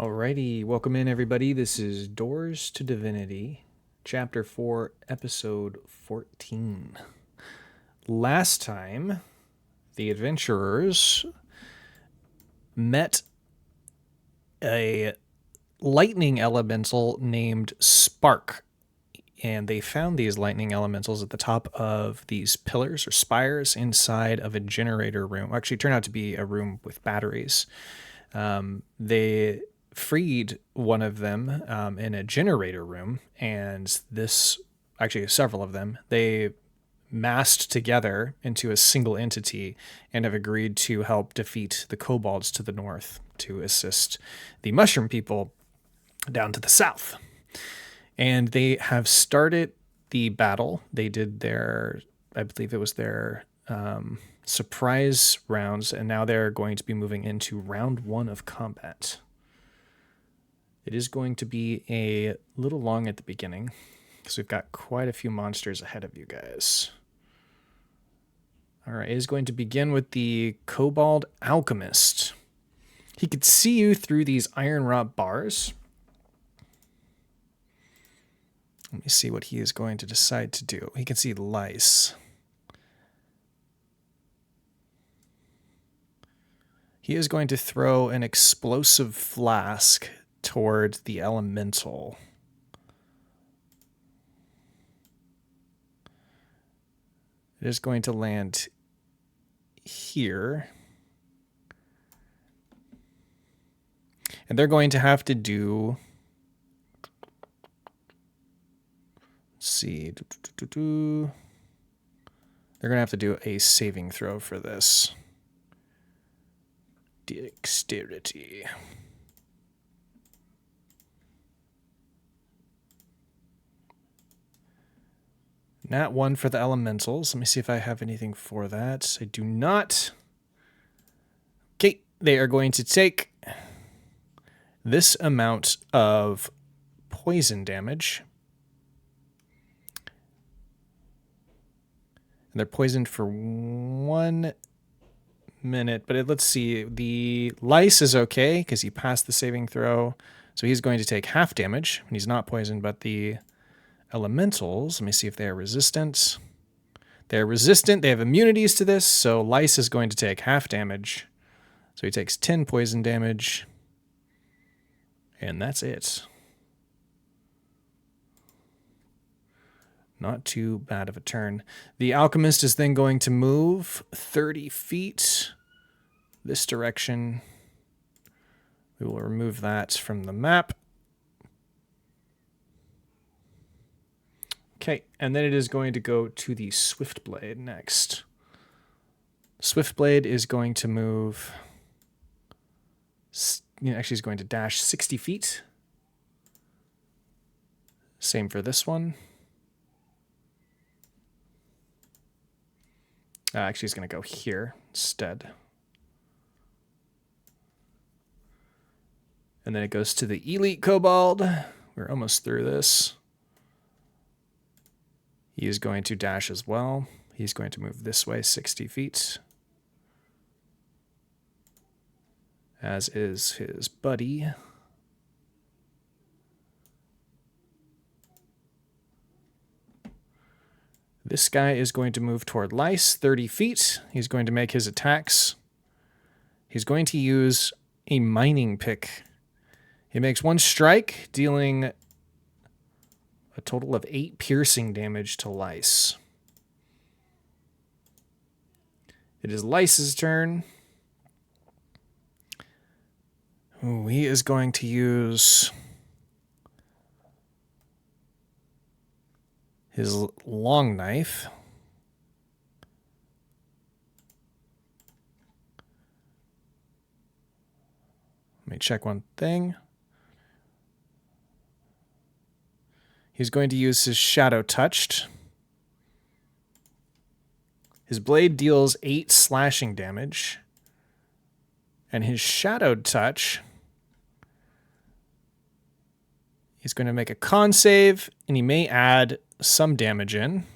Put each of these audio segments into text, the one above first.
Alrighty, welcome in everybody. This is Doors to Divinity, Chapter 4, Episode 14. Last time, the adventurers met a lightning elemental named Spark, and they found these lightning elementals at the top of these pillars or spires inside of a generator room. Actually, it turned out to be a room with batteries. They freed one of them in a generator room, and several of them, they massed together into a single entity and have agreed to help defeat the kobolds to the north to assist the mushroom people down to the south. And they have started the battle. They did I believe it was their surprise rounds, and now they're going to be moving into round 1 of combat. It is going to be a little long at the beginning because we've got quite a few monsters ahead of you guys. All right, it is going to begin with the Kobold Alchemist. He could see you through these iron wrought bars. Let me see what he is going to decide to do. He can see lice. He is going to throw an explosive flask toward the elemental. It is going to land here. And they're going to have to do... Let's see. They're going to have to do a saving throw for this. Dexterity. Nat 1 for the elementals. Let me see if I have anything for that. I do not. Okay, they are going to take this amount of poison damage. And they're poisoned for 1 minute, but let's see. The lice is okay because he passed the saving throw. So he's going to take half damage when he's not poisoned, but the elementals, let me see if they are resistant. They're resistant. They have immunities to this, so lice is going to take half damage. So he takes 10 poison damage. And that's it. Not too bad of a turn. The alchemist is then going to move 30 feet this direction. We will remove that from the map. Okay, and then it is going to go to the Swiftblade next. Swiftblade is going to move... Actually, he's going to dash 60 feet. Same for this one. Actually, he's going to go here instead. And then it goes to the Elite Kobold. We're almost through this. He is going to dash as well. He's going to move this way 60 feet. As is his buddy. This guy is going to move toward lice 30 feet. He's going to make his attacks. He's going to use a mining pick. He makes 1 strike, dealing a total of 8 piercing damage to lice. It is Lice's turn. Ooh, he is going to use his long knife. Let me check one thing. He's going to use his Shadow Touched. His blade deals 8 slashing damage. And his Shadowed Touch, he's going to make a con save, and he may add some damage in.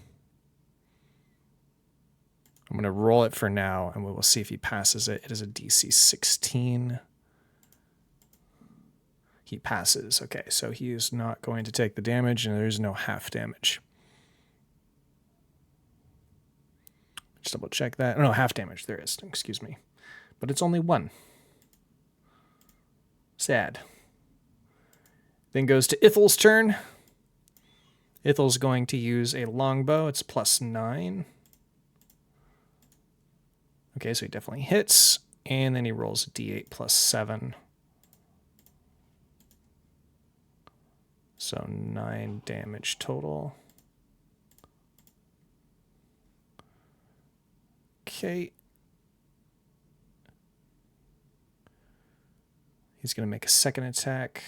I'm going to roll it for now, and we will see if he passes it. It is a DC 16. He passes. Okay, so he is not going to take the damage, and there's no half damage. Just double check that. No, half damage there is. Excuse me. But it's only 1. Sad. Then goes to Ithel's turn. Ithel's going to use a longbow. It's +9. Okay, so he definitely hits. And then he rolls a d8 +7. So 9 damage total. Okay. He's going to make a second attack.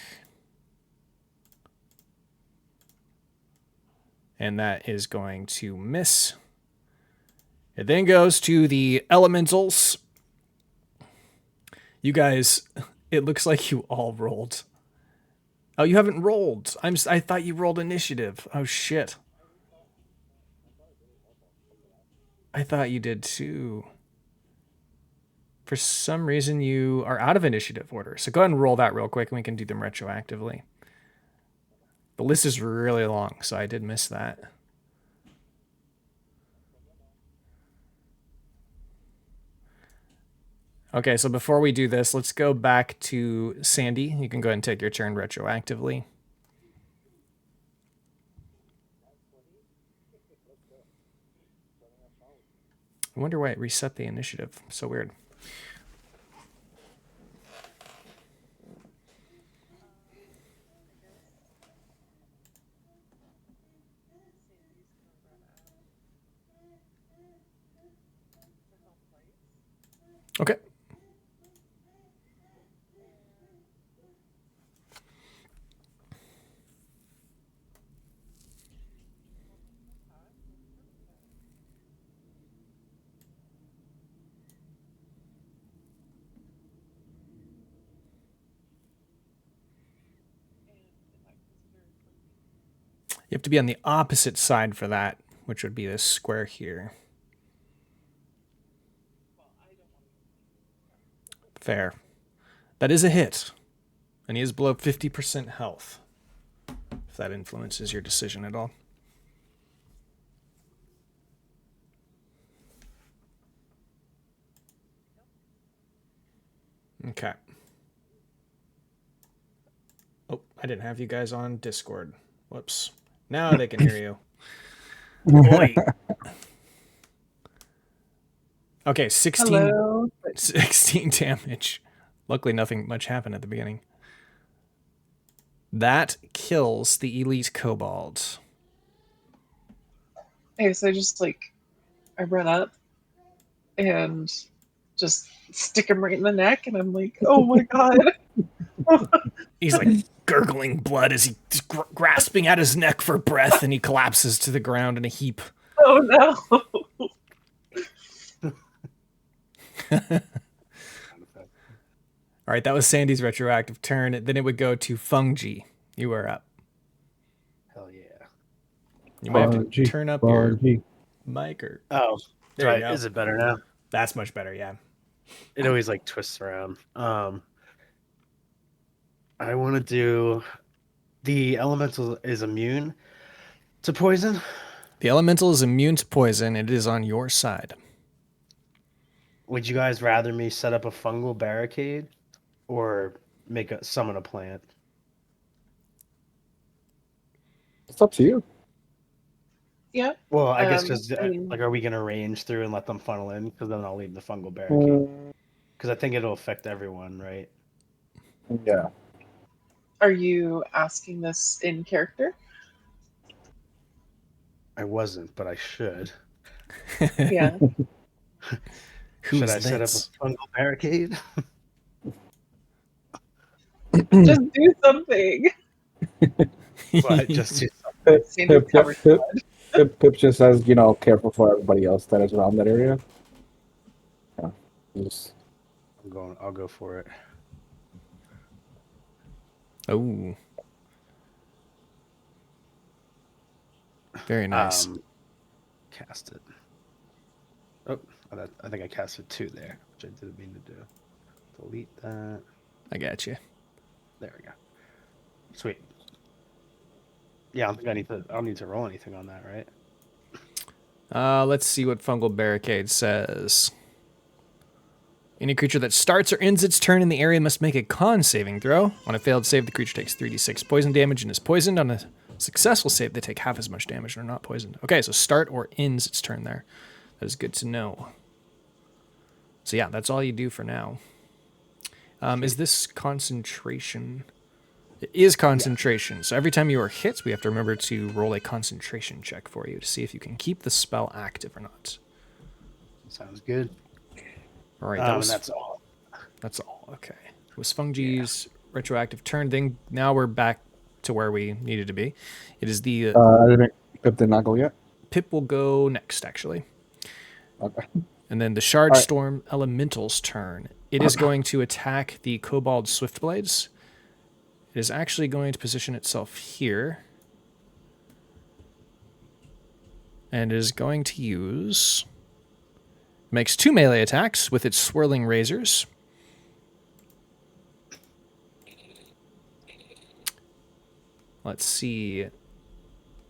And that is going to miss. It then goes to the elementals. You guys, it looks like you all rolled. Oh, you haven't rolled. I thought you rolled initiative. Oh, shit. I thought you did too. For some reason, you are out of initiative order. So go ahead and roll that real quick, and we can do them retroactively. The list is really long, so I did miss that. Okay, so before we do this, let's go back to Sandy. You can go ahead and take your turn retroactively. I wonder why it reset the initiative. So weird. Okay. You have to be on the opposite side for that, which would be this square here. Fair. That is a hit. And he is below 50% health. If that influences your decision at all. Okay. Oh, I didn't have you guys on Discord. Whoops. Now they can hear you. Boy. Okay, 16 damage. Luckily, nothing much happened at the beginning. That kills the elite kobold. Okay, so I run up and just stick him right in the neck, and I'm like, oh my god. He's like gurgling blood as he's grasping at his neck for breath, and he collapses to the ground in a heap. Oh no. All right, that was Sandy's retroactive turn. Then it would go to Fungi. You are up. Hell yeah. You might have to turn up your mic or... Oh, there you go. Is it better now? That's much better, yeah. It always like twists around. I want to do... The elemental is immune to poison? The elemental is immune to poison. It is on your side. Would you guys rather me set up a fungal barricade or summon a plant? It's up to you. Yeah. Well, I guess because are we gonna range through and let them funnel in? Because then I'll leave the fungal barricade. Because I think it'll affect everyone, right? Yeah. Are you asking this in character? I wasn't, but I should. Yeah. Should I set up a fungal barricade? Just do something. What? Just do something. Pip just says, careful for everybody else that is around that area. Yeah. I'll go for it. Oh. Very nice. Cast it. Oh, I think I casted 2 there, which I didn't mean to do. Delete that. I got you. There we go. Sweet. Yeah, I don't think I don't need to roll anything on that, right? Let's see what Fungal Barricade says. Any creature that starts or ends its turn in the area must make a con saving throw. On a failed save, the creature takes 3d6 poison damage and is poisoned. On a successful save, they take half as much damage and are not poisoned. Okay, so start or ends its turn there. That is good to know. So yeah, that's all you do for now. Is this concentration? It is concentration. Yeah. So every time you are hit, we have to remember to roll a concentration check for you to see if you can keep the spell active or not. Sounds good. All right, and that's all. That's all. Okay. It was Fungi's retroactive turn thing. Now we're back to where we needed to be. It is the Pip did not go yet. Pip will go next, actually. Okay. And then the Shard Storm Elemental's turn. It is going to attack the Kobold Swiftblades. It is actually going to position itself here. And is going to use... Makes 2 melee attacks with its swirling razors. Let's see.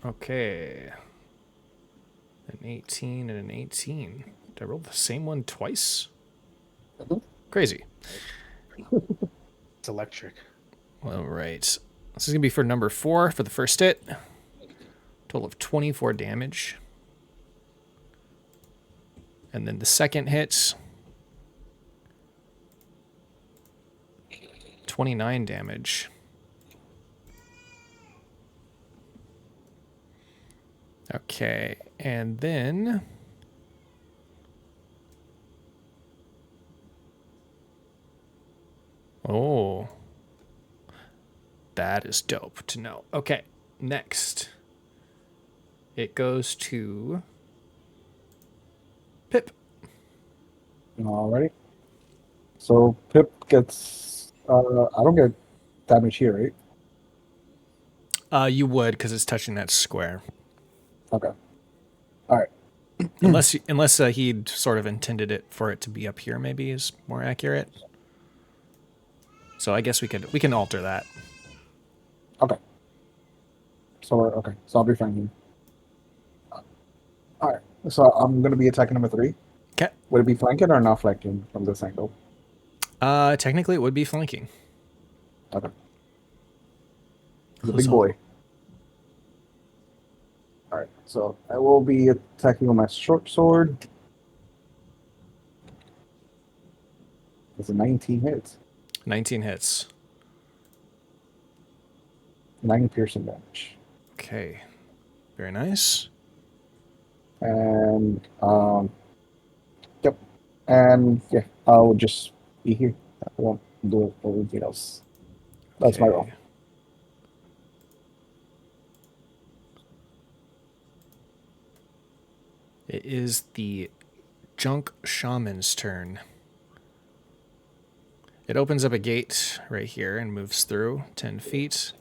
Okay. An 18 and an 18. Did I roll the same one twice? Mm-hmm. Crazy. It's electric. All right. This is going to be for number 4 for the first hit. Total of 24 damage. And then the second hit, 29 damage. Okay, and then... Oh. That is dope to know. Okay, next. It goes to... Pip. Alrighty. So Pip gets... I don't get damage here, right? You would, because it's touching that square. Okay. Alright. Unless he'd sort of intended it for it to be up here, maybe is more accurate. So I guess we can alter that. Okay. So I'll be fine here. Alright. So I'm gonna be attacking number 3. Okay. Would it be flanking or not flanking from this angle? Technically it would be flanking. Okay. The big boy. Alright, so I will be attacking with my short sword. It's a 19 hits. 19 hits. 9 piercing damage. Okay. Very nice. And yep. And yeah, I'll just be here. I won't do anything else. That's my roll. It is the Junk Shaman's turn. It opens up a gate right here and moves through 10 feet.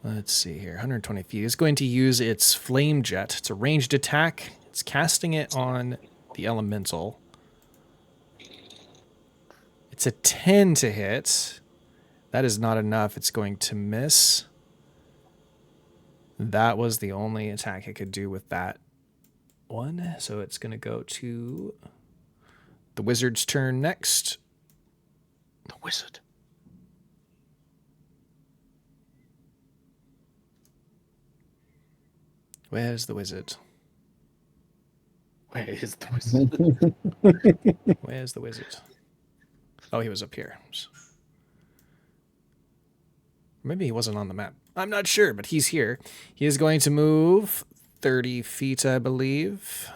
Let's see here, 120 feet. It's going to use its Flame Jet. It's a ranged attack. It's casting it on the Elemental. It's a 10 to hit. That is not enough. It's going to miss. That was the only attack it could do with that one. So it's going to go to the Wizard's turn next. The Wizard. Where's the Wizard? Where is the Wizard? Where's the Wizard? Oh, he was up here. Maybe he wasn't on the map. I'm not sure, but he's here. He is going to move 30 feet, I believe.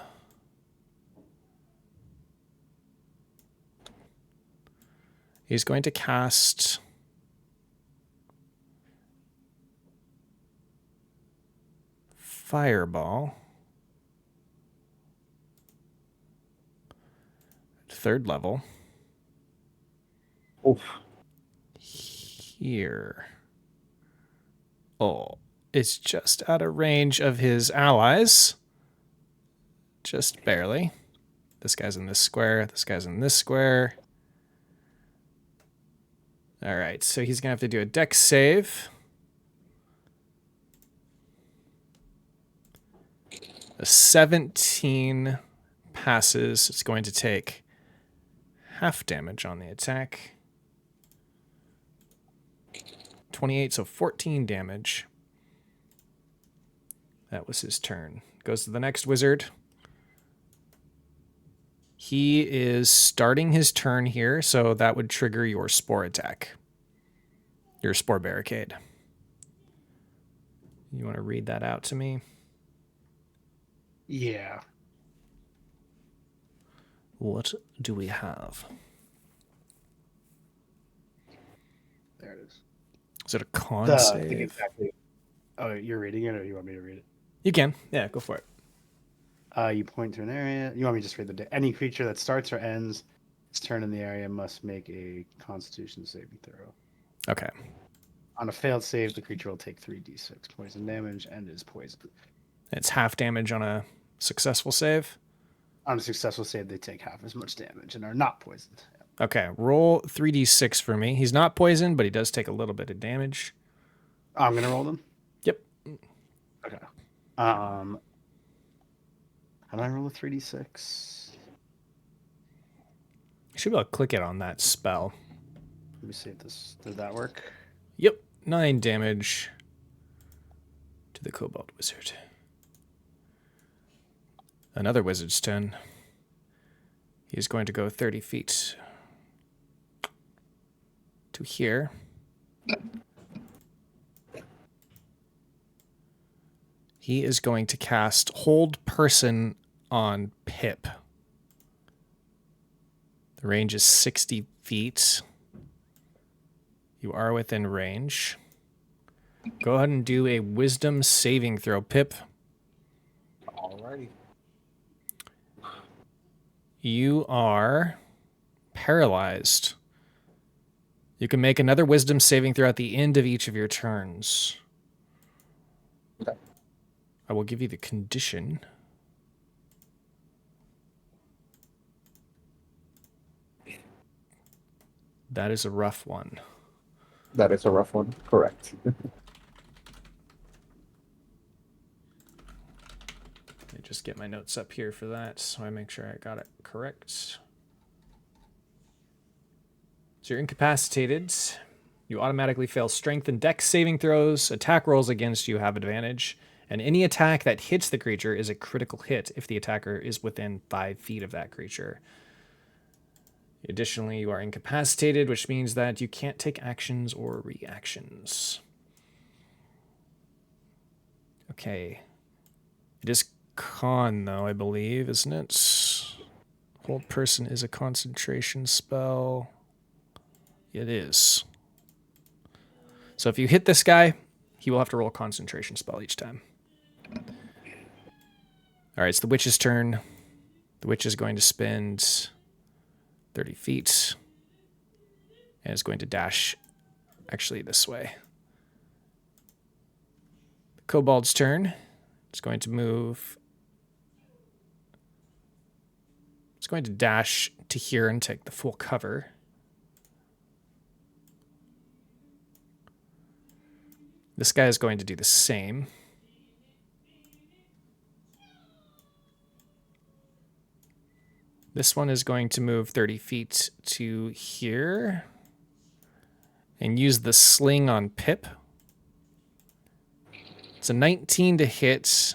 He's going to cast... Fireball. 3rd level. Oof. Here. Oh, it's just out of range of his allies. Just barely. This guy's in this square. This guy's in this square. All right, so he's going to have to do a dex save. A 17 passes. It's going to take half damage on the attack. 28, so 14 damage. That was his turn. Goes to the next wizard. He is starting his turn here, so that would trigger your spore attack. Your spore barricade. You want to read that out to me? Yeah. What do we have? There it is. Is it a con I save? think exactly. Oh, you're reading it, or you want me to read it? You can. Yeah, go for it. You point to an area. You want me to just read any creature that starts or ends its turn in the area must make a Constitution saving throw. Okay. On a failed save, the creature will take 3d6 poison damage and is poisoned. It's half damage on a successful save. On a successful save, they take half as much damage and are not poisoned. Okay, roll 3d6 for me. He's not poisoned, but he does take a little bit of damage. I'm gonna roll them. Yep. Okay. How do I roll a 3d6? You should be able to click it on that spell. Let me see if this did that work. Yep, 9 damage to the Kobold wizard. Another wizard's turn. He's going to go 30 feet to here. He is going to cast Hold Person on Pip. The range is 60 feet. You are within range. Go ahead and do a Wisdom saving throw, Pip. Alrighty. You are paralyzed. You can make another Wisdom saving throw at the end of each of your turns. Okay. I will give you the condition. That is a rough one. That is a rough one. Correct. Let me just get my notes up here for that so I make sure I got it correct. So you're incapacitated. You automatically fail strength and dex saving throws. Attack rolls against you have advantage. And any attack that hits the creature is a critical hit if the attacker is within 5 feet of that creature. Additionally, you are incapacitated, which means that you can't take actions or reactions. Okay. It is con, though, I believe, isn't it? Hold Person is a concentration spell. It is. So if you hit this guy, he will have to roll a concentration spell each time. All right, it's the witch's turn. The witch is going to spend 30 feet and is going to dash actually this way. The kobold's turn. It's going to move. It's going to dash to here and take the full cover. This guy is going to do the same. This one is going to move 30 feet to here and use the sling on Pip. It's a 19 to hit.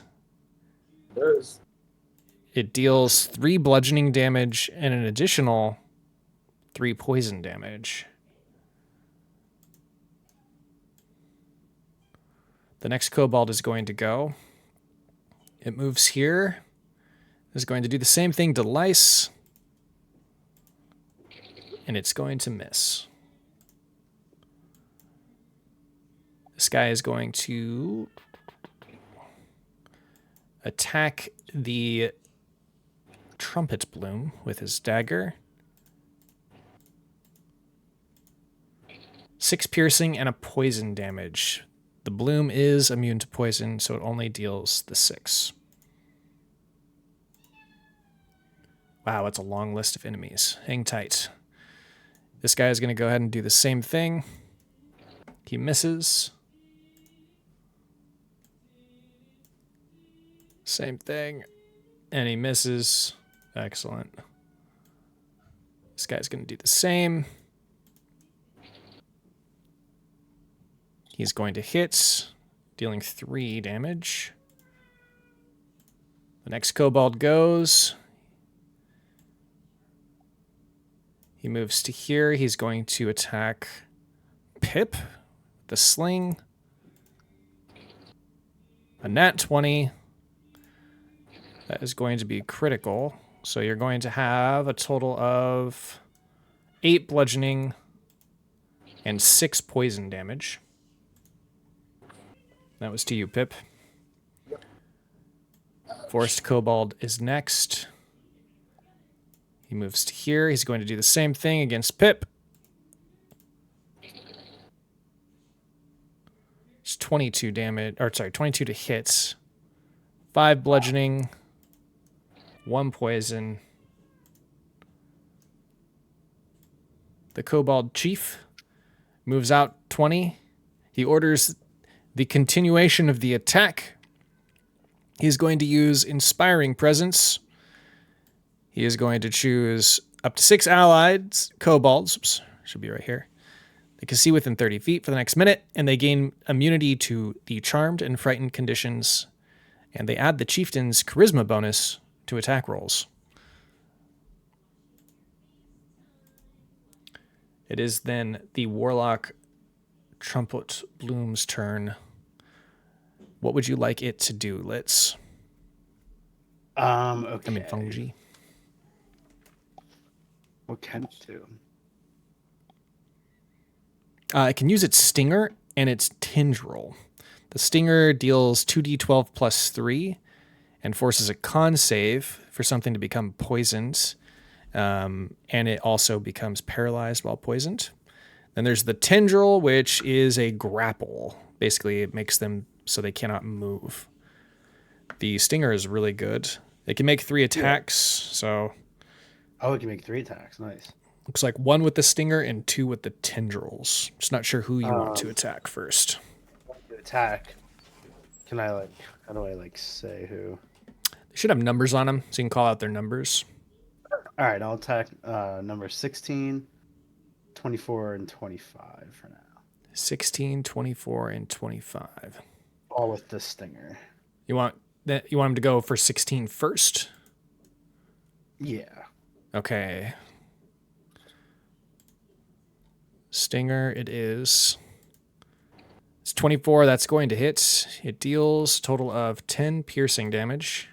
It deals 3 bludgeoning damage and an additional 3 poison damage. The next kobold is going to go. It moves here. It's going to do the same thing to Lice. And it's going to miss. This guy is going to attack the trumpet bloom with his dagger. 6 piercing and a poison damage. The bloom is immune to poison, so it only deals the 6. Wow, it's a long list of enemies. Hang tight. This guy is going to go ahead and do the same thing. He misses. Same thing. And he misses. Excellent. This guy's going to do the same. He's going to hit, dealing 3 damage. The next kobold goes. He moves to here. He's going to attack Pip with the sling. A nat 20. That is going to be critical. So you're going to have a total of 8 bludgeoning and 6 poison damage. That was to you, Pip. Forest Kobold is next. He moves to here. He's going to do the same thing against Pip. It's 22 damage, or sorry, 22 to hit. 5 bludgeoning, 1 poison. The Kobold Chief moves out 20. He orders the continuation of the attack. He's going to use Inspiring Presence. He is going to choose up to 6 allied kobolds. Oops, should be right here. They can see within 30 feet for the next minute, and they gain immunity to the charmed and frightened conditions. And they add the chieftain's charisma bonus to attack rolls. It is then the warlock Trumpet Bloom's turn. What would you like it to do, Litz? Okay. I mean, Fungi. What can it do? It can use its stinger and its tinge roll. The stinger deals 2d12 plus 3 and forces a con save for something to become poisoned. And it also becomes paralyzed while poisoned. Then there's the tendril, which is a grapple. Basically, it makes them so they cannot move. The stinger is really good. They can make 3 attacks, so... Oh, it can make 3 attacks. Nice. Looks like 1 with the stinger and 2 with the tendrils. Just not sure who you want to attack first. To attack. Can I, like... How do I, like, say who? They should have numbers on them, so you can call out their numbers. All right, I'll attack number 16, 24, and 25 for now. 16, 24, and 25. All with the stinger. You want him to go for 16 first? Yeah. Okay. Stinger, it is. It's 24, that's going to hit. It deals a total of 10 piercing damage.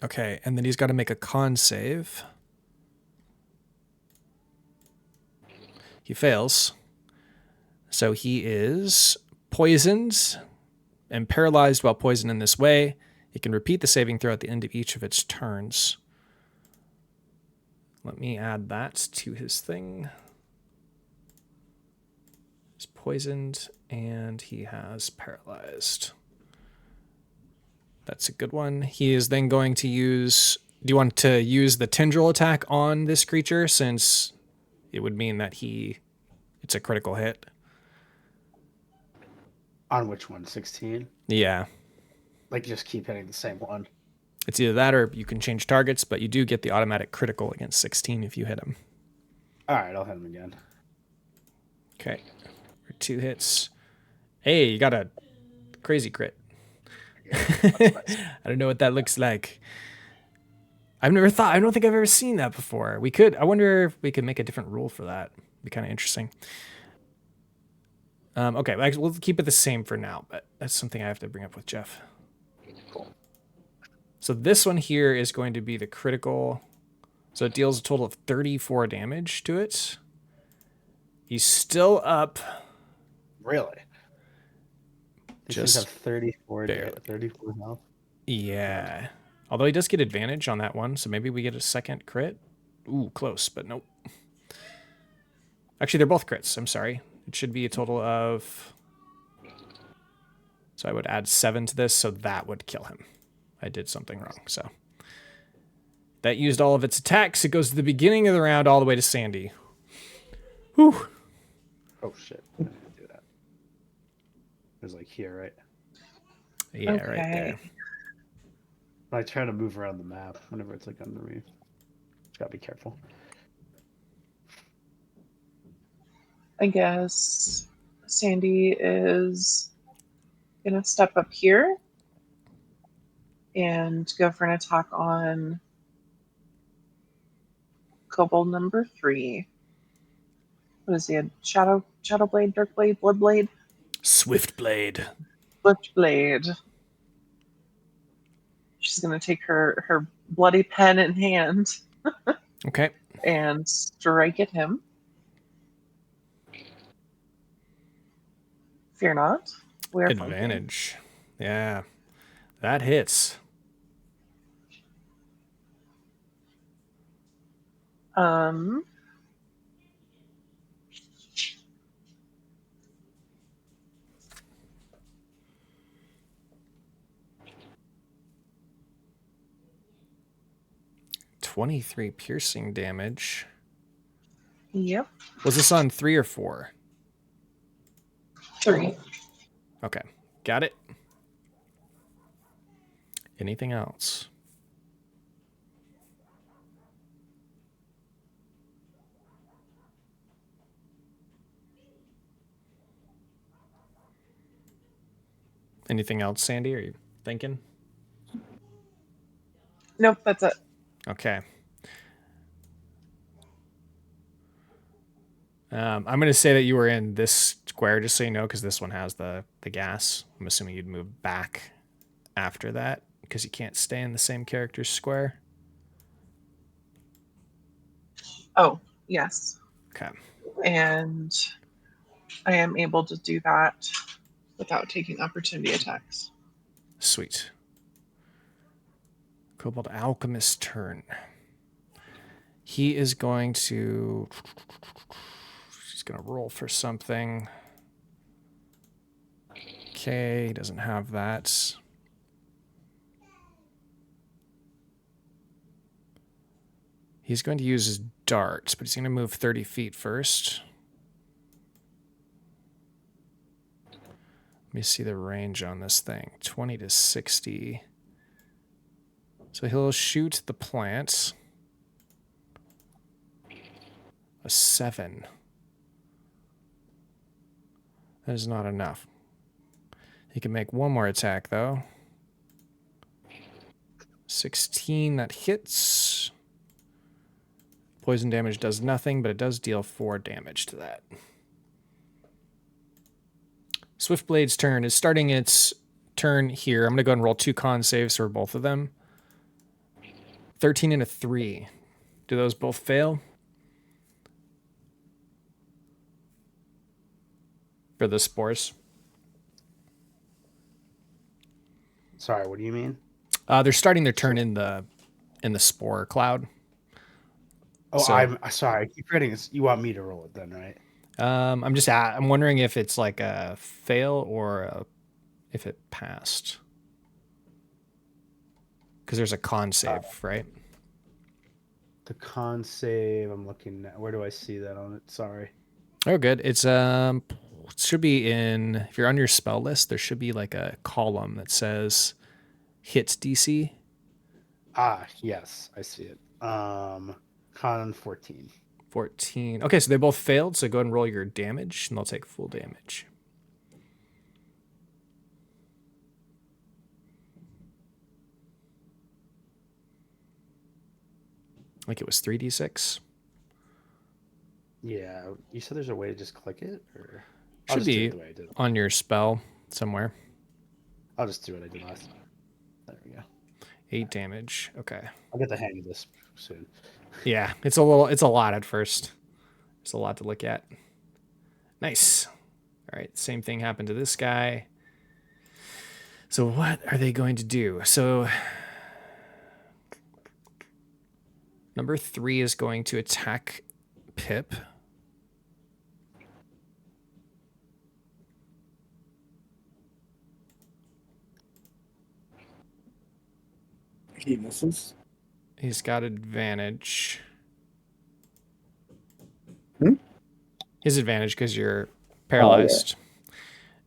Okay, and then he's got to make a con save. He fails. So he is poisoned and paralyzed while poisoned in this way. It can repeat the saving throw at the end of each of its turns. Let me add that to his thing. He's poisoned and he has paralyzed. That's a good one. He is then going to use... Do you want to use the tendril attack on this creature, since it would mean that it's a critical hit? On which one? 16? Yeah. Like, just keep hitting the same one. It's either that or you can change targets, but you do get the automatic critical against 16 if you hit him. All right, I'll hit him again. Okay. 2 hits. Hey, you got a crazy crit. I don't know what that looks like. I don't think I've ever seen that before. I wonder if we could make a different rule for that. It'd be kind of interesting. Okay, we'll keep it the same for now, but that's something I have to bring up with Jeff. Cool. So this one here is going to be the critical. So it deals a total of 34 damage to it. He's still up. Really? Just have 34 health. Yeah. Although he does get advantage on that one, so maybe we get a second crit. Ooh, close, but nope. Actually, they're both crits. I'm sorry. It should be a total of... So I would add 7 to this, so that would kill him. I did something wrong, so... That used all of its attacks. It goes to the beginning of the round all the way to Sandy. Whew. Oh shit! I didn't do that. It was like here, right? Yeah, Okay. right there. I try to move around the map whenever it's like under me. Just gotta be careful. I guess Sandy is gonna step up here and go for an attack on Kobold number 3. What is he? A shadow blade, dark blade, blood blade, Swift Blade. swift blade. She's gonna take her bloody pen in hand Okay. and strike at him. Fear not. We are flanking. Advantage. Yeah. That hits. Um, $23 piercing damage. yep, Was this on 3 or 4? 3. Okay. Got it. Anything else? Anything else, Sandy? Are you thinking? Nope, that's it. Okay. I'm going to say that you were in this square, just so you know, because this one has the gas. I'm assuming you'd move back after that, because you can't stay in the same character's square. Oh, yes. Okay. And I am able to do that without taking opportunity attacks. Sweet. Kobold Alchemist turn. He is going to... He's going to roll for something. Okay, he doesn't have that. He's going to use his darts, but he's going to move 30 feet first. Let me see the range on this thing. 20 to 60. So he'll shoot the plant. A 7. That is not enough. He can make one more attack, though. 16, that hits. Poison damage does nothing, but it does deal 4 damage to that. Swiftblade's turn is starting its turn here. I'm going to go and roll 2 con saves for both of them. 13 and a 3. Do those both fail? For the spores? Sorry, what do you mean? They're starting their turn in the spore cloud. Oh, So- I'm sorry. I keep forgetting. You want me to roll it then, right? I'm wondering if it's like a fail or if it passed. Because there's a con save, right? The con save. I'm looking at. Where do I see that on it? Sorry. Oh, good. It should be if you're on your spell list, there should be like a column that says hits DC. Ah, yes, I see it. Con 14. 14. Okay, so they both failed, so go ahead and roll your damage, and they'll take full damage. I think it was 3d6. Yeah, you said there's a way to just click it, or I'll Should just do be it the way I did. on your spell somewhere. I'll just do what I did last time. There we go. 8 damage. Okay. I'll get the hang of this soon. Yeah, it's a lot at first. It's a lot to look at. Nice. All right, same thing happened to this guy. So what are they going to do? So number 3 is going to attack Pip. He misses. He's got advantage. Hmm? His advantage because you're Oh, yeah.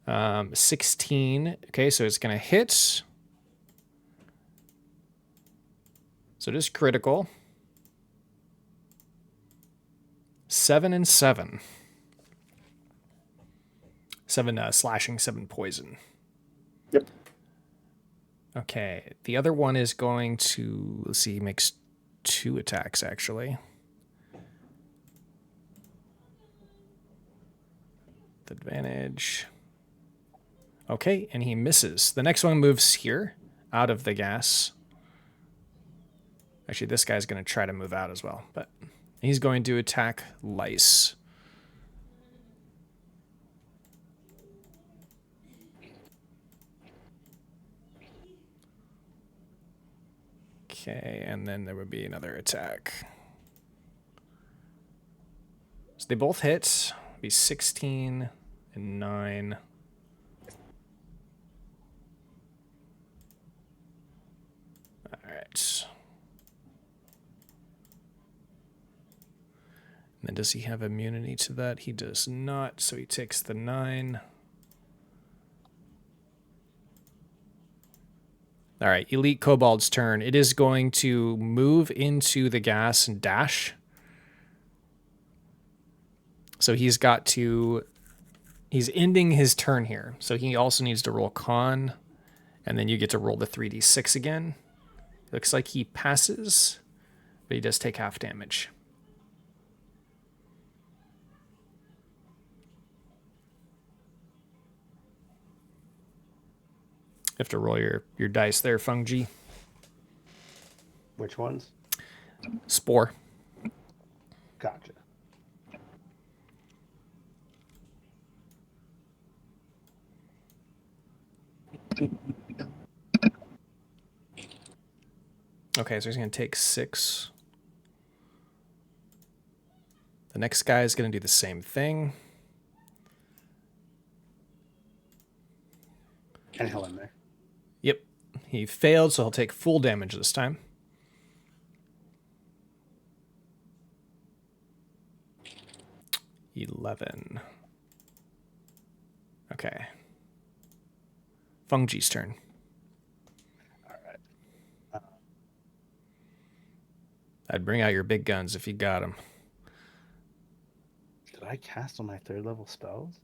paralyzed. 16. Okay, so it's going to hit. So it is critical. 7 and 7. 7 slashing, 7 poison. Yep. Okay, the other one is going to, let's see, he makes 2 attacks actually. With advantage. Okay, and he misses. The next one moves here, out of the gas. Actually, this guy's going to try to move out as well, but he's going to attack Lice. Okay, and then there would be another attack. So they both hit. Be 16 and 9. All right. And then does he have immunity to that? He does not, so he takes the 9. All right, Elite Kobold's turn. It is going to move into the gas and dash. So he's ending his turn here. So he also needs to roll con, and then you get to roll the 3d6 again. Looks like he passes, but he does take half damage. You have to roll your dice there, Fungi. Which ones? Spore. Gotcha. Okay, so he's going to take 6. The next guy is going to do the same thing. And he'll in there. Yep. He failed, so he'll take full damage this time. $11. Okay. Fungi's turn. All right. I'd bring out your big guns if you got them. Did I cast on my 3rd level spells?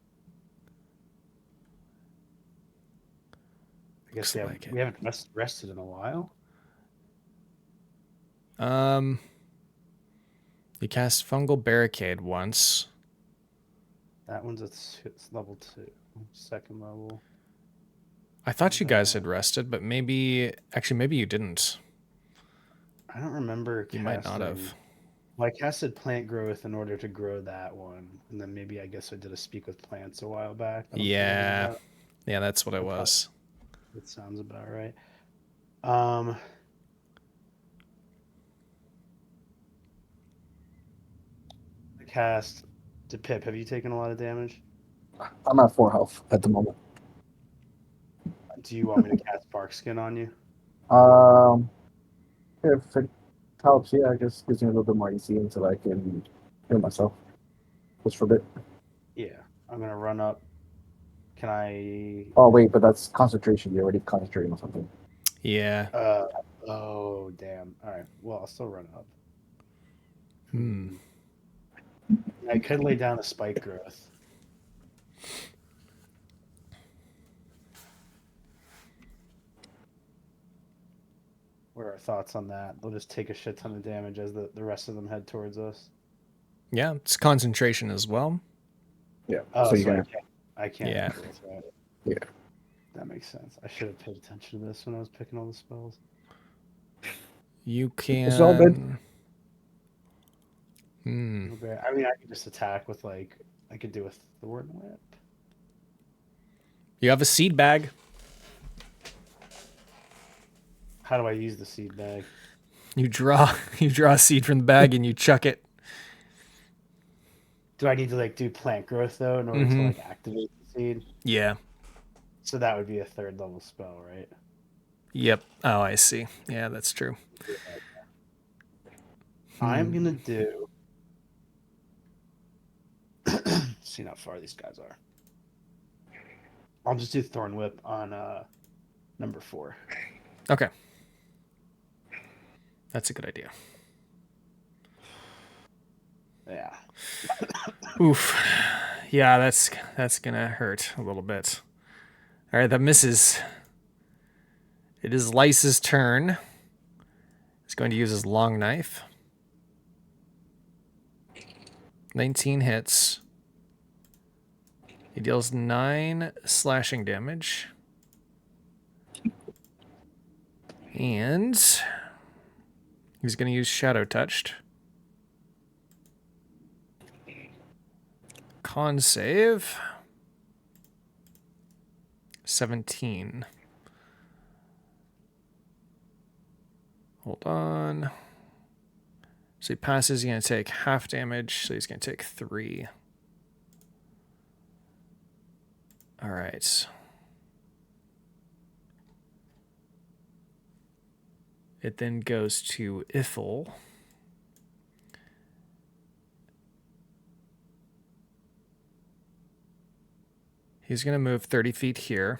I guess Looks like we haven't rested in a while. You cast Fungal Barricade once. That one's it's level 2, 2nd level. I thought you guys had rested, but maybe you didn't. I don't remember. You might not have. Well, I casted plant growth in order to grow that one, and then maybe I guess I did a speak with plants a while back. Yeah, that's what it was. That sounds about right. I cast to Pip. Have you taken a lot of damage? I'm at 4 health at the moment. Do you want me to cast Barkskin on you? If it helps, yeah, I guess gives me a little bit more easy until I can heal myself. Just for a bit. Yeah, I'm gonna run up. Can I? Oh wait, but that's concentration. You're already concentrating on something. Yeah. Oh damn. All right. Well, I'll still run up. I could lay down a spike growth. What are our thoughts on that? They'll just take a shit ton of damage as the rest of them head towards us. Yeah, it's concentration as well. Yeah. Oh, so so you're I can't. Yeah. That's right. Yeah. That makes sense. I should have paid attention to this when I was picking all the spells. You can. It's all good. I mean, I could just attack with I could do a Thorn Whip. You have a seed bag. How do I use the seed bag? You draw a seed from the bag and you chuck it. Do I need to do plant growth though in order to activate the seed? Yeah. So that would be a 3rd level spell, right? Yep. Oh, I see. Yeah, that's true. I'm gonna do. See how far these guys are. I'll just do Thorn Whip on number 4. Okay. That's a good idea. Yeah. Oof. Yeah, that's gonna hurt a little bit. All right, that misses. It is Lyce's turn. He's going to use his long knife. 19 hits. He deals 9 slashing damage. And he's going to use Shadow Touched. Con save. 17. Hold on. So he passes, he's going to take half damage, so he's going to take 3. All right. It then goes to Ithel. He's going to move 30 feet here.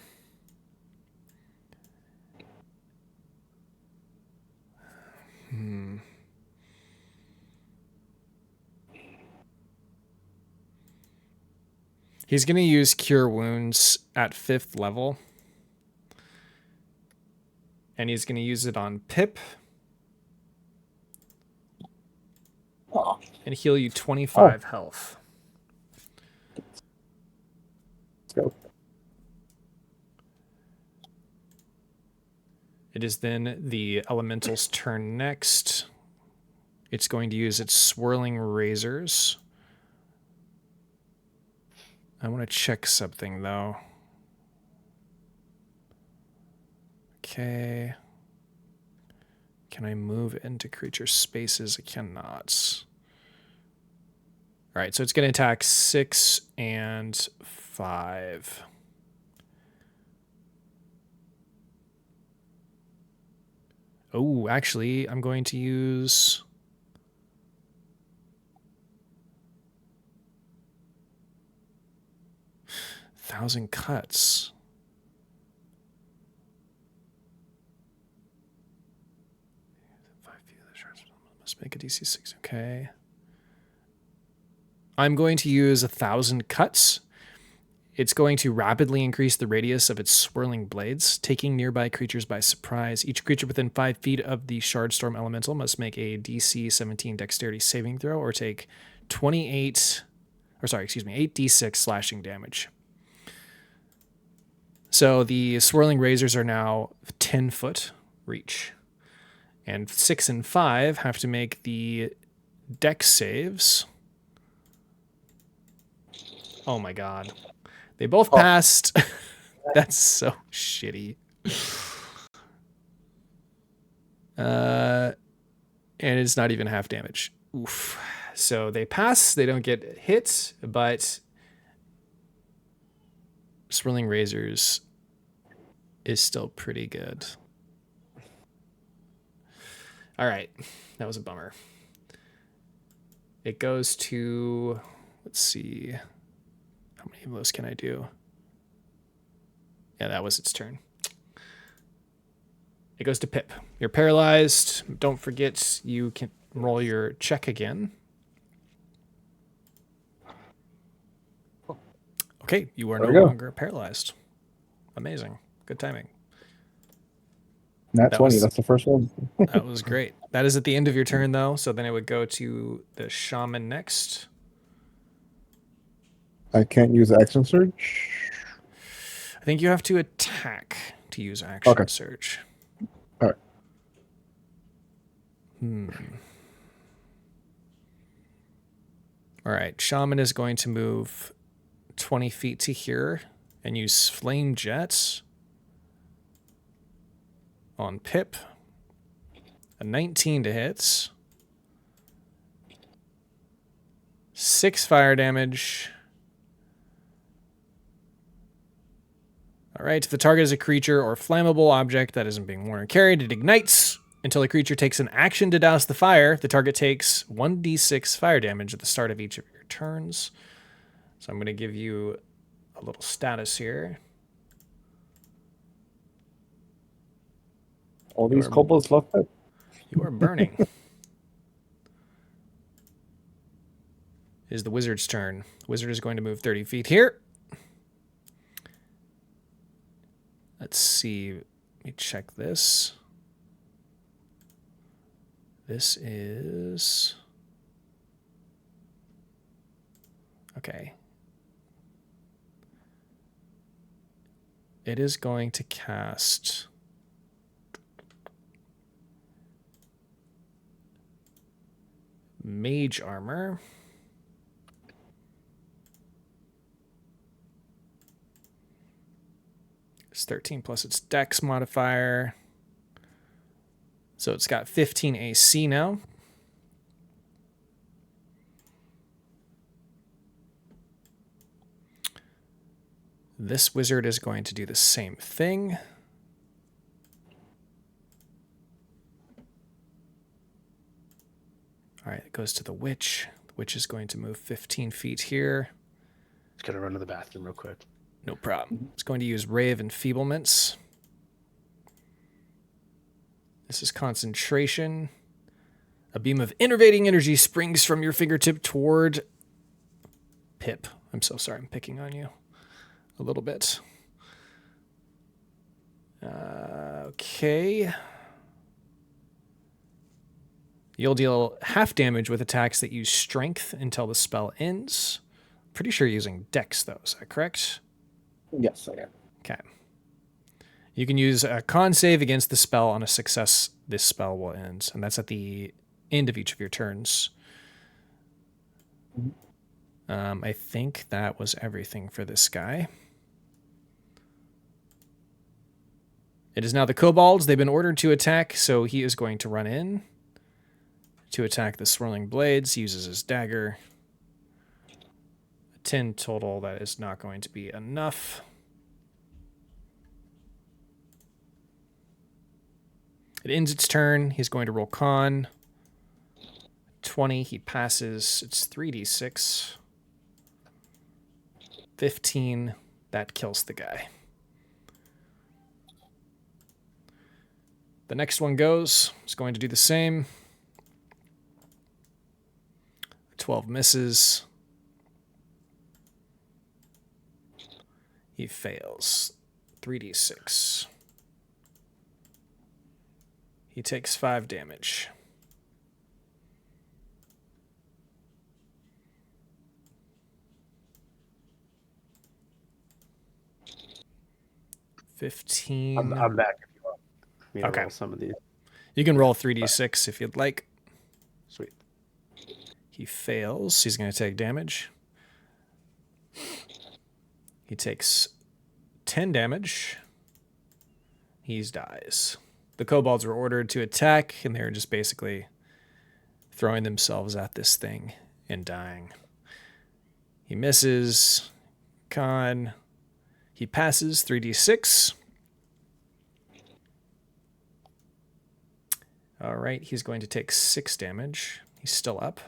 He's going to use Cure Wounds at 5th level. And he's going to use it on Pip. Oh, And heal you 25 health. let's go. It is then the Elemental's turn next. It's going to use its Swirling Razors. I want to check something, though. Okay. Can I move into creature spaces? I cannot. All right, so it's going to attack 6 and 5. Oh, actually, I'm going to use... Thousand Cuts. Must make a DC 6. Okay. I'm going to use 1,000 Cuts. It's going to rapidly increase the radius of its swirling blades, taking nearby creatures by surprise. Each creature within 5 feet of the Shardstorm Elemental must make a DC 17 Dexterity saving throw or take 8d6 slashing damage. So the Swirling Razors are now 10-foot reach. And 6 and 5 have to make the Dex saves. Oh my god. They both passed. That's so shitty. And it's not even half damage. Oof. So they pass. They don't get hit, but Swirling Razors is still pretty good. All right. That was a bummer. It goes to, let's see. How many of those can I do? Yeah, that was its turn. It goes to Pip. You're paralyzed. Don't forget you can roll your check again. Okay, you are no longer paralyzed. Amazing. Good timing. Nat 20, that's the first one. That was great. That is at the end of your turn, though, so then it would go to the Shaman next. I can't use Action Surge. I think you have to attack to use Action Surge. All right. All right, Shaman is going to move 20 feet to here and use Flame Jets on Pip. A 19 to hit. 6 fire damage. All right, if the target is a creature or flammable object that isn't being worn or carried, it ignites Until a creature takes an action to douse the fire, the target takes 1d6 fire damage at the start of each of your turns. So I'm going to give you a little status here. All these kobolds love it. You are burning. It is the wizard's turn. The wizard is going to move 30 feet here. Let's see. Let me check this. This is... Okay. It is going to cast... Mage Armor. It's 13 plus its Dex modifier. So it's got 15 AC now. This wizard is going to do the same thing. All right, it goes to the witch. The witch is going to move 15 feet here. Just gotta run to the bathroom real quick. No problem. It's going to use Ray of Enfeeblements. This is concentration. A beam of enervating energy springs from your fingertip toward Pip. I'm so sorry, I'm picking on you a little bit. Okay. You'll deal half damage with attacks that use strength until the spell ends. Pretty sure you're using Dex, though. Is that correct? Yes, I am. Okay. You can use a con save against the spell. On a success, this spell will end. And that's at the end of each of your turns. I think that was everything for this guy. It is now the kobolds. They've been ordered to attack, so he is going to run in to attack the swirling blades. He uses his dagger. 10 total. That is not going to be enough. It ends its turn. He's going to roll con. 20. He passes. It's 3d6. 15. That kills the guy. The next one goes. It's going to do the same. 12 misses. He fails. 3d6. He takes 5 damage. $15. I'm back if you want me to Okay. roll some of these. You can roll 3d6 if you'd like. Sweet. He fails. He's going to take damage. He takes 10 damage. He dies. The kobolds were ordered to attack, and they're just basically throwing themselves at this thing and dying. He misses. Con. He passes 3d6. All right, he's going to take 6 damage. He's still up.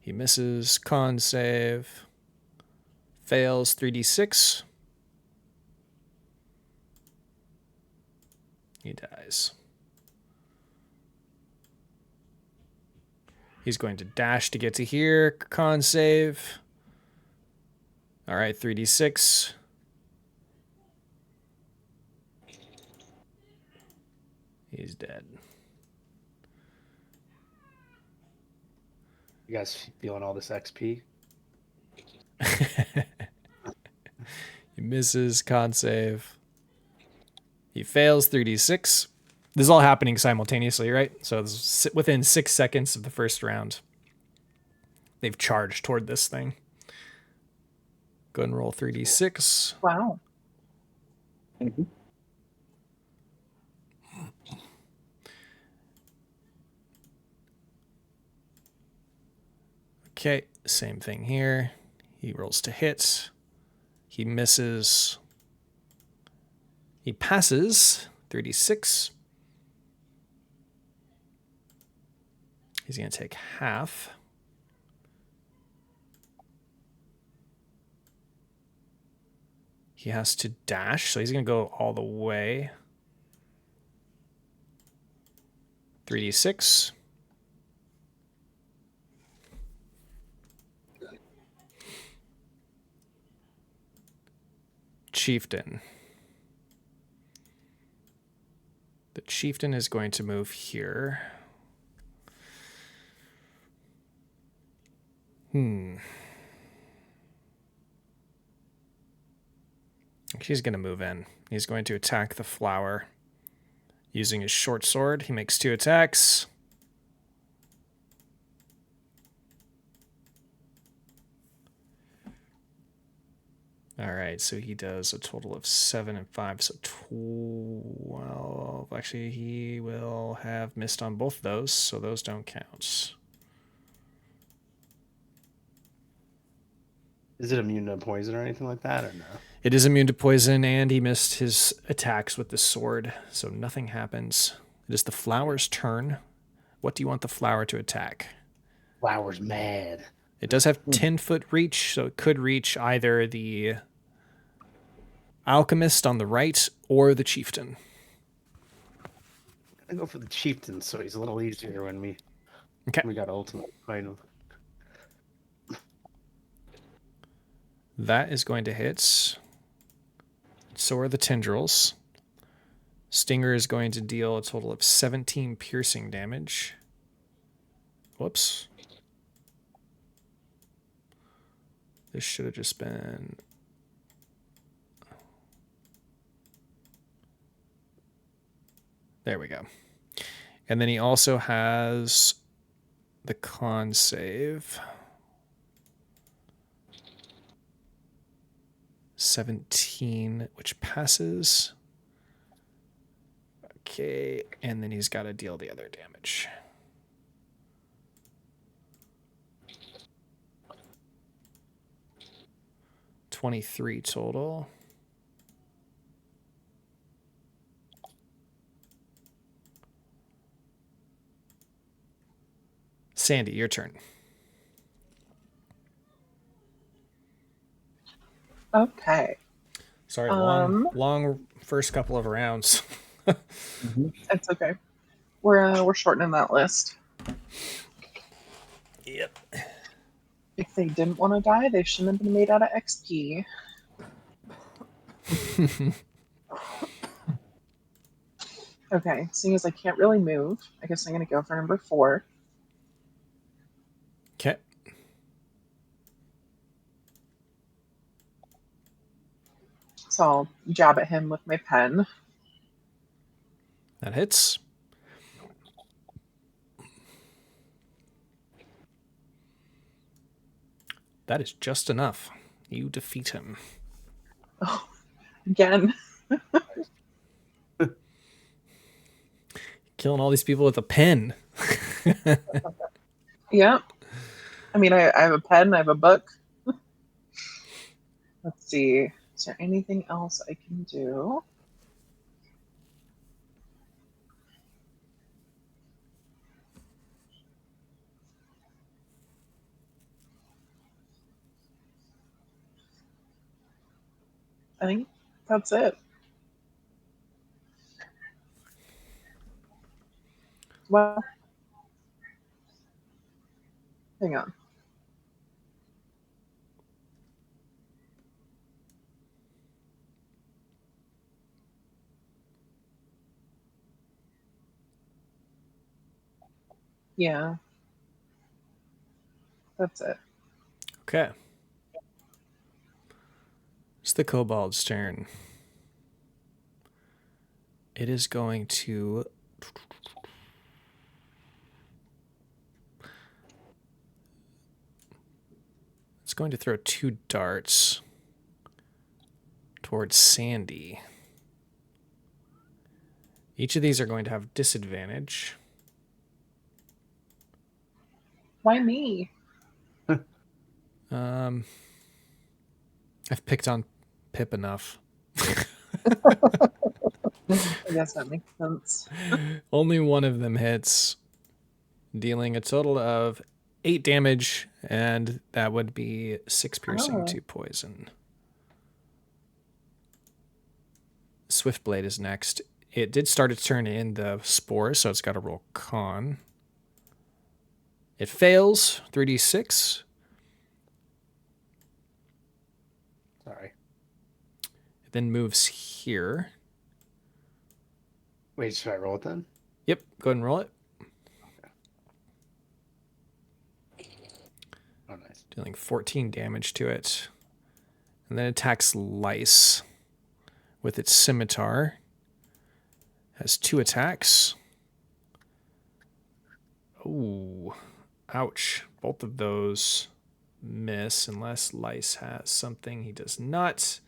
He misses. Con save. Fails 3d6. He dies. He's going to dash to get to here. Con save. All right, 3d6. He's dead. You guys feeling all this XP? He misses. Con save. He fails 3d6. This is all happening simultaneously, right? So this is within 6 seconds of the first round. They've charged toward this thing. Go ahead and roll 3d6. Wow. Mm-hmm. Okay. Same thing here. He rolls to hit. He misses. He passes 3d6. He's going to take half. He has to dash, so he's going to go all the way. 3d6. Chieftain. The chieftain is going to move here. He's going to move in. He's going to attack the flower. Using his short sword, he makes 2 attacks. All right, so he does a total of 7 and 5, so 12. Actually, he will have missed on both of those, so those don't count. Is it immune to poison or anything like that, or no? It is immune to poison, and he missed his attacks with the sword, so nothing happens. It is the flower's turn. What do you want the flower to attack? Flower's mad. It does have 10-foot reach, so it could reach either the alchemist on the right or the chieftain. I'm gonna go for the chieftain, so he's a little easier when we got ultimate fight him. That is going to hit. So are the tendrils. Stinger is going to deal a total of 17 piercing damage. Whoops. This should have just been... There we go. And then he also has the con save. 17, which passes. Okay, and then he's got to deal the other damage. $23 total. Sandy, your turn. Okay. Sorry, long first couple of rounds. It's okay. We're shortening that list. Yep. If they didn't want to die, they shouldn't have been made out of XP. Okay, seeing as I can't really move, I guess I'm going to go for number 4. Okay. So I'll jab at him with my pen. That hits. That is just enough. You defeat him. Oh, again. Killing all these people with a pen. Yeah. I mean, I have a pen, I have a book. Let's see. Is there anything else I can do? I think that's it. Well, hang on. Yeah. That's it. Okay. It's the kobold's turn. It is going to... It's going to throw 2 darts towards Sandy. Each of these are going to have disadvantage. Why me? I've picked on Pip enough. I guess that makes sense. Only one of them hits, dealing a total of 8 damage, and that would be 6 piercing Oh. to poison. Swiftblade is next. It did start its turn in the spore, so it's got to roll con. It fails, 3d6. Sorry. It then moves here. Wait, should I roll it then? Yep, go ahead and roll it. Oh, nice. Dealing 14 damage to it. And then attacks Lice with its scimitar. Has 2 attacks. Ooh, ouch. Both of those miss unless Lice has something he does not.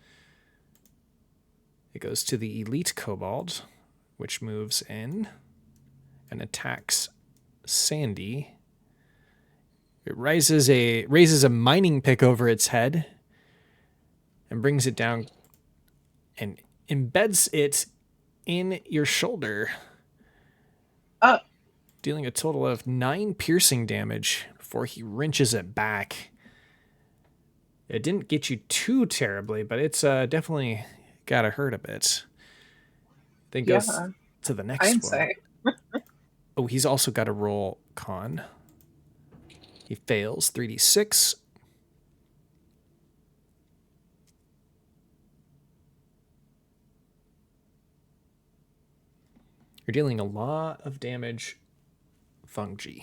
It goes to the elite kobold, which moves in and attacks Sandy. It raises a mining pick over its head and brings it down and embeds it in your shoulder, dealing a total of 9 piercing damage before he wrenches it back. It didn't get you too terribly, but it's definitely got to hurt a bit. Then goes to the next Hindsight. one. Oh, he's also got to roll con. He fails, 3d6. You're dealing a lot of damage, fungi.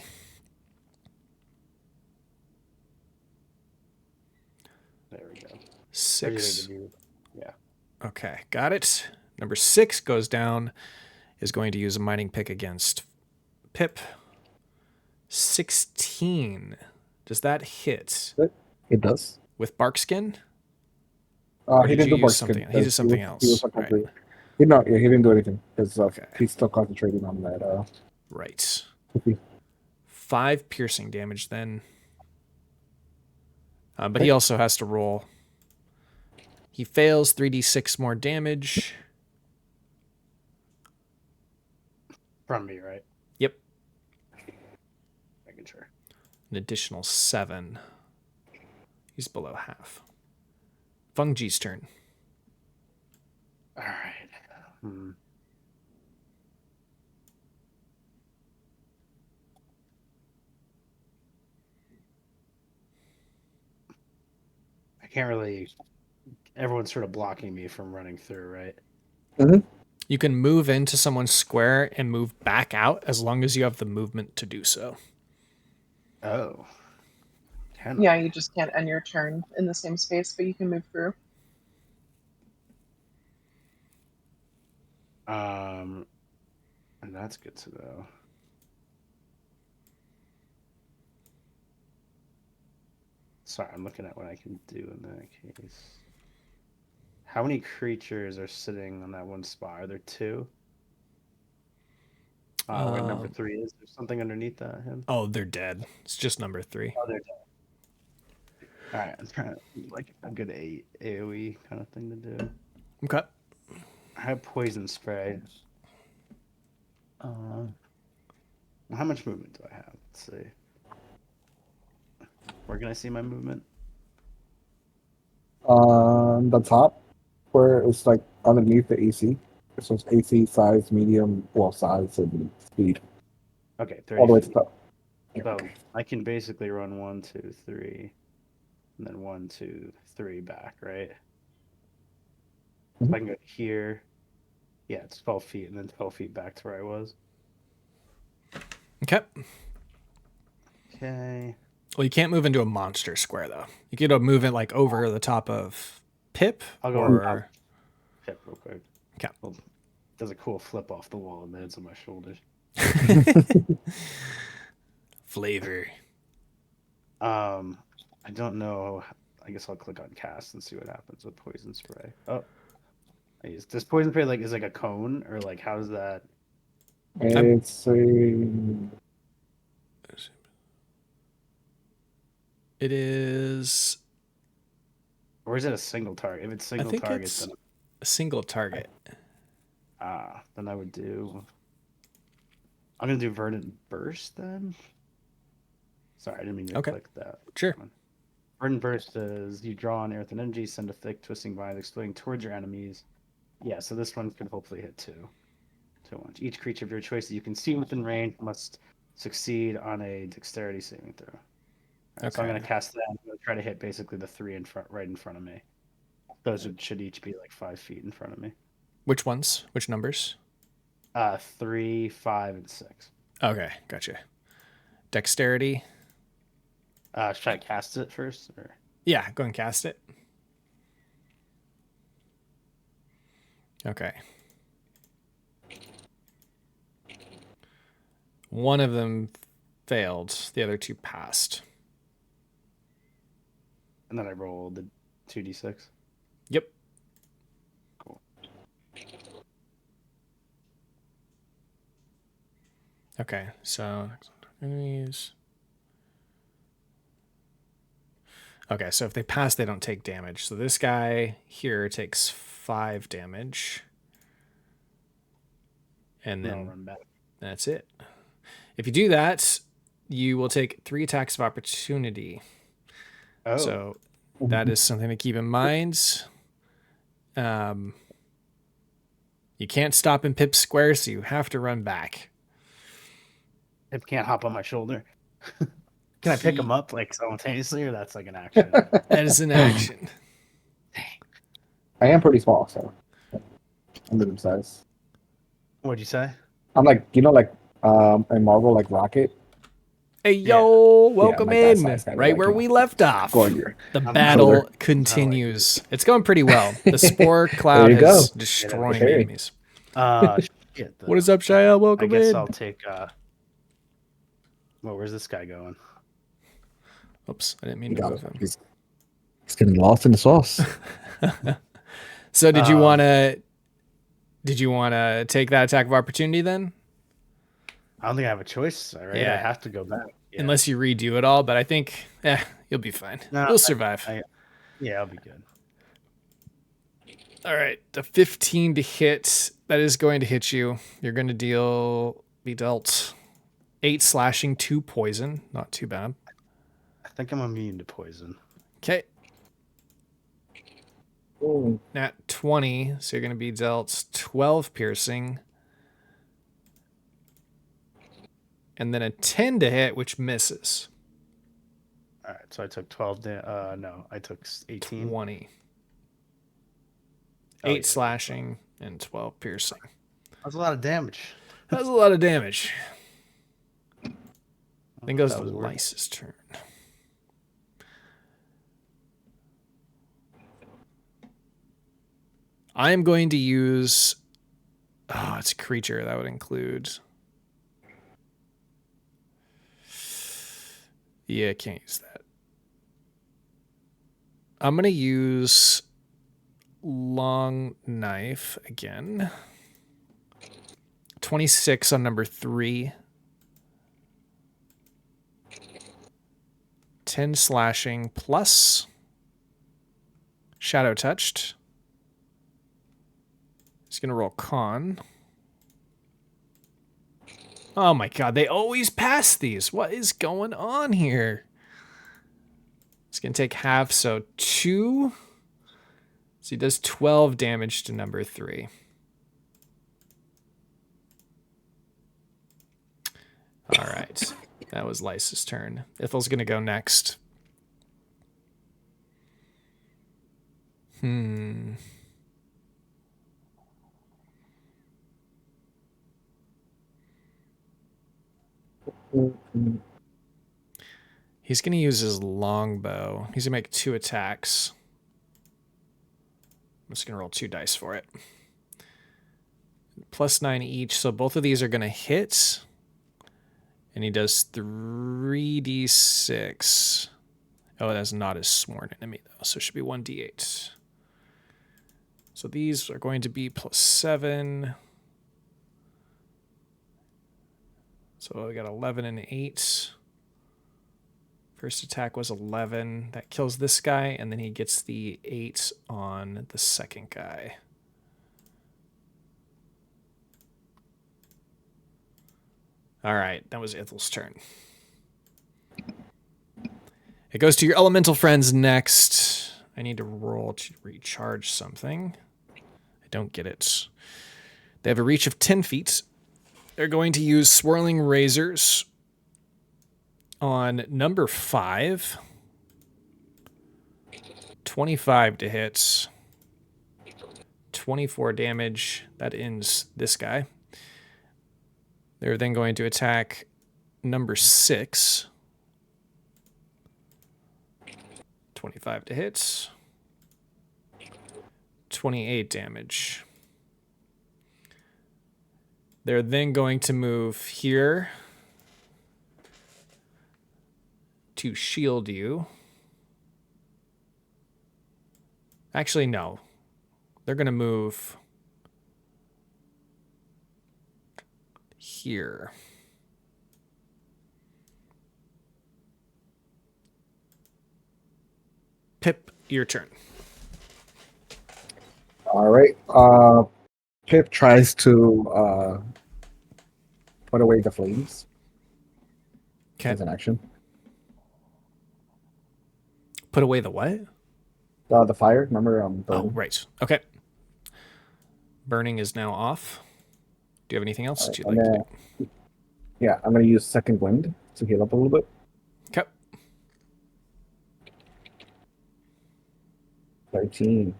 There we go. 6. Yeah. Okay, got it. Number 6 goes down, is going to use a mining pick against Pip. 16. Does that hit It does. with Barkskin? He did didn't you do use barkskin. something? He did something else. He was Right. concentrating. He didn't do anything because Okay. he's still concentrating on that. Right. Cookie. 5 piercing damage then. But he also has to roll. He fails, 3d6 more damage. From me, right? Yep. Making sure. An additional 7. He's below half. Fungi's turn. All right. I can't really. Everyone's sort of blocking me from running through, right? Mm-hmm. You can move into someone's square and move back out as long as you have the movement to do so. Oh. Yeah, you just can't end your turn in the same space, but you can move through. And that's good to know. Sorry, I'm looking at what I can do in that case. How many creatures are sitting on that one spot? Are there 2? What number 3 is? There's something underneath that him? Oh, they're dead. It's just number 3. Oh, they're dead. All right, I'm trying to like a good AoE kind of thing to do. Okay. I have poison spray. How much movement do I have? Let's see. Where can I see my movement? On the top, where it's like underneath the AC. So it's AC, size, medium, size, and speed. Okay, 30 All the way to feet. the top. So I can basically run 1, 2, 3, and then 1, 2, 3 back, right? Mhm. So I can go here. Yeah, it's 12 feet, and then 12 feet back to where I was. Okay. Okay. Well, you can't move into a monster square, though. You get to move it like over the top of Pip. I'll go or... Pip real quick. Okay. Well, does a cool flip off the wall and then it's on my shoulders. Flavor. I don't know. I guess I'll click on cast and see what happens with poison spray. Oh, does poison spray is like a cone or like how does that? It's a. It is. Or is it a single target? If it's single think target, it's- then A single target. then I would do. I'm gonna do Verdant Burst then. Sorry, I didn't mean to Okay. click that. Sure. Verdant Burst is you draw on earth and energy, send a thick twisting vine exploding towards your enemies. Yeah, so this one could hopefully hit 2. 2 Each creature of your choice that you can see within range must succeed on a dexterity saving throw. Alright, so I'm Okay. gonna cast that. I'm gonna try to hit basically the 3 right in front of me. Those should each be like 5 feet in front of me. Which ones? Which numbers? 3, 5, and 6. Okay, gotcha. Dexterity. Should I cast it first? Or? Yeah, go and cast it. Okay. One of them failed. The other 2 passed. And then I rolled the 2d6. Yep. Cool. Okay, so enemies. Okay, so if they pass, they don't take damage. So this guy here takes 5 damage. And Then I'll then run back. that's it. If you do that, you will take 3 attacks of opportunity. Oh, So that is something to keep in mind. You can't stop in Pip's square, so you have to run back. it can't hop on my shoulder. Can I pick him up like simultaneously, or that's like an action? That is an action. I am pretty small, so I'm medium size. What'd you say? I'm like, you know, like a Marvel like Rocket. Hey, yo, welcome like that in. size, kinda Right like, where you know, we left off. going here. The I'm battle shoulder. continues. It's going pretty well. The spore cloud you is go. destroying Yeah, the okay. enemies. Shit, What is up, Shia? I Welcome guess in. I'll take. Well, where's this guy going? Oops, I didn't mean You to got move it. him. He's getting lost in the sauce. So did you want to take that attack of opportunity then? I don't think I have a choice. Right? Yeah. I have to go back. Yeah. Unless you redo it all, but I think you'll be fine. No, You'll survive. Yeah, I'll be good. All right, the 15 to hit, that is going to hit you. You're going to be dealt 8 slashing, 2 poison. Not too bad. I think I'm immune to poison. Okay, Ooh. nat 20, so you're going to be dealt 12 piercing. And then a 10 to hit, which misses. All right, so I took 12. No, I took 18. 20. Oh, 8 yeah. slashing and 12 piercing. That's a lot of damage. That's a lot of damage. Then goes That to was worth it. Lysa's turn. I am going to use... Oh, it's a creature. That would include... Yeah, I can't use that. I'm going to use Long Knife again. 26 on number 3. 10 slashing plus Shadow Touched. He's going to roll con. Oh my god, they always pass these. What is going on here? It's going to take half, so 2. So he does 12 damage to number 3. All right. That was Lysa's turn. Ithel's going to go next. He's going to use his longbow. He's going to make 2 attacks. I'm just going to roll 2 dice for it. +9 each, so both of these are going to hit. And he does 3d6. Oh, that's not his sworn enemy, though, so it should be 1d8. So these are going to be +7. So I got 11 and 8 First attack was 11. That kills this guy, and then he gets the 8 on the second guy. All right, that was Ithel's turn. It goes to your elemental friends next. I need to roll to recharge something. I don't get it. They have a reach of 10 feet. They're going to use Swirling Razors on number 5. 25 to hit. 24 damage. That ends this guy. They're then going to attack number 6. 25 to hit. 28 damage. They're then going to move here to shield you. Actually, no. They're going to move here. Pip, your turn. All right. Pip tries to put away the flames Okay. as an action. Put away the what? The fire. Remember? Oh, Burning. right. Okay. Burning is now off. Do you have anything else All that you'd right, like and to do? Yeah, I'm gonna use second wind to heal up a little bit. Okay. 13.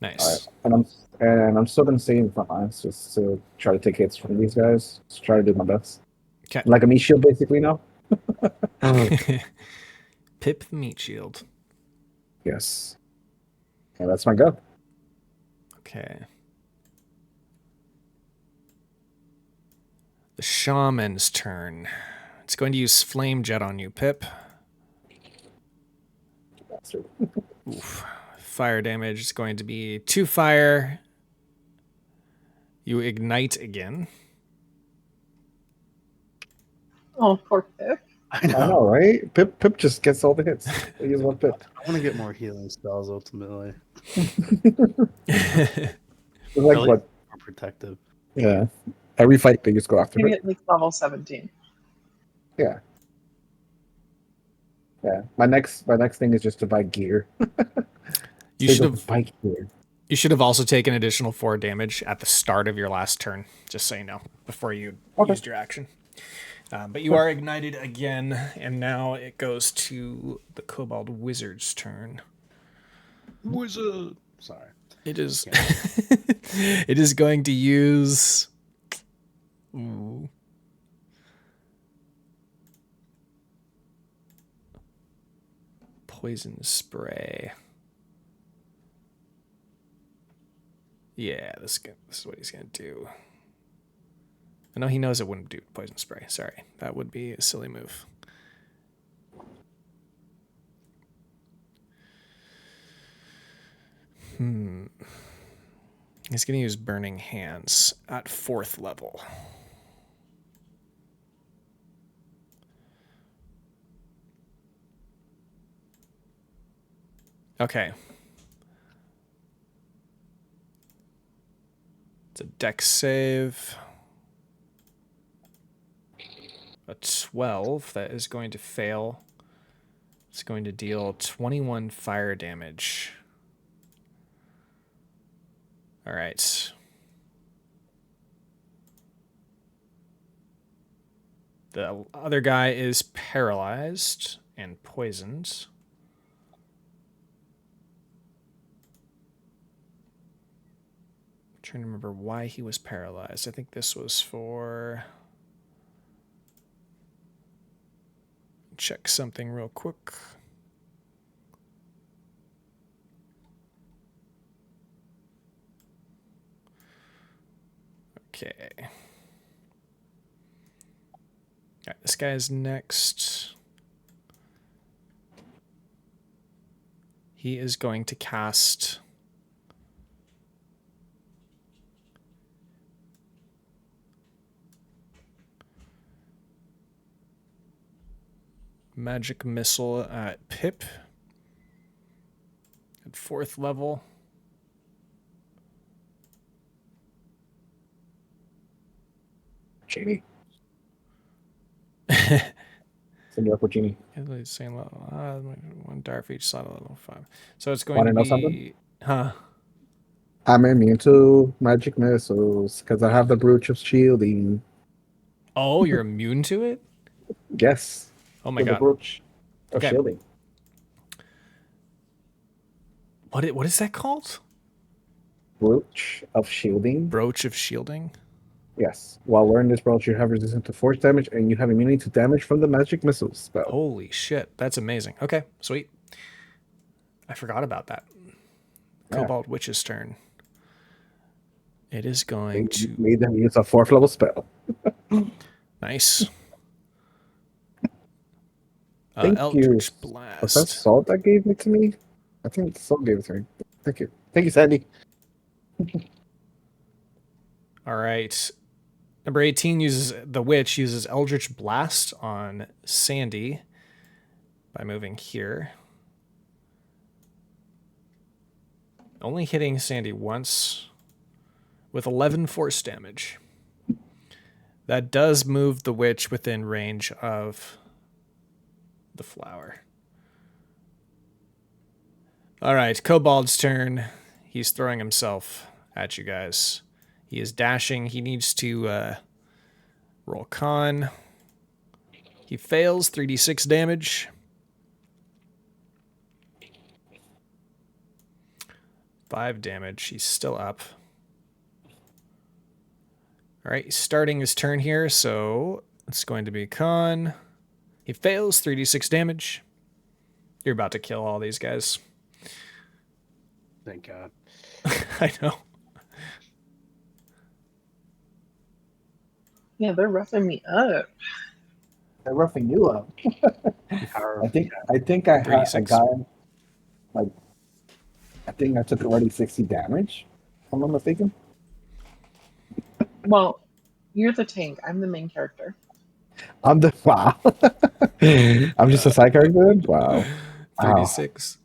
Nice. All right, and I'm still gonna stay in front lines just to try to take hits from these guys. Just try to do my best. Okay. Like a meat shield, basically now. Pip the meat shield. Yes. And that's my go. Okay. The shaman's turn. It's going to use flame jet on you, Pip. Bastard. Oof. Fire damage is going to be 2 fire. You ignite again. Oh, poor Pip. I I know, right? Pip just gets all the hits. I use one Pip. I want to get more healing spells ultimately. It's like Really? what? More protective. Yeah. Every fight they just go after Maybe it. at least level 17. Yeah. Yeah. My next thing is just to buy gear. You Save should up have buy gear. you should have also taken additional 4 damage at the start of your last turn, just so you know, before you Okay. used your action. But you are ignited again, and now it goes to the Kobold Wizard's turn. Wizard. Sorry. It is. It is going to use. Ooh. Poison spray. Yeah, this is what he's gonna do. I know he knows it wouldn't do poison spray. Sorry, that would be a silly move. He's gonna use Burning Hands at 4th level. Okay. It's a dex save. A 12. That is going to fail. It's going to deal 21 fire damage. All right. The other guy is paralyzed and poisoned. I'm trying to remember why he was paralyzed. I think this was for... Check something real quick. Okay. All right, this guy is next. He is going to cast magic missile at Pip at 4th level. Genie. Send you up with Genie. Same level. 1 dart for each slot of level 5. So it's going Wanna to know be. something? Huh? I'm immune to magic missiles because I have the brooch of shielding. Oh, you're immune to it? Yes. Oh my With the god. brooch of Okay. shielding. What is that called? Brooch of shielding. Brooch of shielding? Yes. While wearing this brooch, you have resistance to force damage and you have immunity to damage from the magic missiles spell. Holy shit. That's amazing. Okay, sweet. I forgot about that. Yeah. Kobold Witch's turn. It is going to. Made them use a 4th level spell. Nice. Thank you. Eldritch Was that Blast. Salt that gave it to me? I think Salt gave it to me. Thank you. Thank you, Sandy. All right. Number 18 uses the witch uses Eldritch Blast on Sandy by moving here. Only hitting Sandy once with 11 force damage. That does move the witch within range of the flower. All right, Kobold's turn. He's throwing himself at you guys. He is dashing. He needs to roll con. He fails, 3d6 damage. 5 damage. He's still up. All right, he's starting his turn here, so it's going to be con. He fails, 3d6 damage. You're about to kill all these guys. Thank God. I know. Yeah, they're roughing me up. They're roughing you up. Power I of- think I had a 36. guy like I think I took already 60 damage, if I'm not mistaken. Well, you're the tank. I'm the main character. I'm the wow. I'm just a side character then? Wow. 3d6.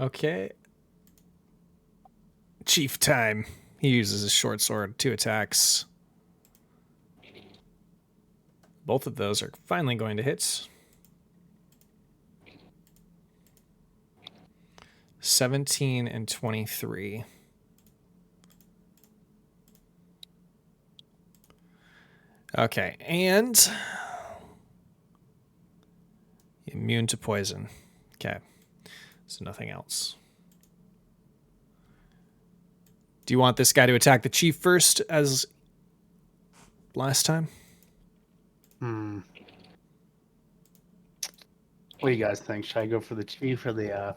Okay. Chief time. He uses his short sword, 2 attacks. Both of those are finally going to hit. 17 and 23. Okay, and immune to poison. Okay, so nothing else. Do you want this guy to attack the chief first as last time? What do you guys think? Should I go for the chief or the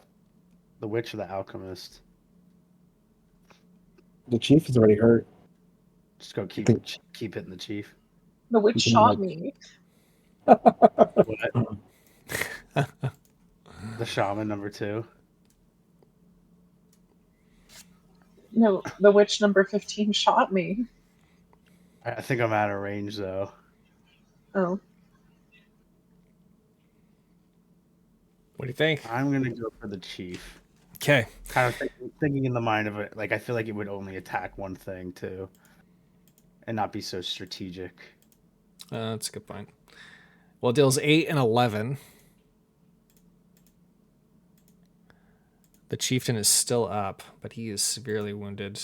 witch or the alchemist? The chief is already hurt. Just go keep hitting the chief. The witch You can, shot like- me. What? The shaman number 2. No, the witch number 15 shot me. I think I'm out of range though. Oh. What do you think? I'm gonna go for the chief. Okay. Kind of thinking in the mind of it, like I feel like it would only attack one thing too, and not be so strategic. That's a good point. Well, it deals 8 and 11. The chieftain is still up, but he is severely wounded.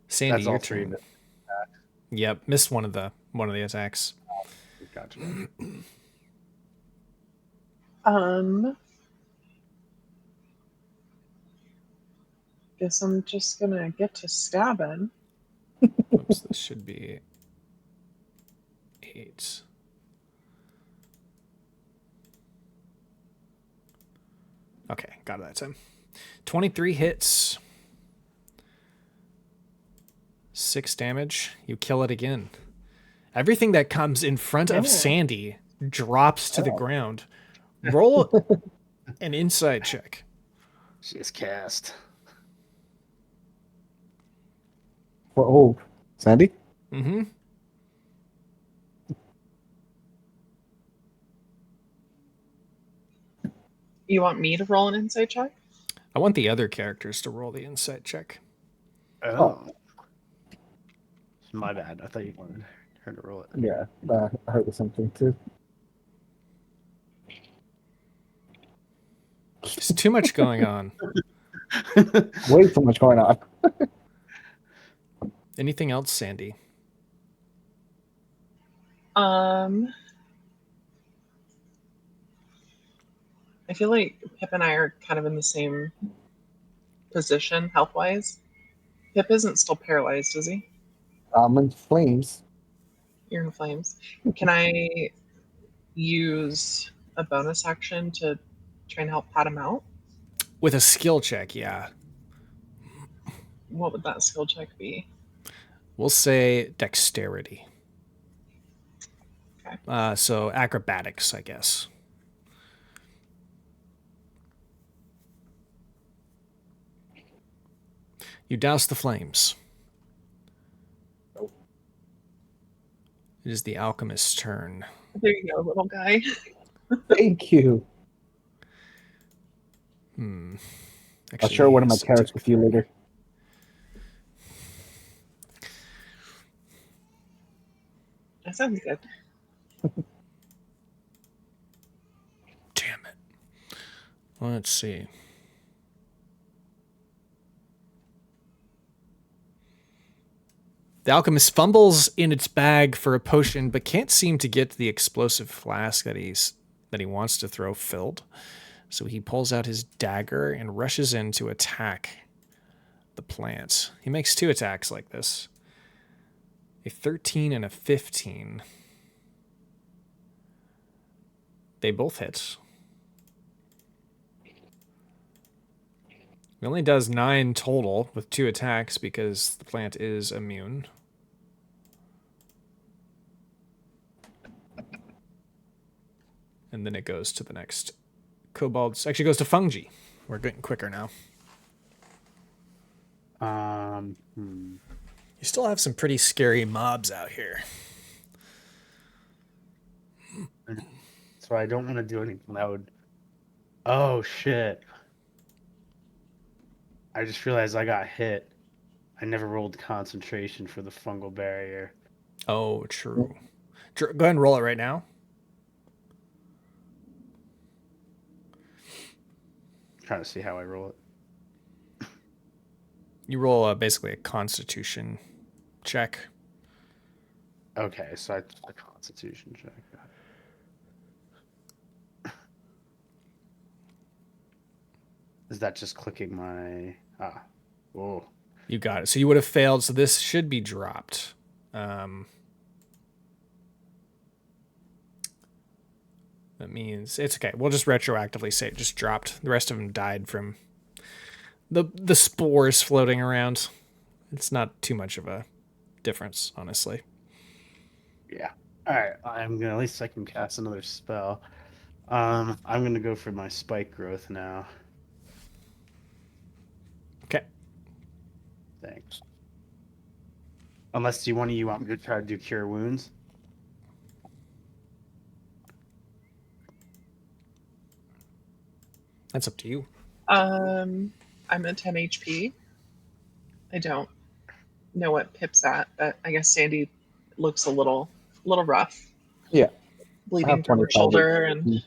Sandy, That's all your 3 of turn. it. Yep, missed one of the attacks. Gotcha. Guess I'm just gonna get to stabbing. Oops, this should be 8. Okay, got it that time. 23 hits. 6 damage. You kill it again. Everything that comes in front of Oh. Sandy drops to the ground. Roll an insight check. She is cast. Oh, Sandy? Mm-hmm. You want me to roll an insight check? I want the other characters to roll the insight check. Oh. My bad. I thought you wanted her to roll it. Yeah, I heard of something too. There's too much going on. Way too much going on. Anything else, Sandy? I feel like Pip and I are kind of in the same position health wise. Pip isn't still paralyzed, is he? I'm in flames. You're in flames. Can I use a bonus action to try and help pat him out? With a skill check, yeah. What would that skill check be? We'll say dexterity. Okay. So acrobatics, I guess. You douse the flames. It is the alchemist's turn. There you go, little guy. Thank you. Actually, I'll share one of my so carrots with you later. That sounds good. Damn it. Let's see. The alchemist fumbles in its bag for a potion, but can't seem to get the explosive flask that he wants to throw filled. So he pulls out his dagger and rushes in to attack the plant. He makes 2 attacks like this. A 13 and a 15. They both hit. He only does 9 total with 2 attacks because the plant is immune. And then it goes to the next kobold. Actually goes to fungi. We're getting quicker now. You still have some pretty scary mobs out here. So I don't want to do anything that would. Oh shit! I just realized I got hit. I never rolled concentration for the fungal barrier. Oh, true. Go ahead and roll it right now. Trying to see how I roll it. You roll basically a constitution check. Okay, so a constitution check. Is that just clicking my oh. You got it. So you would have failed. So this should be dropped. That means it's okay. We'll just retroactively say it just dropped. The rest of them died from the spores floating around. It's not too much of a difference, honestly. Yeah. All right. I'm gonna at least I can cast another spell. I'm gonna go for my spike growth now. Okay. Thanks. Unless you want me to try to do cure wounds. That's up to you. I'm at 10 HP. I don't know what Pip's at, but I guess Sandy looks a little rough. Yeah. Bleeding from her 25 shoulder and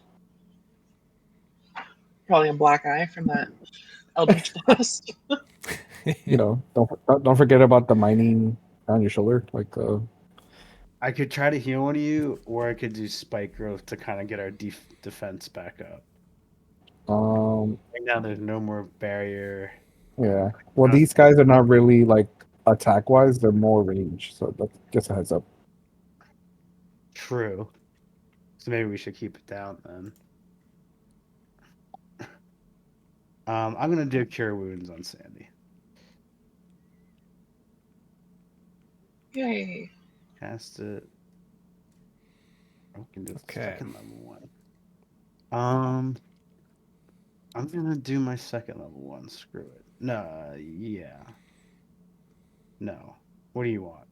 probably a black eye from that Eldritch Blast. Don't forget about the mining on your shoulder. I could try to heal one of you, or I could do spike growth to kind of get our defense back up. Right now, there's no more barrier. Yeah. Well, these guys are not really attack wise; they're more range. So that's just a heads up. True. So maybe we should keep it down then. I'm gonna do cure wounds on Sandy. Yay. Cast it. I can do Okay. second level one. I'm gonna do my second level one. Screw it. No, yeah. No. What do you want?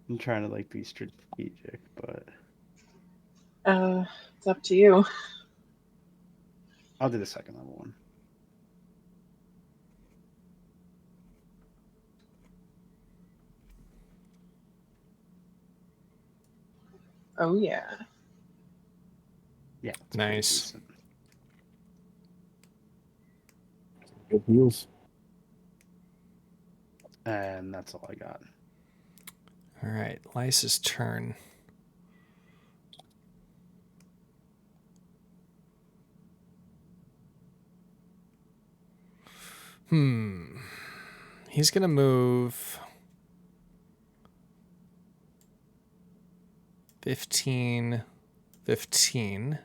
I'm trying to like be strategic, but It's up to you. I'll do the second level one. Oh yeah. Yeah, it's pretty Nice. decent. Good deals. And that's all I got. All right, Lysa's turn. He's going to move 15, 15.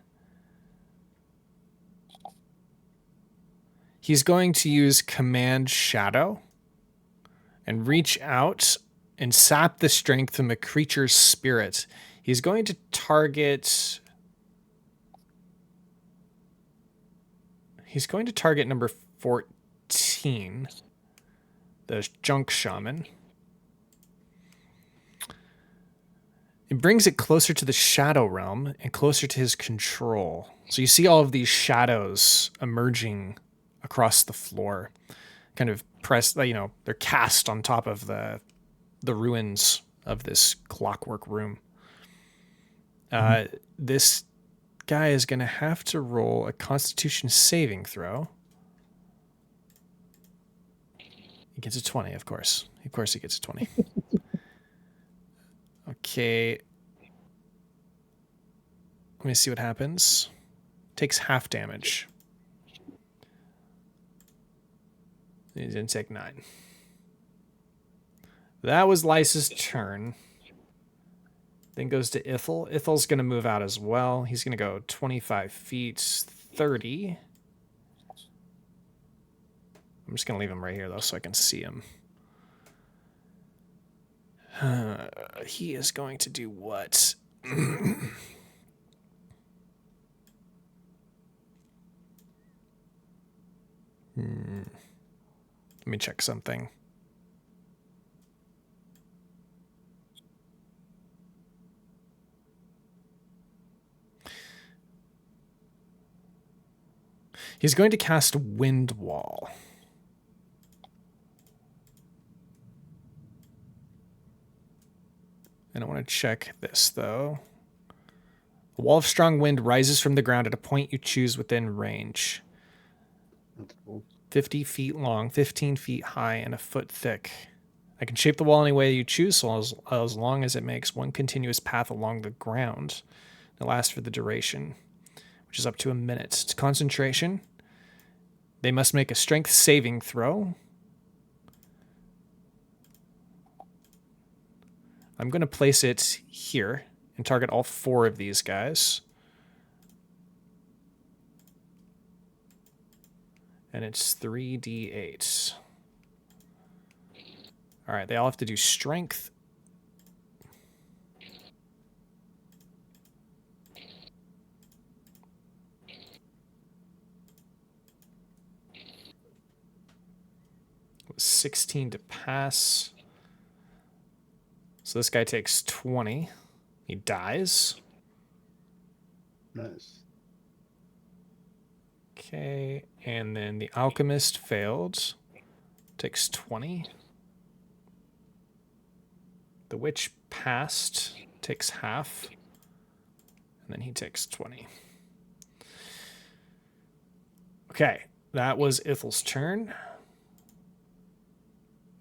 He's going to use Command Shadow and reach out and sap the strength from a creature's spirit. He's going to target... He's going to target number 14, the Junk Shaman. It brings it closer to the Shadow Realm and closer to his control. So you see all of these shadows emerging across the floor, kind of pressed, they're cast on top of the ruins of this clockwork room. This guy is going to have to roll a Constitution saving throw. He gets a 20, of course. Of course he gets a 20. Okay. Let me see what happens. Takes half damage. He didn't take 9. That was Lysa's turn. Then goes to Ithel. Ithel's going to move out as well. He's going to go 25 feet, 30. I'm just going to leave him right here, though, so I can see him. He is going to do what? Let me check something. He's going to cast Wind Wall. And I want to check this, though. A wall of strong wind rises from the ground at a point you choose within range. 50 feet long, 15 feet high, and a foot thick. I can shape the wall any way you choose, so as long as it makes one continuous path along the ground. It lasts for the duration, which is up to a minute. It's concentration. They must make a strength saving throw. I'm going to place it here and target all 4 of these guys. And it's 3d8. All right, they all have to do strength. It was 16 to pass. So this guy takes 20. He dies. Nice. Okay, and then the alchemist failed. Takes 20. The witch passed. Takes half. And then he takes 20. Okay, that was Ithel's turn.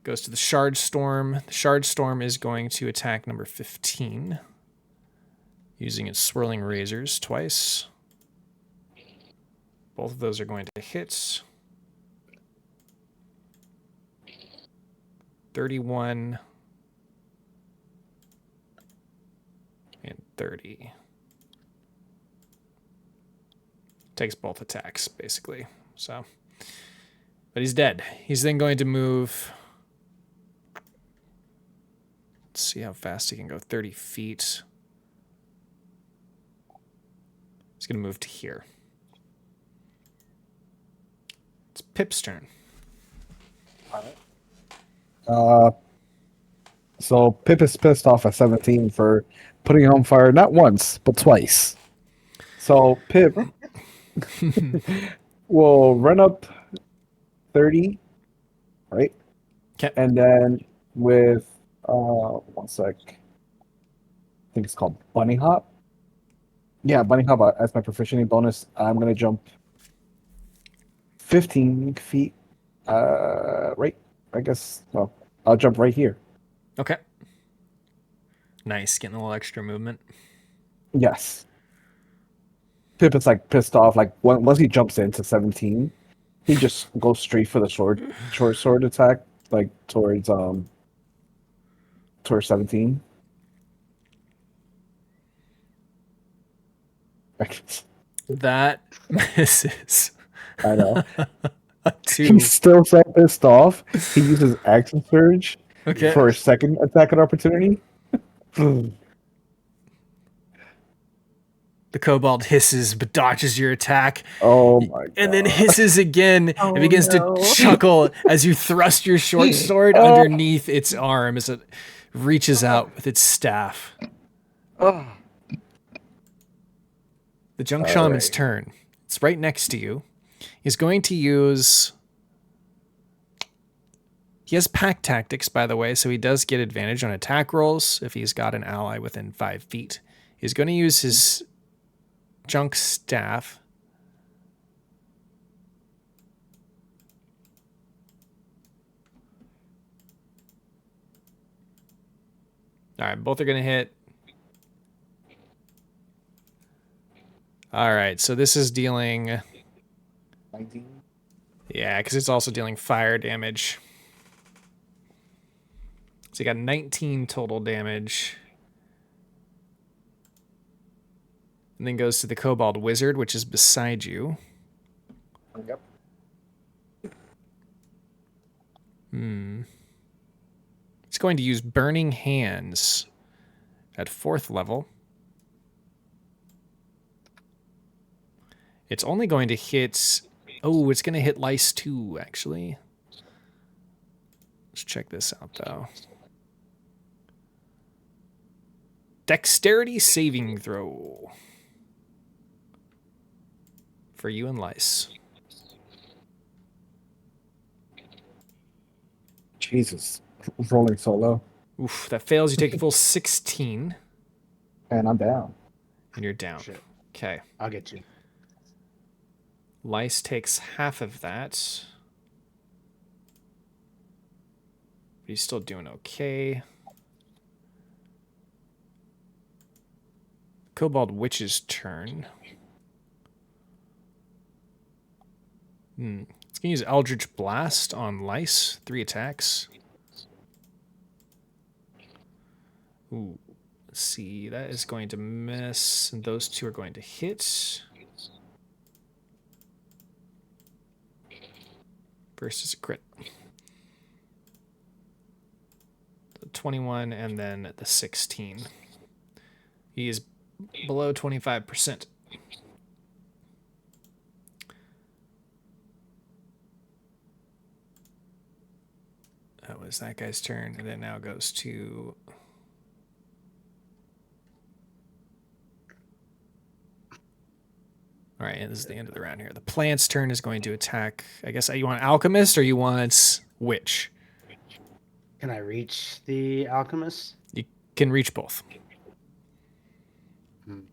Goes to the Shard Storm. The Shard Storm is going to attack number 15. Using its swirling razors twice. Both of those are going to hit. 31 and 30. Takes both attacks, basically. So, but he's dead. He's then going to move. Let's see how fast he can go. 30 feet. He's going to move to here. It's Pip's turn. All right. So Pip is pissed off at 17 for putting it on fire not once, but twice. So Pip will run up 30, right? Okay. And then with, one sec. I think it's called Bunny Hop. Yeah, Bunny Hop as my proficiency bonus. I'm going to jump 15 feet. Right? I guess, well, I'll jump right here. Okay. Nice, getting a little extra movement. Yes. Pip is like pissed off. Like once he jumps into 17, he just goes straight for the short sword attack, like towards 17. That misses. I know. Two. He's still so pissed off. He uses action surge Okay. for a second attack and opportunity. The kobold hisses but dodges your attack. Oh my god. And then hisses again Oh, and begins no. to chuckle as you thrust your short sword underneath its arm as it reaches out with its staff. Oh. The junk All shaman's right. turn. It's right next to you. He's going to use... He has pack tactics, by the way, so he does get advantage on attack rolls if he's got an ally within 5 feet. He's going to use his junk staff. All right, both are going to hit. All right, so this is dealing... 19. Yeah, because it's also dealing fire damage. So you got 19 total damage. And then goes to the Kobold Wizard, which is beside you. Yep. It's going to use Burning Hands at 4th level. It's only going to hit... Oh, it's going to hit Lice too, actually. Let's check this out, though. Dexterity saving throw. For you and Lice. Jesus. Rolling so low. Oof, that fails. You take a full 16. And I'm down. And you're down. Shit. Okay. I'll get you. Lice takes half of that. But he's still doing okay. Kobold Witch's turn. It's going to use Eldritch Blast on Lice. 3 attacks. Ooh. Let's see. That is going to miss. And those 2 are going to hit. First is a crit. The 21 and then the 16. He is below 25%. That was that guy's turn, and then now goes to... All right, and this is the end of the round here. The plant's turn is going to attack. I guess you want Alchemist or you want Witch? Can I reach the alchemist? You can reach both. I'm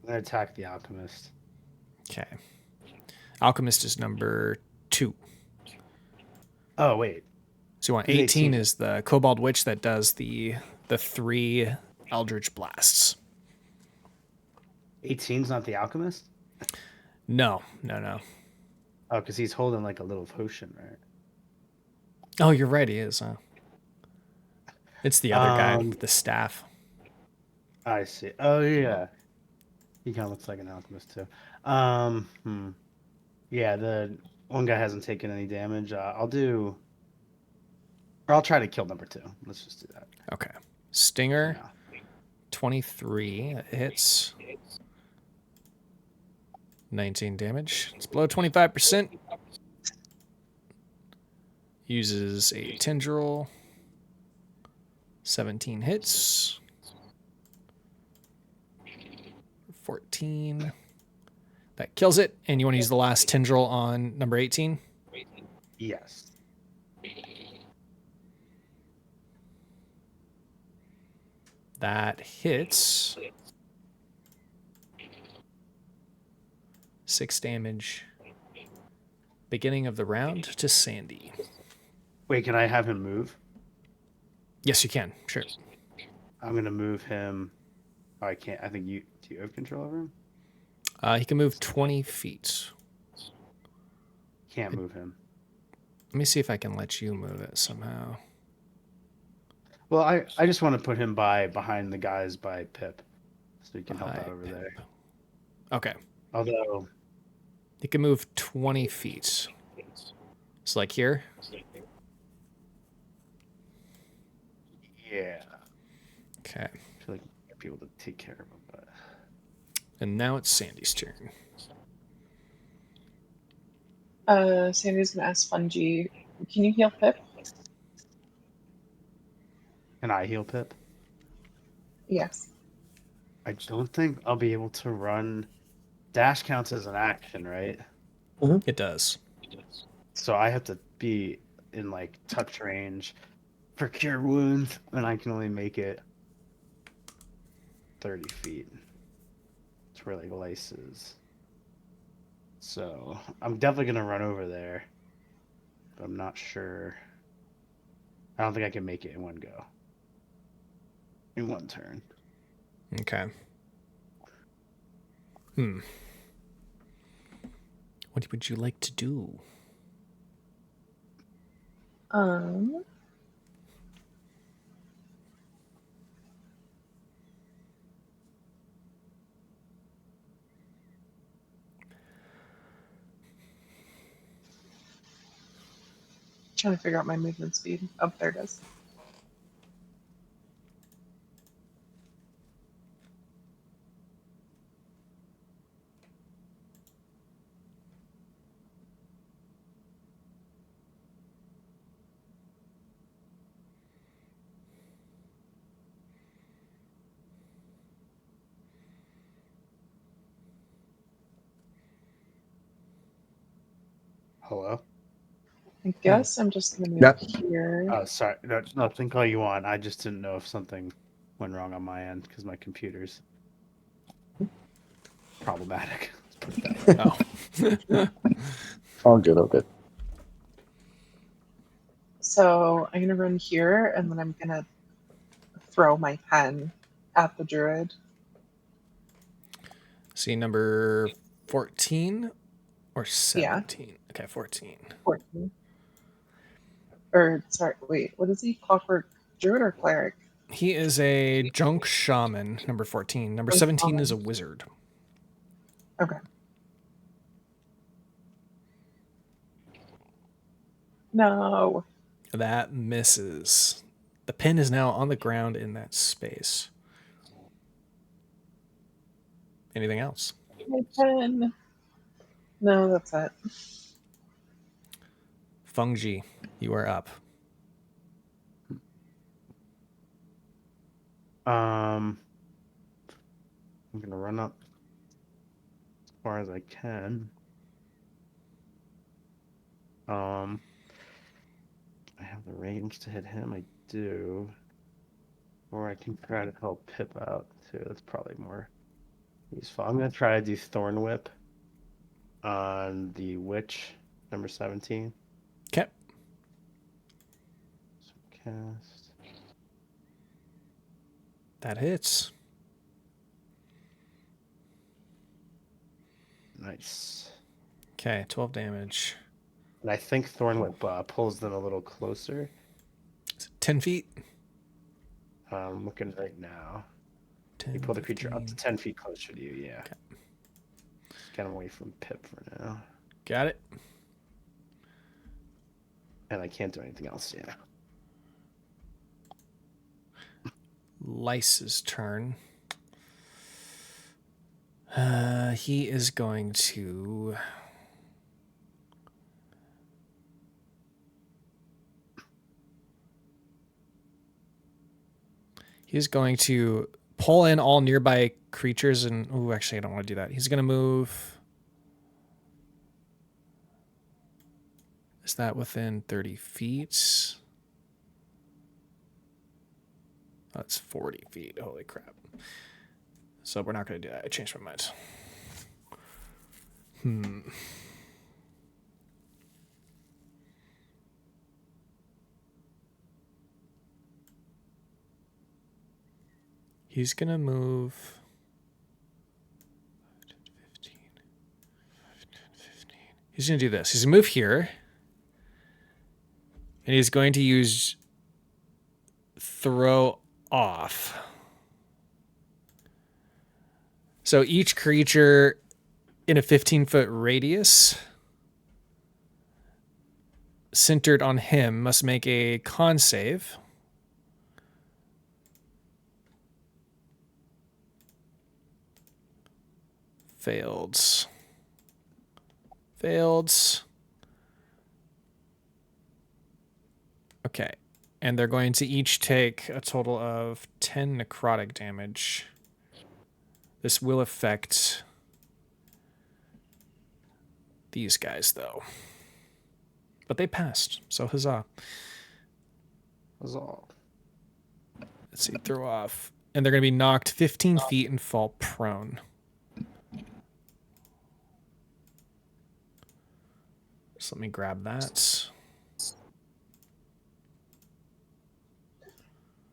gonna attack the alchemist. Okay. Alchemist is number 2. Oh wait. So you want He's 18 18. is the Kobold Witch that does the 3 Eldritch Blasts. 18's not the alchemist? No. Oh, because he's holding like a little potion, right? Oh, you're right, he is, huh? It's the other guy Um, with the staff. I see. Oh yeah. He kind of looks like an alchemist too. Yeah, the one guy hasn't taken any damage. I'll try to kill number 2. Let's just do that. Okay. Stinger, Yeah. 23. That hits. 19 damage. It's below 25%. Uses a tendril. 17 hits. 14. That kills it. And you want to use the last tendril on number 18? Yes. That hits. 6 damage. Beginning of the round to Sandy. Wait, can I have him move? Yes, you can. Sure. I'm gonna move him. Oh, I can't. I think you. Do you have control over him? He can move 20 feet. Can't move him. Let me see if I can let you move it somehow. Well, I just want to put him behind the guys by Pip, so he can help By out over Pip. there. Okay. Although He can move 20 feet. So like here? yeah, Okay. I feel like I might be able to take care of him, but And now it's Sandy's turn. Sandy's gonna ask Fungi, can you heal Pip? can I heal Pip? Yes. I don't think I'll be able to run. Dash counts as an action, right? It does. So I have to be in like touch range for cure wounds, and I can only make it 30 feet. It's where like Lice is. So I'm definitely gonna run over there, but I'm not sure. I don't think I can make it in one go. In one turn. Okay. What would you like to do? Trying to figure out my movement speed. Oh, there it is. Hello? I guess I'm just gonna move Yeah. here. Oh, sorry. No, think all you want. I just didn't know if something went wrong on my end because my computer's problematic. Oh. All good, all good. So I'm gonna run here, and then I'm gonna throw my pen at the druid. See number 14 or 17? Okay, 14. 14. Or sorry, wait, what is he? Clockwork druid or cleric? He is a junk shaman, number 14. Number 17 is a wizard. Okay. No. That misses. The pin is now on the ground in that space. Anything else? My pen. No, that's it. Fungi, you are up. I'm gonna run up as far as I can. I have the range to hit him. I do, or I can try to help Pip out too. That's probably more useful. I'm gonna try to do Thorn Whip on the witch, number 17. Okay. So cast. That hits. Nice. Okay, 12 damage. And I think Thorn Whip pulls them a little closer. Is it 10 feet? I'm looking right now. 10, You pull the creature up 15. to 10 feet closer to you, yeah. Okay. Get him away from Pip for now. Got it. And I can't do anything else, yeah. Lice's turn. He is going to... He's going to pull in all nearby creatures and... Oh, actually, I don't want to do that. He's going to move... Is that within 30 feet? That's 40 feet. Holy crap. So we're not going to do that. I changed my mind. He's going to move 15, 15. He's going to do this. He's going to move here. And he's going to use throw off. So each creature in a 15-foot radius centered on him must make a con save. Failed. Okay. And they're going to each take a total of 10 necrotic damage. This will affect these guys, though. But they passed, so huzzah. Huzzah. Let's see, throw off. And they're going to be knocked 15 feet and fall prone. So let me grab that.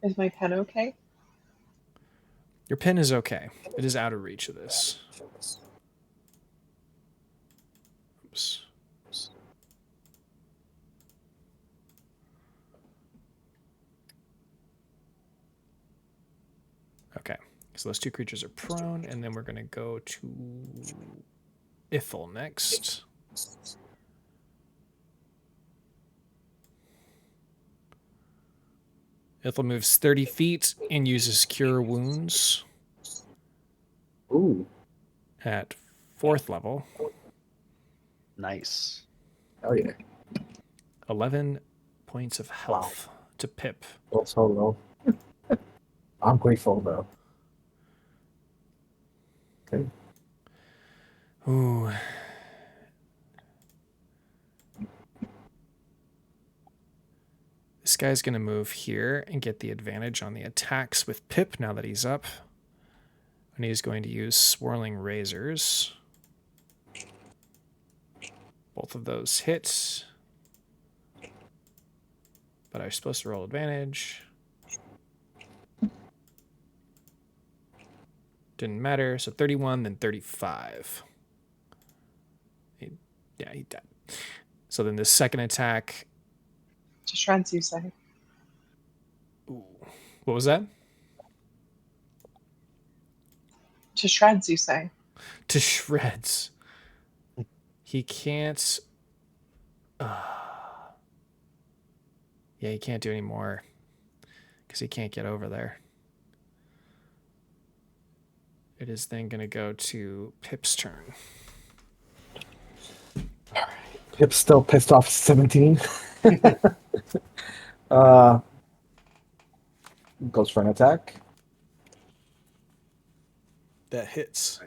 Is my pen okay? Your pin is okay. It is out of reach of this. Oops. Okay, so those two creatures are prone, and then we're going to go to Ithel next. Ithel moves 30 feet and uses Cure Wounds. Ooh. At 4th level. Nice. Oh yeah. 11 points of health to Pip. That's so low. I'm grateful though. Okay. Ooh. This guy's going to move here and get the advantage on the attacks with Pip now that he's up. And he's going to use Swirling Razors. Both of those hit. But I'm supposed to roll advantage. Didn't matter. So 31, then 35. He died. So then the second attack... To shreds, you say? Ooh. What was that? To shreds, you say? To shreds. He can't... yeah, he can't do any more. Because he can't get over there. It is then going to go to Pip's turn. Pip's still pissed off 17. Goes for an attack. That hits.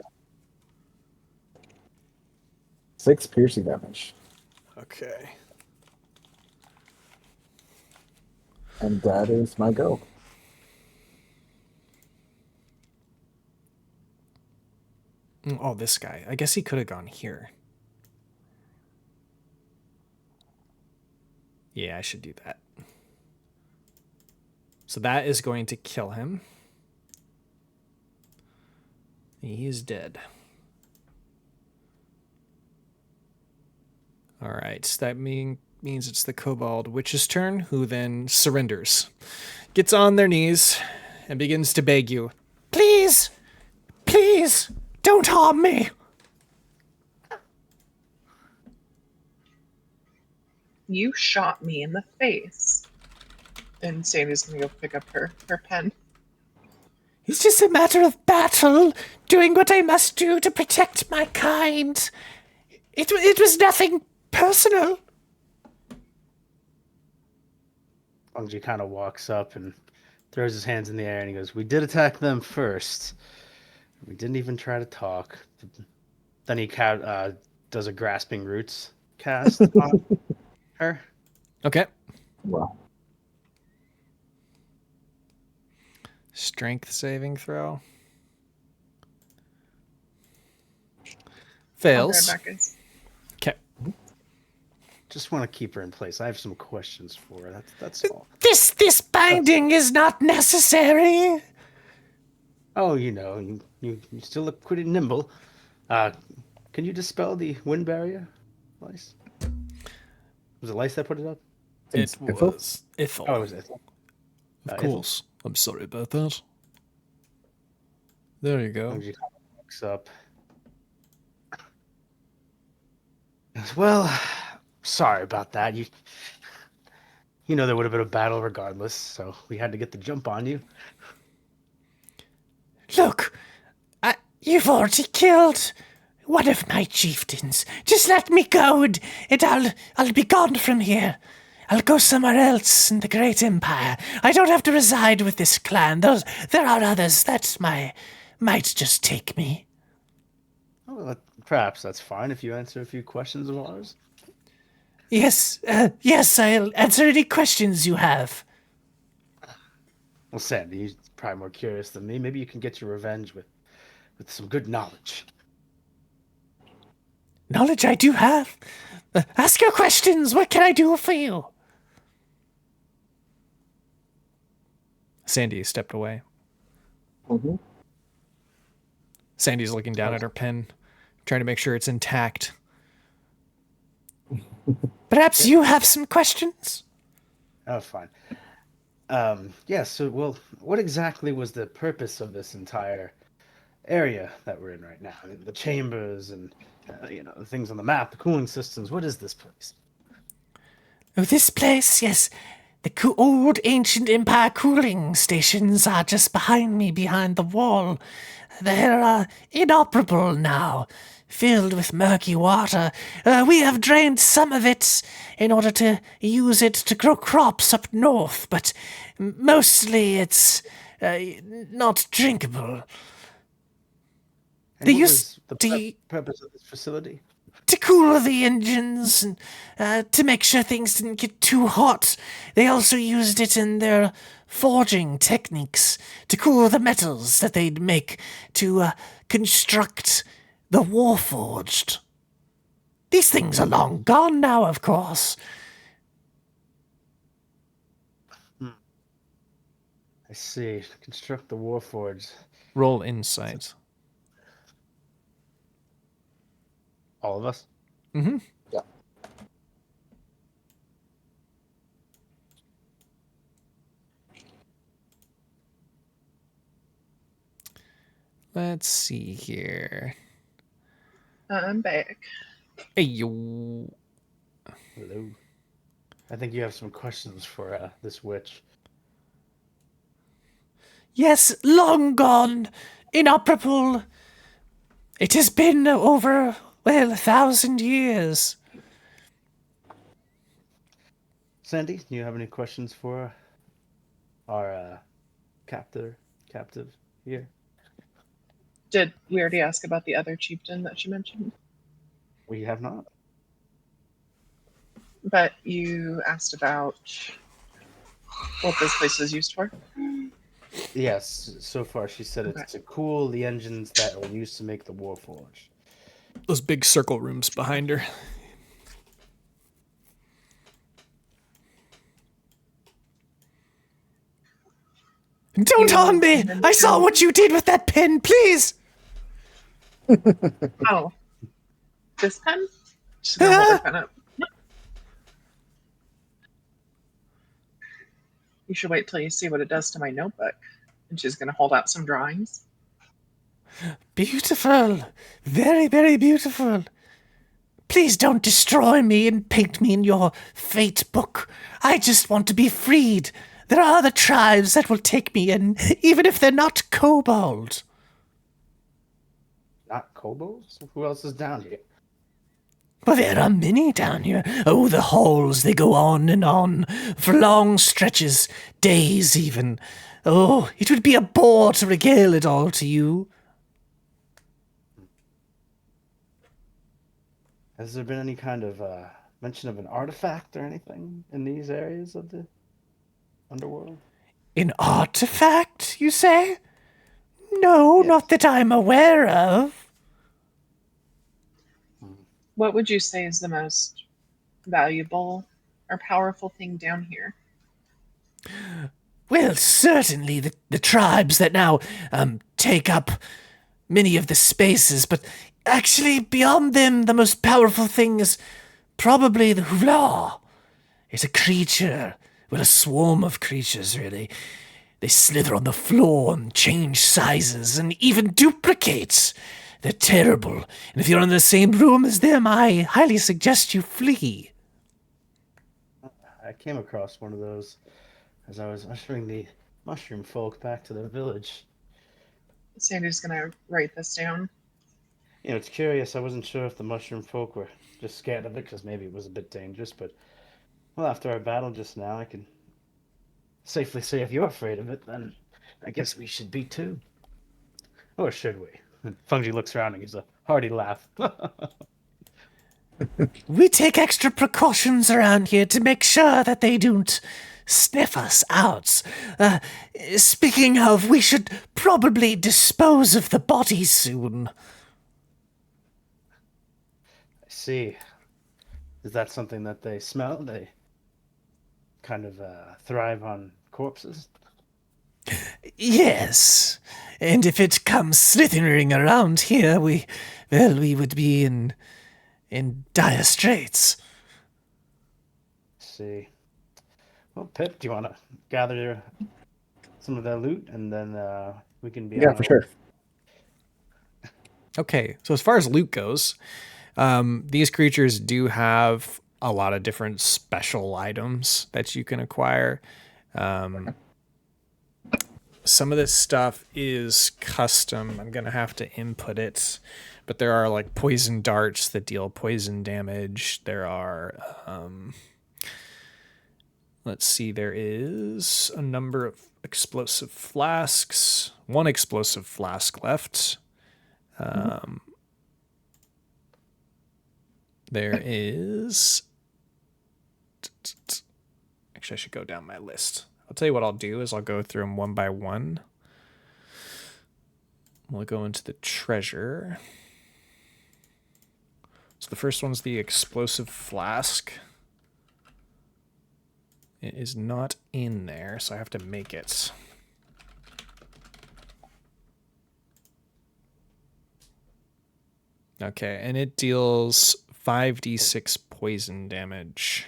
6 piercing damage. Okay. And that is my go. Oh, this guy. I guess he could have gone here. Yeah, I should do that. So that is going to kill him. He is dead. All right, that means it's the Kobold Witch's turn, who then surrenders. Gets on their knees and begins to beg you, please, please, don't harm me. You shot me in the face. And Sandy's gonna go pick up her pen. It's just a matter of battle, doing what I must do to protect my kind. It was nothing personal. Bungee kind of walks up and throws his hands in the air and he goes, "We did attack them first. We didn't even try to talk." Then he does a grasping roots cast on her. Okay. Wow. Strength saving throw. I'll grab Fails. that, guys. Okay. Just want to keep her in place. I have some questions for her. That's all. This binding is not necessary. Oh, you still look pretty nimble. Can you dispel the wind barrier, Lice? Was it Lice that put it up? It Ithil? was Ithil. Oh, it was it. Of Ithil? course. I'm sorry about that. There you go. She looks up. Well, sorry about that. You know there would have been a battle regardless, so we had to get the jump on you. Look, you've already killed one of my chieftains. Just let me go and I'll be gone from here. I'll go somewhere else in the great empire. I don't have to reside with this clan. There are others that might just take me. Well, perhaps that's fine if you answer a few questions of ours. Yes, I'll answer any questions you have. Well, Sandy, you're probably more curious than me. Maybe you can get your revenge with some good knowledge. Knowledge I do have. Ask your questions. What can I do for you? Sandy stepped away. Mm-hmm. Sandy's looking down at her pen, trying to make sure it's intact. Perhaps you have some questions? Oh, fine. Yeah, so, well, what exactly was the purpose of this entire area that we're in right now? I mean, the chambers and, the things on the map, the cooling systems. What is this place? Oh, this place, yes. The old ancient empire cooling stations are just behind me, behind the wall. They're inoperable now, filled with murky water. We have drained some of it in order to use it to grow crops up north, but mostly it's not drinkable. And They what used was the purpose of this facility? to cool the engines and to make sure things didn't get too hot. They also used it in their forging techniques to cool the metals that they'd make to construct the Warforged. These things are long gone now, of course. I see. Construct the Warforged. Roll insight. All of us? Mm-hmm. Yeah. Let's see here. I'm back. Hey, yo. Hello. I think you have some questions for this witch. Yes, long gone, inoperable. It has been over, 1,000 years. Sandy, do you have any questions for our captive here? Did we already ask about the other chieftain that she mentioned? We have not. But you asked about what this place was used for? Yes, so far she said Okay. it's to cool the engines that were used to make the Warforged. Those big circle rooms behind her. Don't harm me! I saw what you did with that pen, please! Oh. This pen? She's gonna hold her pen up. You should wait till you see what it does to my notebook. And she's gonna hold out some drawings. Beautiful. Very, very beautiful. Please don't destroy me and paint me in your fate book. I just want to be freed. There are other tribes that will take me in, even if they're not kobold. Not kobolds? Who else is down here? Well, there are many down here. Oh, the halls, they go on for long stretches, days even. Oh, it would be a bore to regale it all to you. Has there been any kind of mention of an artifact or anything in these areas of the underworld? An artifact, you say? No, Yes. not that I'm aware of. What would you say is the most valuable or powerful thing down here? Well, certainly the tribes that now take up many of the spaces, but actually beyond them, the most powerful thing is probably the Huvla. It's a creature, well, a swarm of creatures, really. They slither on the floor and change sizes and even duplicate. They're terrible, and if you're in the same room as them, I highly suggest you flee. I came across one of those as I was ushering the mushroom folk back to their village. Sandy's gonna write this down. You know, it's curious. I wasn't sure if the mushroom folk were just scared of it because maybe it was a bit dangerous, but, well, after our battle just now, I can safely say if you're afraid of it, then I guess we should be too. Or should we? And Fungi looks around and gives a hearty laugh. We take extra precautions around here to make sure that they don't sniff us out. Speaking of, we should probably dispose of the body soon. I see. Is that something that they smell? They kind of thrive on corpses? Yes, and if it comes slithering around here, we would be in dire straits. See. Well, Pip, do you want to gather some of that loot and then we can be Yeah, on for our sure. Okay, so as far as loot goes, these creatures do have a lot of different special items that you can acquire. Some of this stuff is custom. I'm going to have to input it. But there are like poison darts that deal poison damage. There are, let's see, there is a number of explosive flasks. One explosive flask left. There is... Actually, I should go down my list. I'll tell you what I'll do is I'll go through them one by one. We'll go into the treasure. So the first one's the explosive flask. It is not in there, so I have to make it. Okay, and it deals 5d6 poison damage.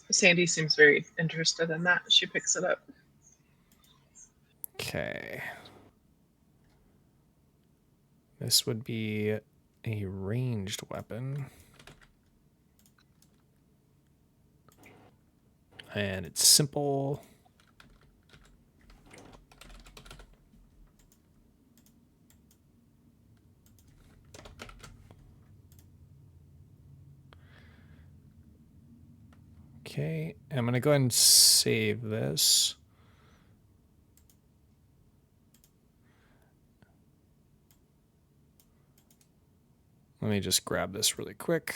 Sandy seems very interested in that. She picks it up. Okay. This would be a ranged weapon. And it's simple. Okay, I'm going to go ahead and save this. Let me just grab this really quick.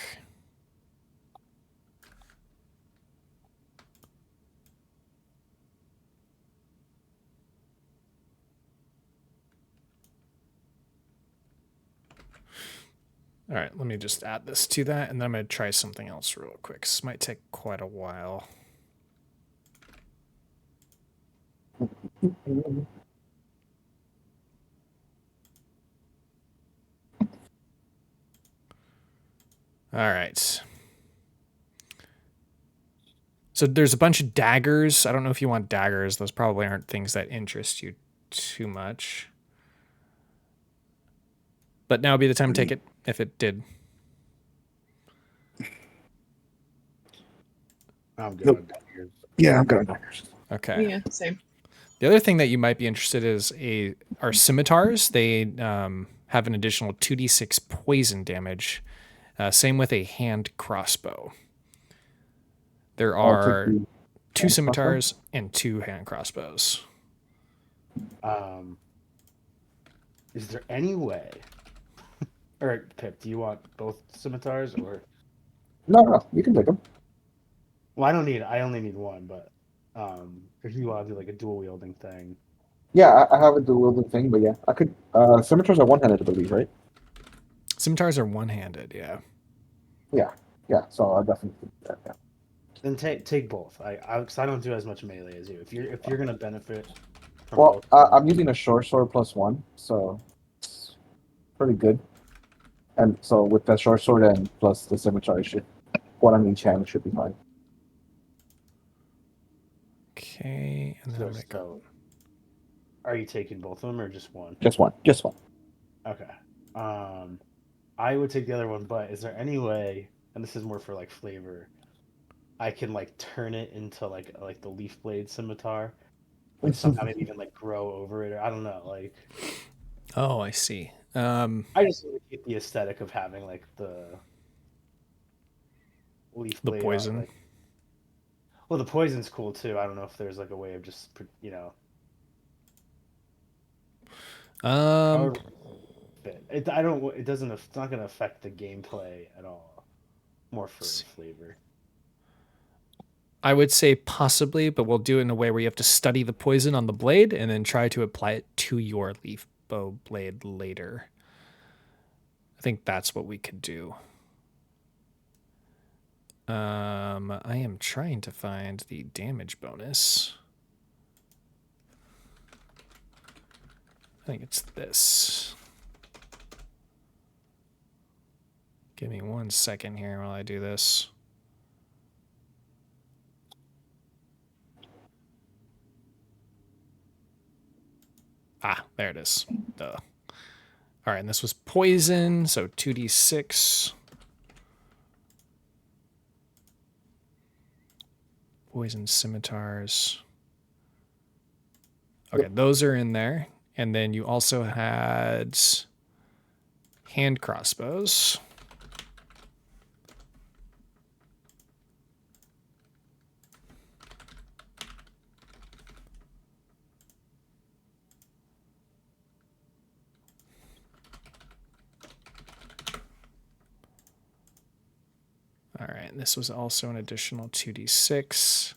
All right, let me just add this to that, and then I'm going to try something else real quick. This might take quite a while. All right. So there's a bunch of daggers. I don't know if you want daggers. Those probably aren't things that interest you too much. But now would be the time to take it, if it did. I'm good. Nope. Yeah, I'm good on daggers. Okay. Yeah, same. The other thing that you might be interested is are scimitars. They have an additional 2d6 poison damage. Same with a hand crossbow. There I'll take are the 2 hand crossbow. scimitars and 2 hand crossbows. Is there any way? Or Pip, do you want both scimitars or? No, you can take them. Well, I only need one, but if you want to do like a dual wielding thing. Yeah, I have a dual wielding thing, but yeah, I could. Scimitars are one-handed, I believe, right? Scimitars are one-handed, yeah. Yeah. So I'll definitely do that. Yeah. Then take both. Cause I don't do as much melee as you. If you're gonna benefit from Well, both, I'm using a short sword +1, so it's pretty good. And so with the short sword and plus the scimitar, one on each hand should be fine. Okay, and then I'm gonna go. so are you taking both of them or just one? Just one. Okay. I would take the other one, but is there any way? And this is more for like flavor. I can like turn it into like the leaf blade scimitar, like somehow maybe even like grow over it, or I don't know. Like, Oh, I see. I just really get the aesthetic of having like the leaf The blade. poison. Like, well, the poison's cool too. I don't know if there's like a way of just however fit. I don't. It doesn't. It's not going to affect the gameplay at all. More for flavor. I would say possibly, but we'll do it in a way where you have to study the poison on the blade and then try to apply it to your leaf bow blade later. I think that's what we could do. I am trying to find the damage bonus. I think it's this. Give me 1 second here while I do this. Ah, there it is. Duh. All right, and this was poison, so 2d6. Poison scimitars. Okay, those are in there. And then you also had hand crossbows. All right, and this was also an additional 2d6.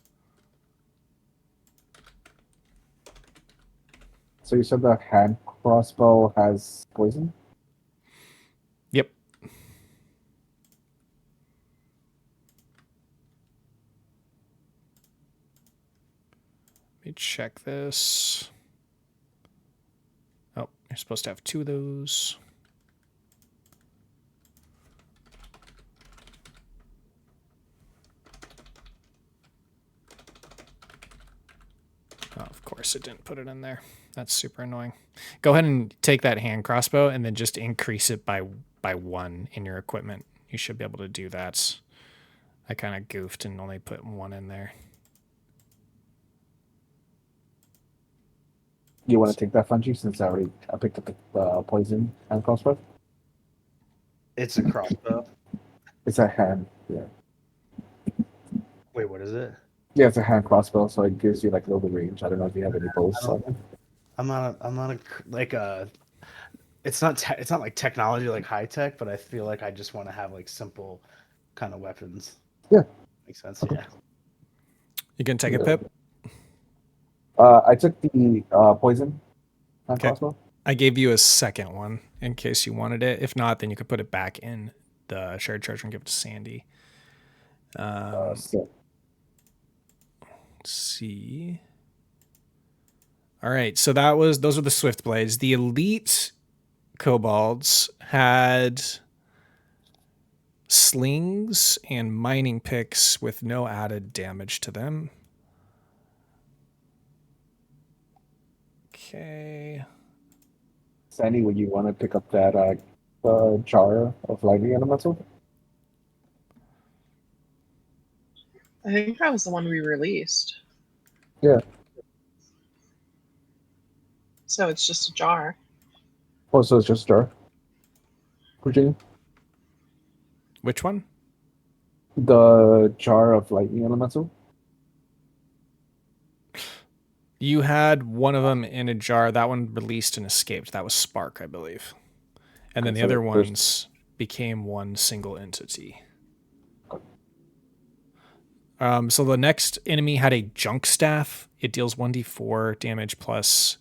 So you said the hand crossbow has poison? Yep. Let me check this. Oh, you're supposed to have 2 of those. Oh, of course it didn't put it in there. That's super annoying. Go ahead and take that hand crossbow and then just increase it by 1 in your equipment. You should be able to do that. I kind of goofed and only put 1 in there. You want to take that, Fungi, since I picked up the poison hand crossbow? It's a crossbow. It's a hand, yeah. Wait, what is it? Yeah, it's a hand crossbow, so it gives you like a little bit of range. I don't know if you have any bows. I'm not a like a. It's not like technology like high tech, but I feel like I just want to have like simple kind of weapons. Yeah. Makes sense. Yeah. You can take it, Pip? I took the poison hand Okay. crossbow. I gave you a second one in case you wanted it. If not, then you could put it back in the shared treasure and give it to Sandy. So Let's see. All right, so those were the swift blades. The elite kobolds had slings and mining picks with no added damage to them. Okay. Sandy, would you want to pick up that jar of lightning elemental? I think that was the one we released. Yeah. So it's just a jar. Oh, so it's just jar. Virginia? Which one? The jar of lightning elemental? You had one of them in a jar. That one released and escaped. That was Spark, I believe. And then Okay, the so other there's- ones became one single entity. So the next enemy had a junk staff. It deals 1d4 damage plus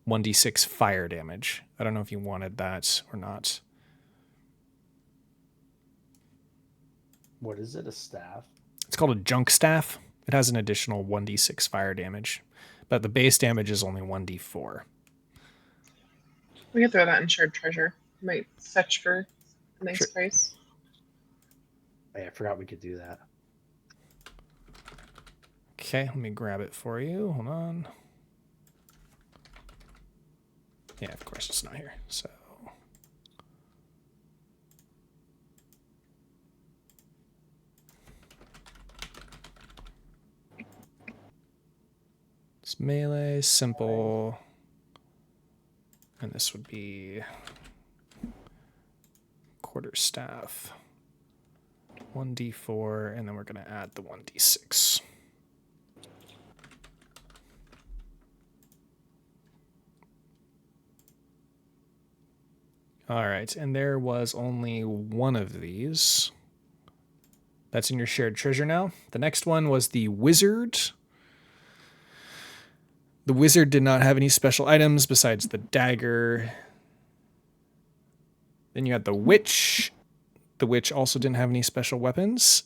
1d6 fire damage. I don't know if you wanted that or not. What is it? A staff? It's called a junk staff. It has an additional 1d6 fire damage, but the base damage is only 1d4. We could throw that in shared treasure. Might fetch for a nice Sure. price. Oh, yeah, I forgot we could do that. Okay, let me grab it for you. Hold on. Yeah, of course it's not here. So it's melee, simple, and this would be quarterstaff. 1d4, and then we're going to add the 1d6. All right, and there was only one of these. That's in your shared treasure now. The next one was the wizard. The wizard did not have any special items besides the dagger. Then you had the witch. The witch also didn't have any special weapons.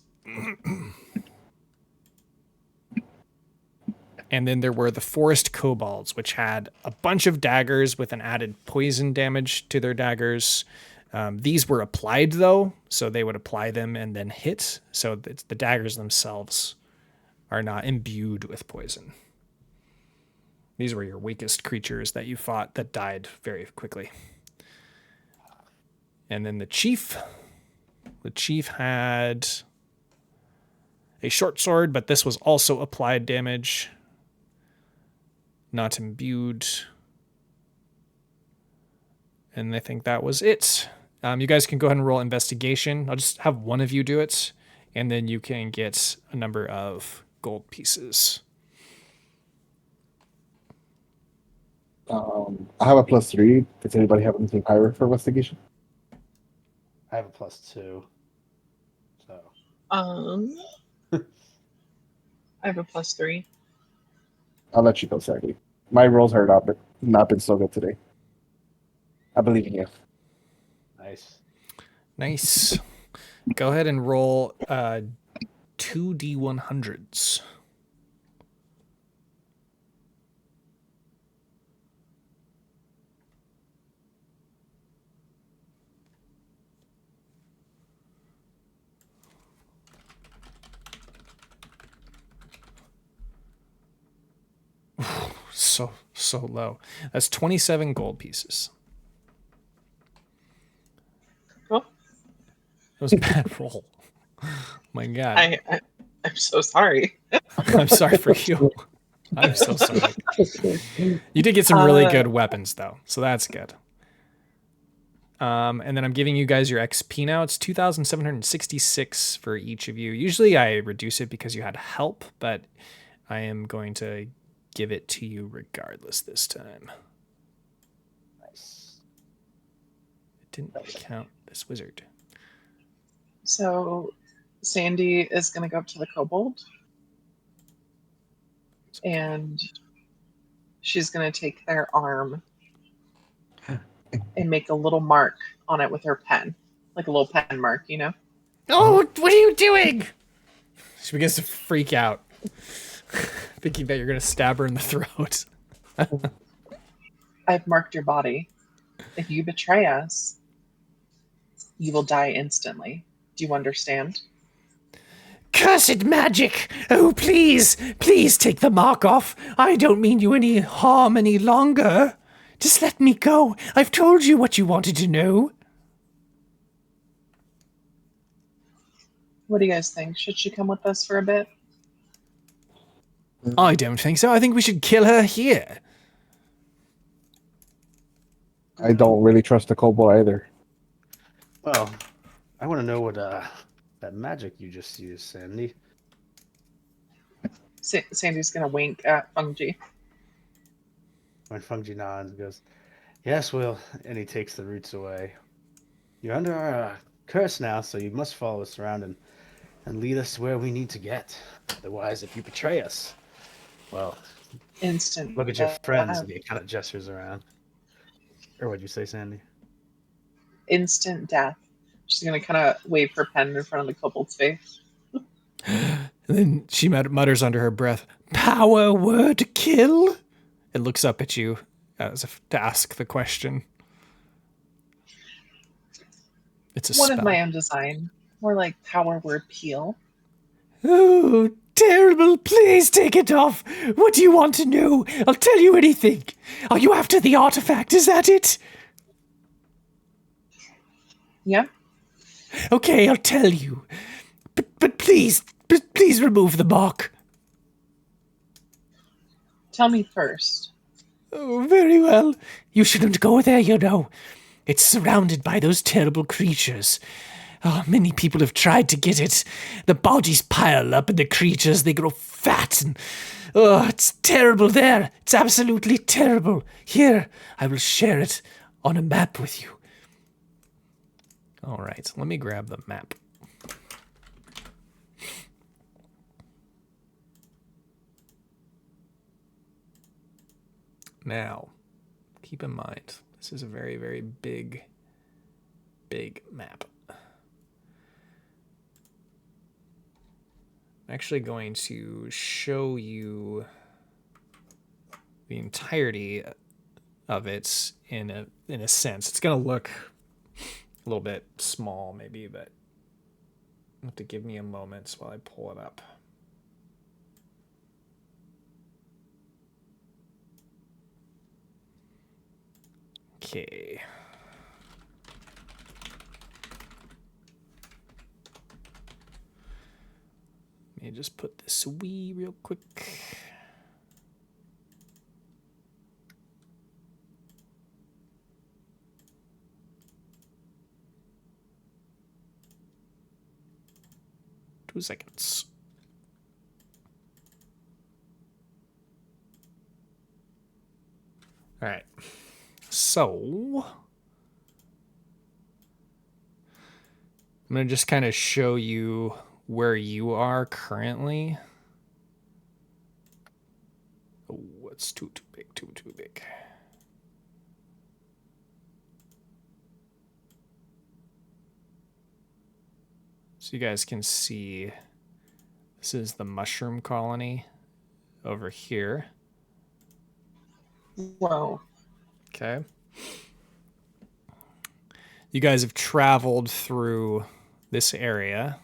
And then there were the forest kobolds, which had a bunch of daggers with an added poison damage to their daggers. These were applied, though, so they would apply them and then hit. So the daggers themselves are not imbued with poison. These were your weakest creatures that you fought that died very quickly. And then the chief. The chief had a short sword, but this was also applied damage. Not imbued. And I think that was it. You guys can go ahead and roll investigation. I'll just have one of you do it, and then you can get a number of gold pieces. I have a +3. Does anybody have anything higher for investigation? I have a +2. So I have a +3. I'll let you go, Saggy. My rolls are not been so good today. I believe in you. nice. Nice. Go ahead and roll 2d100s. So low. That's 27 gold pieces. Cool. It was a bad roll. My God. I'm so sorry. I'm sorry for you. I'm so sorry. You did get some really good weapons, though, so that's good. And then I'm giving you guys your XP now. It's 2,766 for each of you. Usually I reduce it because you had help, but I am going to give it to you regardless this time. Nice. It didn't count this wizard. So Sandy is going to go up to the kobold, and she's going to take their arm and make a little mark on it with her pen, like a little pen mark, you know? Oh, what are you doing? She begins to freak out, thinking that you're going to stab her in the throat. I've marked your body. If you betray us, you will die instantly. Do you understand? Cursed magic! Oh, please, please take the mark off. I don't mean you any harm any longer. Just let me go. I've told you what you wanted to know. What do you guys think? Should she come with us for a bit? I don't think so. I think we should kill her here. I don't really trust the kobold either. Well, I want to know what that magic you just used, Sandy. Sandy's gonna wink at Fungi. When Fungi nods and goes, "Yes, Will," and he takes the roots away. "You're under our curse now, so you must follow us around and lead us where we need to get. Otherwise, if you betray us, well, Instant. look at your friends." death. And he kind of gestures around. Or what'd you say, Sandy? Instant death. She's gonna kind of wave her pen in front of the kobold's face. And then she mutters under her breath, "Power word kill?" It looks up at you as if to ask the question. It's a One spell. of my own design. More like power word peel. Oh, terrible. Please take it off. What do you want to know? I'll tell you anything. Are you after the artifact? Is that it? Yeah. Okay, I'll tell you. But please remove the mark. Tell me first. Oh, very well. You shouldn't go there, you know. It's surrounded by those terrible creatures. Oh, many people have tried to get it. The bodies pile up and the creatures, they grow fat and... Oh, it's terrible there. It's absolutely terrible. Here, I will share it on a map with you. All right, let me grab the map. Now, keep in mind, this is a very, very big map. I'm actually going to show you the entirety of it in a sense. It's going to look a little bit small maybe, but you have to give me a moment while I pull it up. Okay. Let me just put this wee real quick. Two seconds. All right. So I'm going to just kind of show you where you are currently. Oh, it's too big, too big. So you guys can see this is the mushroom colony over here. Whoa. Okay. You guys have traveled through this area.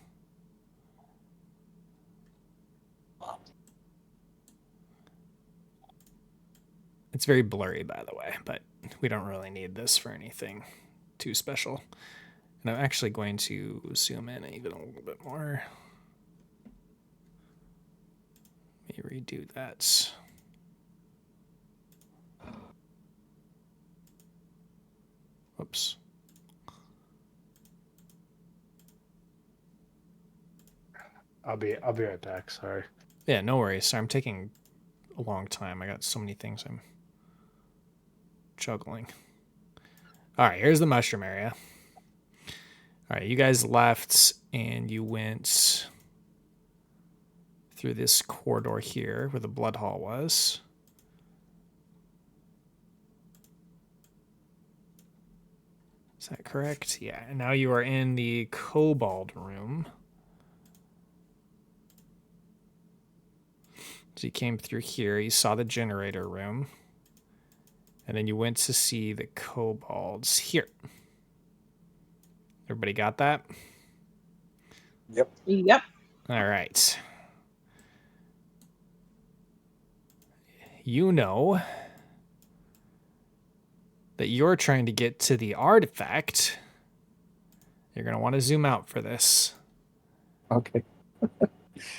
It's very blurry, by the way, but we don't really need this for anything too special. And I'm actually going to zoom in even a little bit more. Let me redo that. Whoops. I'll be right back. Sorry. Yeah, no worries. Sorry, I'm taking a long time. I got so many things I'm juggling. All right, here's the mushroom area. All right, you guys left and you went through this corridor here where the blood hall was. Is that correct? Yeah, and now you are in the Kobold room. So you came through here, you saw the generator room, and then you went to see the kobolds here. Everybody got that? Yep. Yep. All right. You know that you're trying to get to the artifact. You're going to want to zoom out for this. Okay.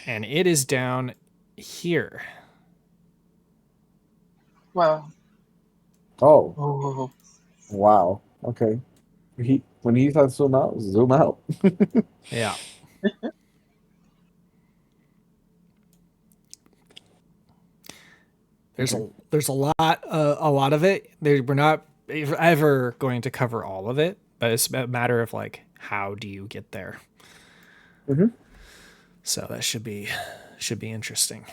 And it is down here. Whoa. Oh. Oh. Wow. Okay. When he says zoom out, zoom out. Yeah. There's a lot of it. We're not ever going to cover all of it, but it's a matter of like how do you get there. Mm-hmm. So that should be interesting.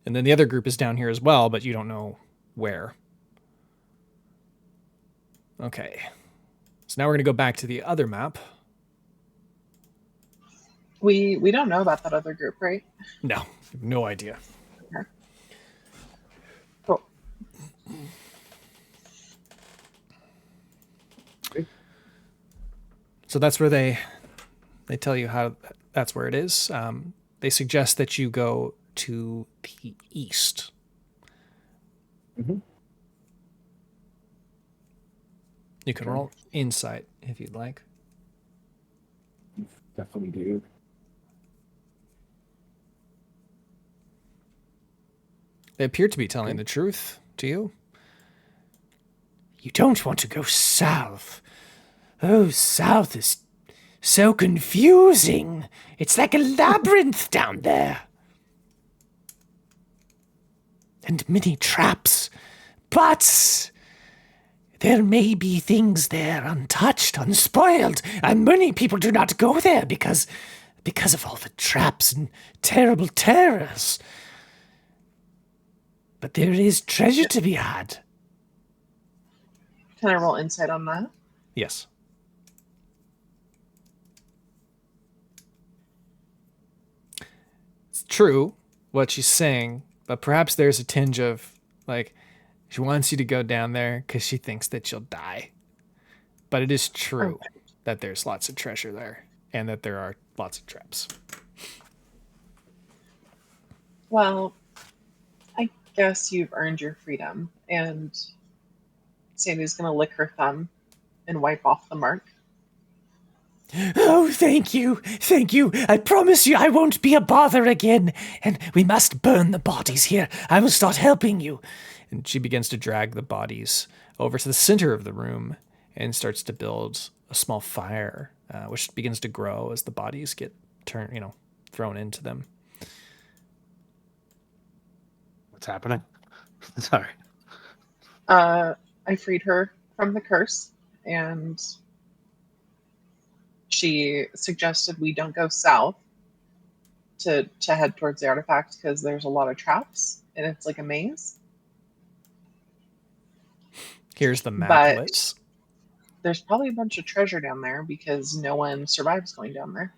And then the other group is down here as well, but you don't know where. Okay. So now we're going to go back to the other map. We don't know about that other group, right? No, no idea. Okay. Cool. So that's where they tell you how that's where it is. They suggest that you go to the east. Mm-hmm. You can roll insight if you'd like. Definitely do. They appear to be telling the truth to you. You don't want to go south. Oh, south is so confusing. It's like a labyrinth down there. And many traps. But there may be things there untouched, unspoiled, and many people do not go there because of all the traps and terrible terrors. But there is treasure to be had. Can I roll insight on that? Yes. It's true what she's saying, but perhaps there's a tinge of like she wants you to go down there because she thinks that you'll die. But it is true that there's lots of treasure there and that there are lots of traps. Well, I guess you've earned your freedom, and Sandy's gonna lick her thumb and wipe off the mark. Oh, thank you. Thank you. I promise you I won't be a bother again. And we must burn the bodies here. I will start helping you. And she begins to drag the bodies over to the center of the room and starts to build a small fire, which begins to grow as the bodies get thrown into them. What's happening? Sorry. I freed her from the curse, and she suggested we don't go south to head towards the artifact because there's a lot of traps and it's like a maze. Here's the map But list. there's probably a bunch of treasure down there because no one survives going down there.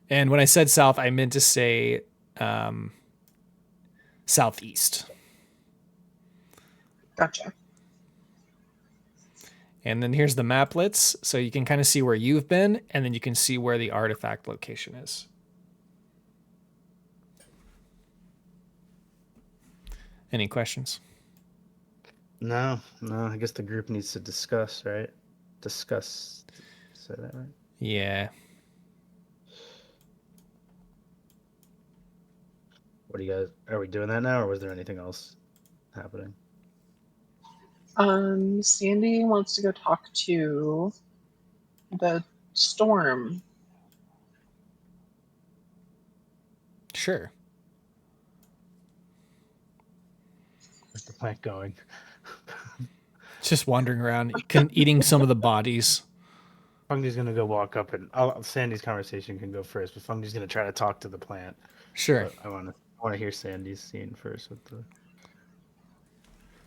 And when I said south, I meant to say southeast. Gotcha. And then here's the maplets, so you can kind of see where you've been, and then you can see where the artifact location is. Any questions? No. I guess the group needs to discuss, right? Say that right? Yeah. What do you guys? Are we doing that now, or was there anything else happening? Sandy wants to go talk to the storm. Sure. Where's the plant going? It's just wandering around, eating some of the bodies. Fungi's gonna go walk up, and Sandy's conversation can go first, but Fungi's gonna try to talk to the plant. Sure. But I want to hear Sandy's scene first with the.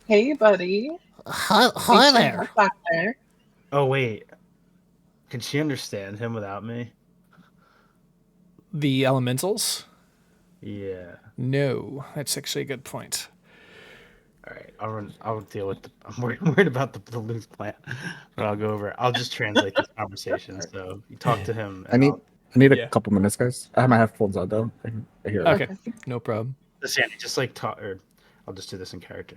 Hey, buddy. Hi Thanks for there. help back there. Oh wait, can she understand him without me? The elementals? Yeah. No, that's actually a good point. All right, I'll deal with the. I'm worried about the loose plant, but I'll go over. I'll just translate this conversation. So you talk to him. I need Yeah. a couple minutes, guys. I have my headphones on though. I hear. Okay, no problem. Sandy, just like talk, or I'll just do this in character.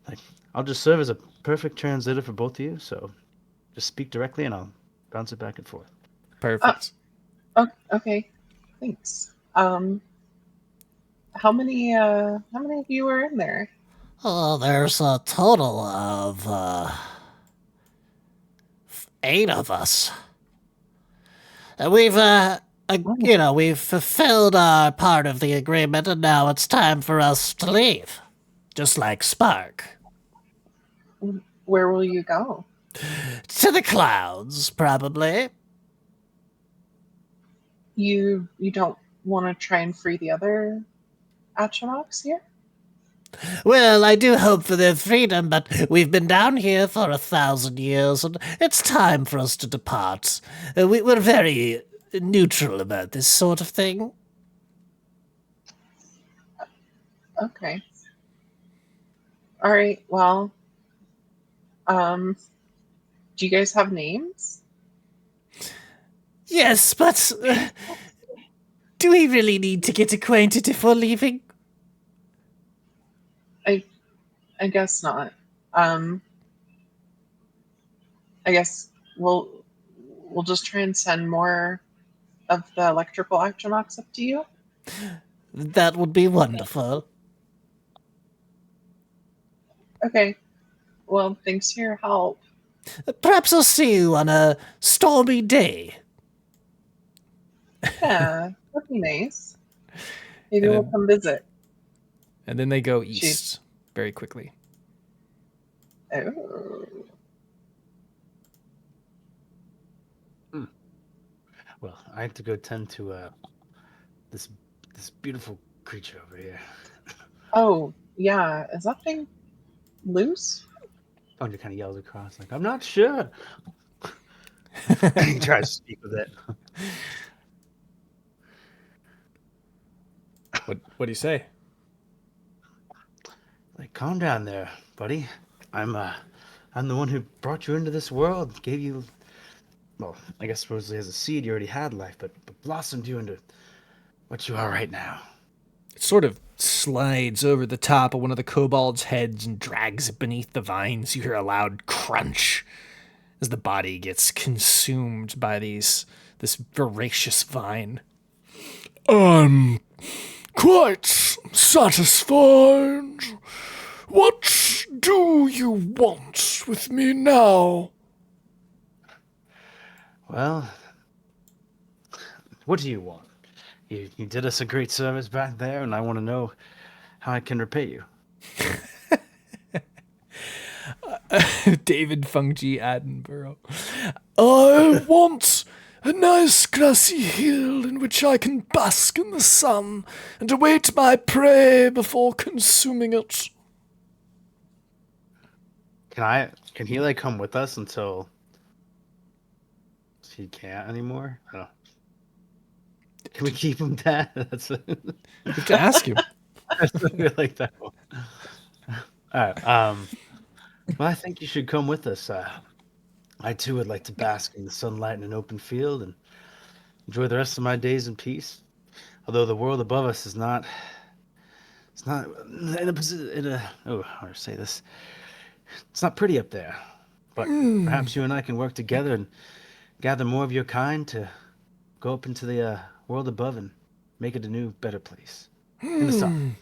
Like, I'll just serve as a perfect translator for both of you. So, just speak directly, and I'll bounce it back and forth. Perfect. Oh, okay. Thanks. How many of you are in there? There's a total of 8 of us. We've we've fulfilled our part of the agreement, and now it's time for us to leave. Just like Spark. Where will you go? To the clouds, probably. You don't want to try and free the other astronauts here? Well, I do hope for their freedom, but we've been down here for 1,000 years, and it's time for us to depart. We're very neutral about this sort of thing. Okay. All right. Well, do you guys have names? Yes, but do we really need to get acquainted if we're leaving? I guess not. I guess we'll just try and send more of the electrical astronauts up to you. That would be wonderful. Okay. Well, thanks for your help. Perhaps I'll see you on a stormy day. Yeah, that'd be nice. Maybe And we'll then- come visit. And then they go east very quickly. Oh. Well, I have to go tend to this beautiful creature over here. Oh, yeah. Is that thing loose? Thunder kind of yells across, like, "I'm not sure." He tries to speak with it. What do you say? Like, calm down there, buddy. I'm the one who brought you into this world, gave you, well, I guess supposedly as a seed you already had life, but blossomed you into what you are right now. It sort of slides over the top of one of the kobold's heads and drags it beneath the vines. You hear a loud crunch as the body gets consumed by this voracious vine. I'm quite satisfied. What do you want with me now? Well, what do you want? You did us a great service back there, and I want to know how I can repay you. David Fungi Attenborough. I want a nice grassy hill in which I can bask in the sun and await my prey before consuming it. Can he like come with us until he can't anymore? Oh. Can we keep him, Dad? That's You have to ask him. I like that one. All right. Well, I think you should come with us. I too would like to bask in the sunlight in an open field and enjoy the rest of my days in peace. Although the world above us is not, it's not in how do I say this? It's not pretty up there. But perhaps you and I can work together and gather more of your kind to go up into the world above and make it a new, better place. In the sun.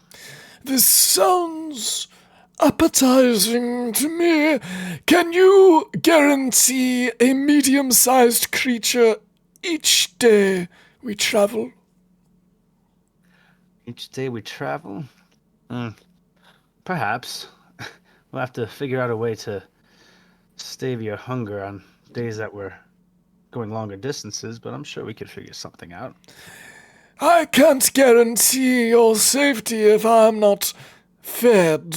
This sounds appetizing to me. Can you guarantee a medium-sized creature each day we travel? Each day we travel? Perhaps. We'll have to figure out a way to stave your hunger on days that we're going longer distances, but I'm sure we could figure something out. I can't guarantee your safety if I'm not fed.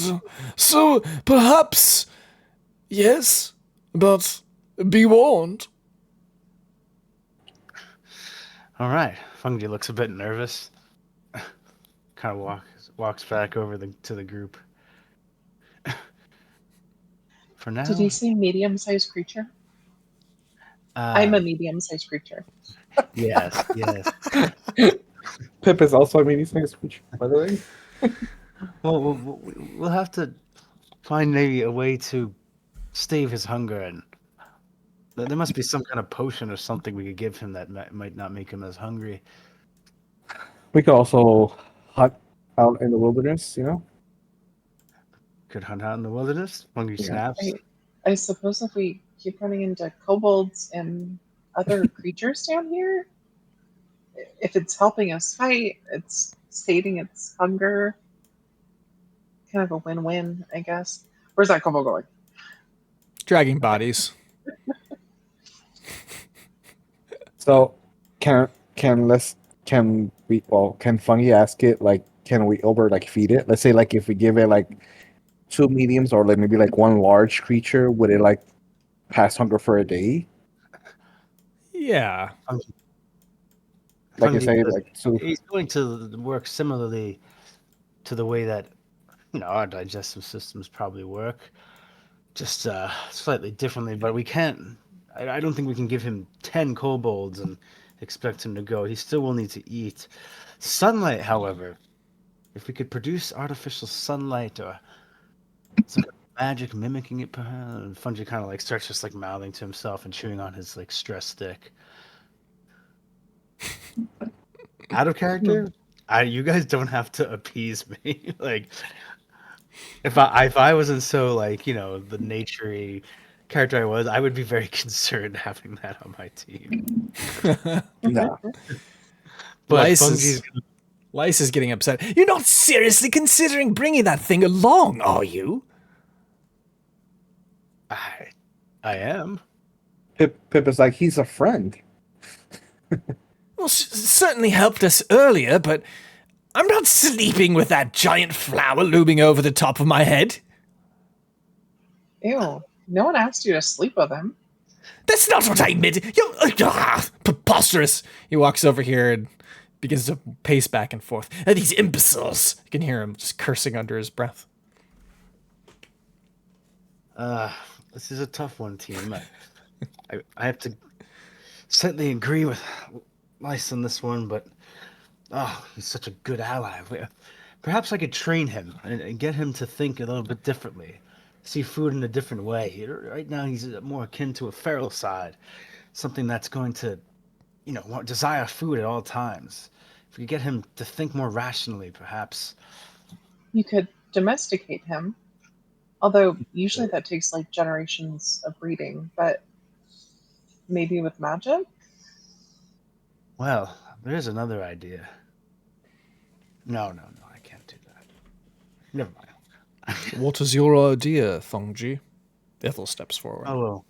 So perhaps, yes, but be warned. All right. Fungi looks a bit nervous. Kind of walks back over to the group. For now. Did he say medium-sized creature? I'm a medium-sized creature. Yes, yes. Pip is also a medium-sized creature, by the way. Well, we'll have to find maybe a way to stave his hunger, and there must be some kind of potion or something we could give him that might not make him as hungry. We could also hunt out in the wilderness, you know? could hunt out in the wilderness. Hungry Yeah. snaps. I suppose if we keep running into kobolds and other creatures down here, if it's helping us fight, it's sating its hunger. Kind of a win-win, I guess. Where's that kobold going? Dragging bodies. So can Fungi ask it like can we feed it? Let's say like if we give it like 2 mediums or like maybe like 1 large creature, would it like pass hunger for a day? Yeah. Like I Fungi say, does- like so. He's going to work similarly to the way that our digestive systems probably work, just slightly differently. But we can't. I don't think we can give him 10 kobolds and expect him to go. He still will need to eat. Sunlight, however, if we could produce artificial sunlight or some magic mimicking it, perhaps, and Fungi kind of like starts just like mouthing to himself and chewing on his like stress stick. Out of character, you guys don't have to appease me. Like, if I wasn't so like the naturey character I was, I would be very concerned having that on my team. Nah. But Lice is getting upset. You're not seriously considering bringing that thing along, are you? I am. Pip is like he's a friend. Well, certainly helped us earlier, but I'm not sleeping with that giant flower looming over the top of my head. Ew. No one asked you to sleep with him. That's not what I meant. Preposterous. He walks over here and begins to pace back and forth. These imbeciles. You can hear him just cursing under his breath. This is a tough one, team. I have to certainly agree with Lice on this one, but he's such a good ally. Perhaps I could train him and get him to think a little bit differently, see food in a different way. Right now, he's more akin to a feral side, something that's going to, desire food at all times. If we could get him to think more rationally, perhaps. You could domesticate him, although usually that takes like generations of breeding, but maybe with magic? Well, there is another idea. No, I can't do that. Never mind. What is your idea, Thongji? Ethel steps forward. Oh, well.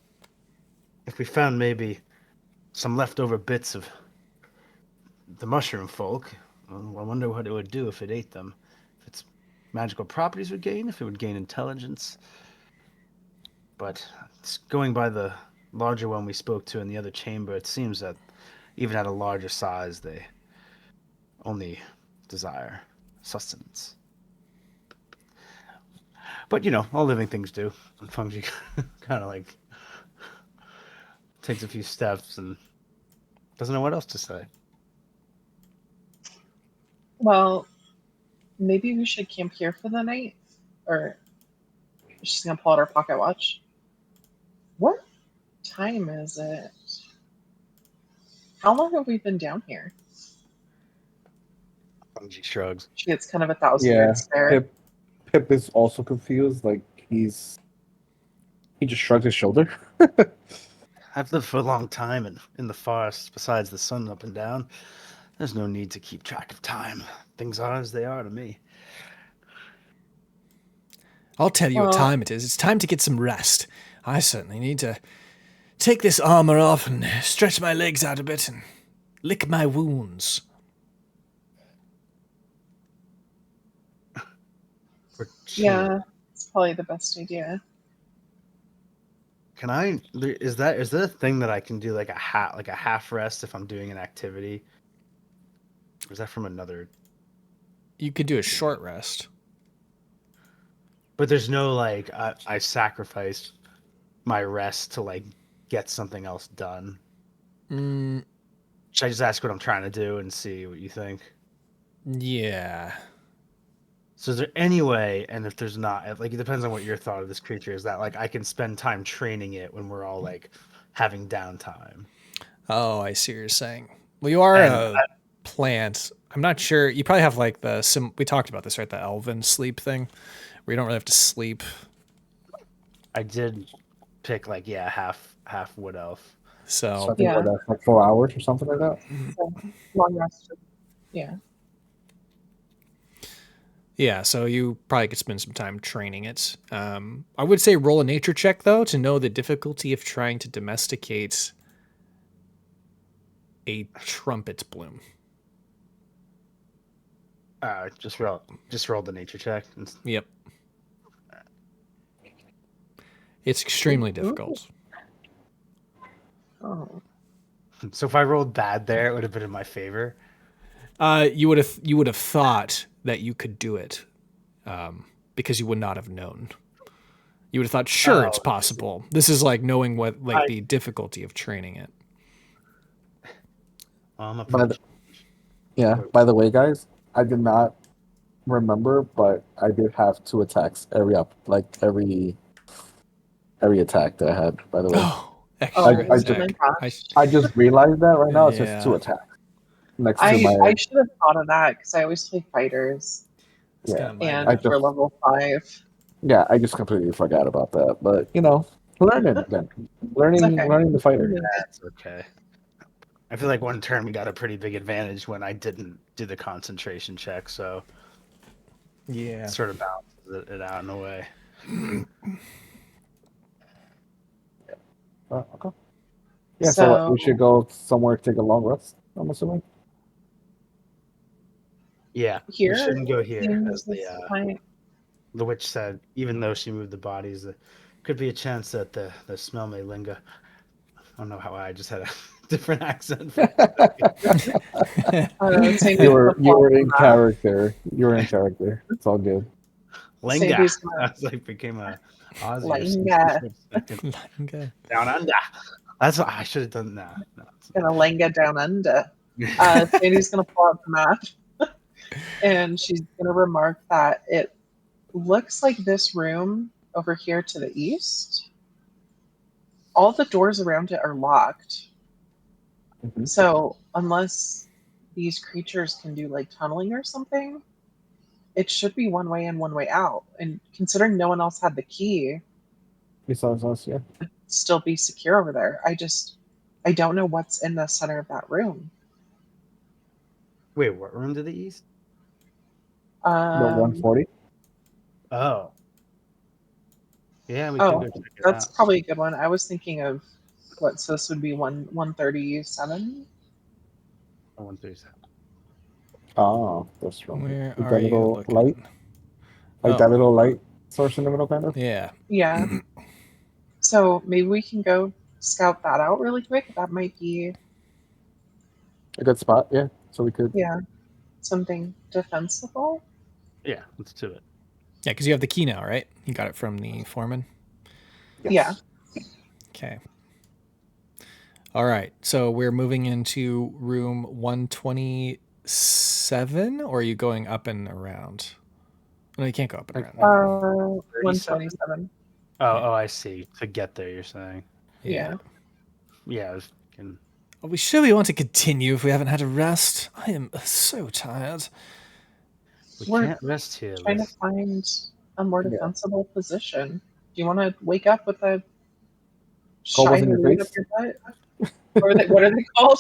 If we found maybe some leftover bits of the mushroom folk, I wonder what it would do if it ate them. If its magical properties would gain, if it would gain intelligence. But going by the larger one we spoke to in the other chamber, it seems that even at a larger size, they only desire sustenance. But, all living things do. And Fungi kind of like takes a few steps and doesn't know what else to say. Well, maybe we should camp here for the night? Or she's going to pull out her pocket watch. What time is it? How long have we been down here? Fungi shrugs. She gets kind of a 1,000 Yeah. year stare. Pip is also confused. Like he just shrugs his shoulder. I've lived for a long time in the forest, besides the sun up and down. There's no need to keep track of time. Things are as they are to me. I'll tell you what Well- time it is. It's time to get some rest. I certainly need to take this armor off and stretch my legs out a bit and lick my wounds. Yeah, it's probably the best idea. Can I? Is that a thing that I can do like a half rest if I'm doing an activity? Or is that from another? You could do a short rest. But there's no like I sacrificed my rest to like get something else done. Should I just ask what I'm trying to do and see what you think? Yeah. So is there any way, and if there's not, like it depends on what your thought of this creature is, that like I can spend time training it when we're all like having downtime? Oh, I see what you're saying. Well, you are a plant. I'm not sure. You probably have like we talked about this, right? The elven sleep thing, where you don't really have to sleep. I did pick like half wood elf. So I So think Yeah. that's like 4 hours or something like that. So, long rest. Yeah. yeah, so you probably could spend some time training it. I would say roll a nature check though to know the difficulty of trying to domesticate a trumpet bloom. Just roll the nature check. Yep. It's extremely difficult. Oh. So if I rolled bad there, it would have been in my favor. You would have thought that you could do it, because you would not have known. You would have thought, sure, it's Oh. possible. This is like knowing what I- the difficulty of training it. Well, I'm a By the, yeah. By the way, guys, I did not remember, but I did have 2 attacks every attack that I had. By the way, Oh, Oh, extra I attack. my gosh. I just realized that right now. It's just 2 Yeah. attacks next to my. I should have thought of that because I always play fighters, It's Yeah, kinda my and I bad. we're just level 5. yeah, I just completely forgot about that. But learning again, learning okay. the fighter. That's okay. I feel like one turn we got a pretty big advantage when I didn't do the concentration check, so Yeah. it sort of balances it out in a way. Okay. Yeah, so what, we So- should go somewhere to take a long rest. I'm assuming. Yeah, Here we shouldn't go here. seems As the like- the witch said, even though she moved the bodies, there could be a chance that the smell may linger. I don't know how I just had a different accent. same You were in as character. You were in character. It's all good. Linger. Sandy's I gonna- was like became a Aussie or Linger. something. Okay. Down under. That's what I should have done. No. gonna lenga down under. Sandy's gonna pull out the map, and she's gonna remark that it looks like this room over here to the east. All the doors around it are locked. Mhm. So unless these creatures can do like tunneling or something, it should be one way in, one way out. And considering no one else had the key, Besides us, yeah. it'd still be secure over there. I don't know what's in the center of that room. Wait, what room to the east? The Um, 140. Oh. Yeah, we can oh, go check it that's out. probably a good one. I was thinking of what, so this would be 137. 137. Oh, that's wrong. Where Like are that you little looking? light, like Oh. that little light source in the middle, kind of. Yeah. Yeah. So maybe we can go scout that out really quick. That might be, A good spot, yeah. So we could. yeah, something defensible. Yeah, let's do it. Yeah, because you have the key now, right? You got it from the foreman. Yeah. Okay. All right. So we're moving into room 127, or are you going up and around? No, you can't go up and around. 127. Oh, I see. To get there, you're saying. Yeah. Yeah, I was thinking. Are we sure we want to continue if we haven't had a rest? I am so tired. We We're can't rest here. Trying to find a more defensible position. Do you want to wake up with a Kobolds in shiny your root up face? your butt? What are they called?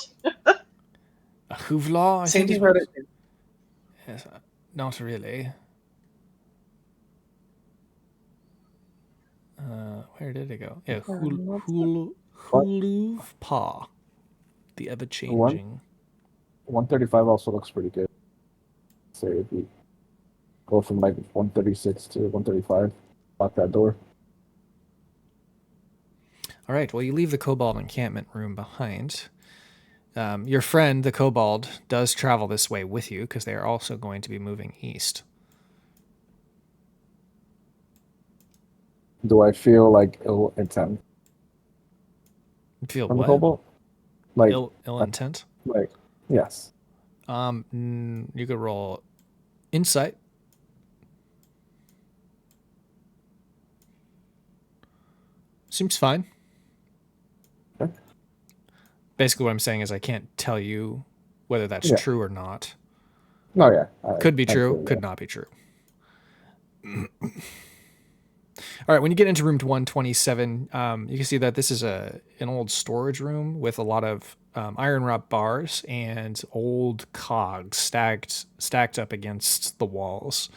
A hoovlaw? I think Sandy is wrote what- it. Yes, not really. Where did it go? Yeah, Huluv Pa. The ever changing. 135 also looks pretty good. Say if we go from like 136 to 135, lock that door. All right. Well, you leave the Kobold encampment room behind. Your friend, the Kobold, does travel this way with you because they are also going to be moving east. Do I feel like ill intent You feel from the what? kobold? Like, Ill intent? like, yes. You could roll insight. Seems fine. Okay. Basically, what I'm saying is I can't tell you whether that's Yeah. true or not. No, yeah. Could be I true, feel could that. not be true. All right, when you get into room 127, you can see that this is an old storage room with a lot of iron rod bars and old cogs stacked up against the walls.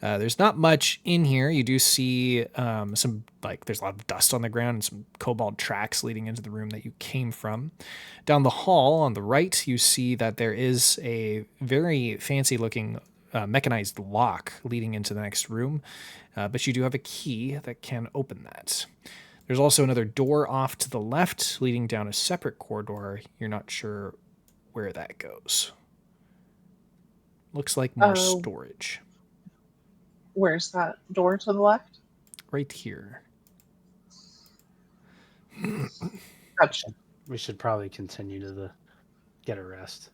There's not much in here. You do see some, like, there's a lot of dust on the ground and some kobold tracks leading into the room that you came from. Down the hall on the right, you see that there is a very fancy looking mechanized lock leading into the next room, but you do have a key that can open that. There's also another door off to the left leading down a separate corridor. You're not sure where that goes. Looks like more storage. Where's that door to the left? Right here. Gotcha. We should probably continue to get a rest.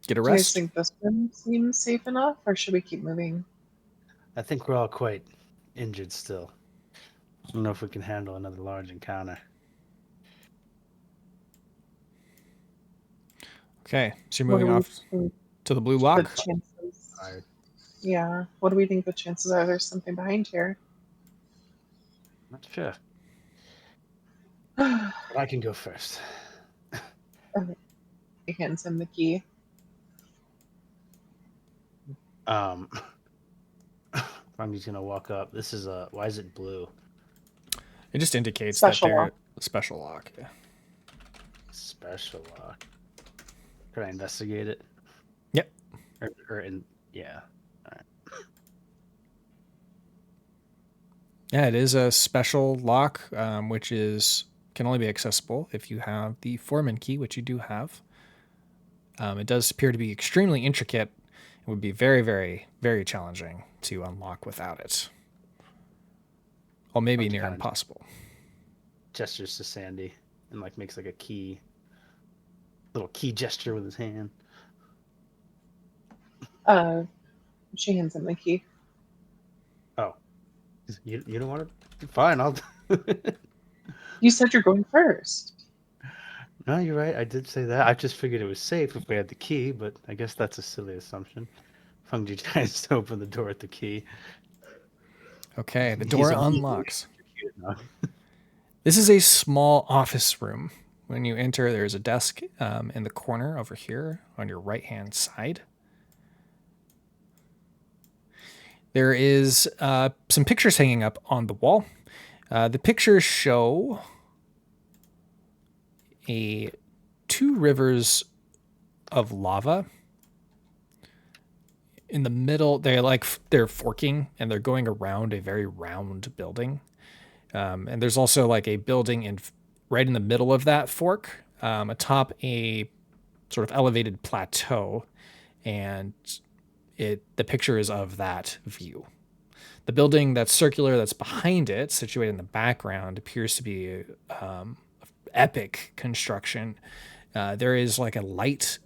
Get a Do you guys rest? think this one seems safe enough, or should we keep moving? I think we're all quite injured still. I don't know if we can handle another large encounter. Okay, so you're What do moving we off think to the blue the lock. chances? Alright. Yeah. What do we think the chances are there's something behind here? Not sure. Okay. But I can go first. He hands him the key. I'm just gonna walk up. This is a. Why is it blue? It just indicates Special that they're lock. special lock. Yeah. Special lock. Could I investigate it? Yep. Yeah. Yeah, it is a special lock, which can only be accessible if you have the foreman key, which you do have. It does appear to be extremely intricate. It would be very, very, very challenging to unlock without it. Or maybe near Kinda impossible. Gestures to Sandy and like makes like a little key gesture with his hand. She hands him the key. Oh, you don't want to? Fine, I'll. You said you're going first. No, you're right. I did say that. I just figured it was safe if we had the key, but I guess that's a silly assumption. Fungji tries to open the door with the key. Okay, the He's door immediately unlocks. executed now. This is a small office room. When you enter, there's a desk in the corner over here on your right-hand side. There is some pictures hanging up on the wall. The pictures show two rivers of lava. In the middle, they're forking and they're going around a very round building. And there's also like a building right in the middle of that fork, atop a sort of elevated plateau, and the picture is of that view. The building that's circular, that's behind it, situated in the background, appears to be epic construction. There is like a light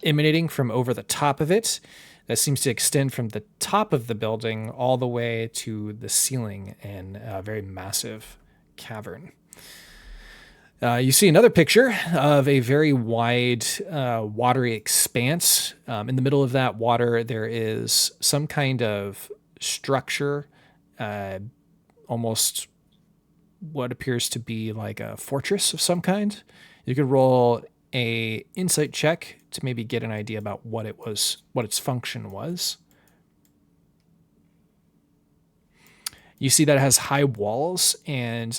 emanating from over the top of it that seems to extend from the top of the building all the way to the ceiling in a very massive cavern. You see another picture of a very wide, watery expanse. In the middle of that water, there is some kind of structure, almost what appears to be like a fortress of some kind. You could roll a insight check to maybe get an idea about what its function was. You see that it has high walls and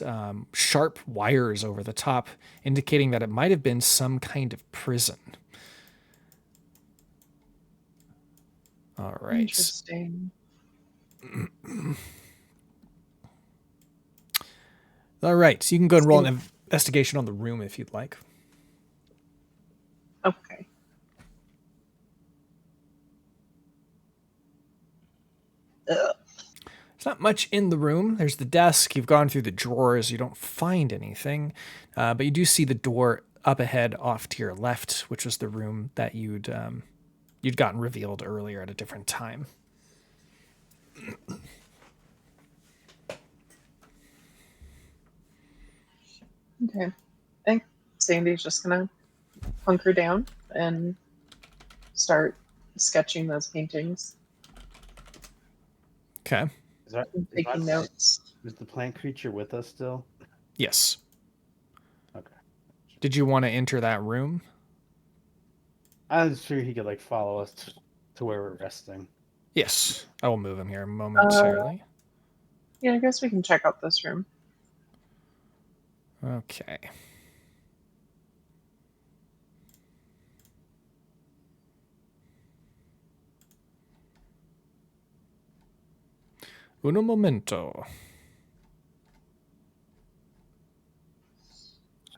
sharp wires over the top, indicating that it might have been some kind of prison. All right. Interesting. All right. So you can go and roll an investigation on the room if you'd like. Okay. Ugh. There's not much in the room. There's the desk. You've gone through the drawers. You don't find anything. But you do see the door up ahead off to your left, which was the room that you'd gotten revealed earlier at a different time. Okay. I think Sandy's just gonna hunker down and start sketching those paintings. Okay. Is that I'm taking notes. is the plant creature with us still? Yes. Okay. Did you want to enter that room? I was sure he could like follow us to where we're resting. Yes. I will move him here momentarily. Yeah, I guess we can check out this room. Okay. Uno momento.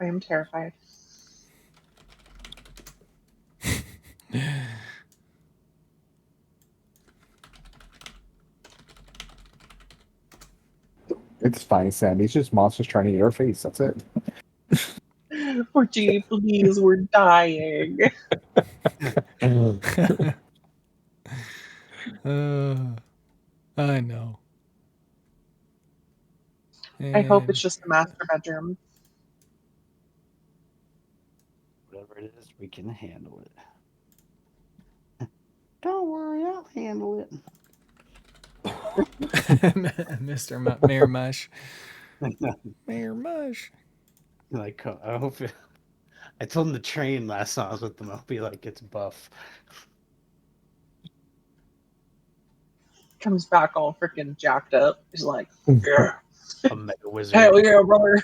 I am terrified. It's fine, Sandy. It's just monsters trying to eat our face. That's it. Porgy, please, we're dying. I know. I hope it's And just the master bedroom. Whatever it is, we can handle it. Don't worry, I'll handle it. Mr. Mayor Mush. Mayor Mush. Like, I hope it, I told him to train last time I was with them. I'll be like, it's buff. Comes back all freaking jacked up. He's like, yeah, A mega wizard. hell yeah, brother.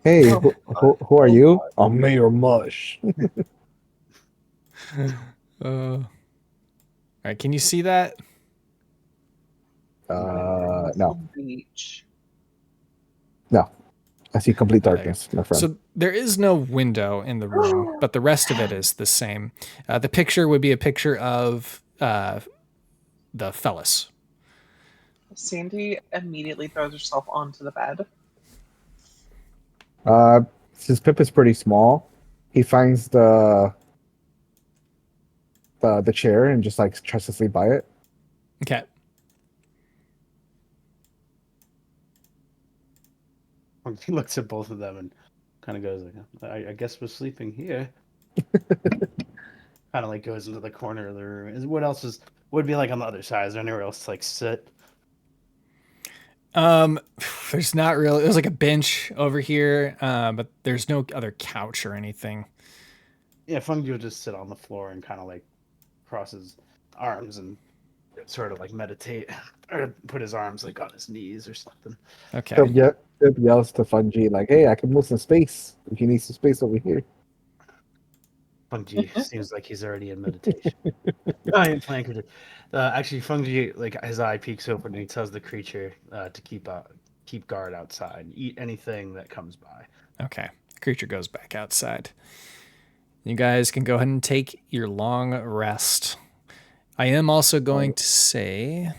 Hey, Oh, who are you? I'm Mayor Mush. All right, can you see that? No. Beach. No. I see complete darkness, my friend. So there is no window in the room, but the rest of it is the same. The picture would be a picture of the Fellas. Sandy immediately throws herself onto the bed. Since Pip is pretty small, he finds the chair and just like tries to sleep by it. Okay. He looks at both of them and kind of goes like, I guess we're sleeping here. Kind of like goes into the corner of the room. What else would be like on the other side? Is there anywhere else to like sit? There's not really. There's like a bench over here, but there's no other couch or anything. Yeah, Fungi would just sit on the floor and kind of like cross his arms and sort of like meditate or put his arms like on his knees or something. Okay. Pip yells to Fungi like, "Hey, I can move some space if you need some space over here." Fungi seems like he's already in meditation. I am playing creature. Actually, Fungi, like his eye peeks open and he tells the creature to keep guard outside, and eat anything that comes by. Okay. The creature goes back outside. You guys can go ahead and take your long rest. I am also going to say,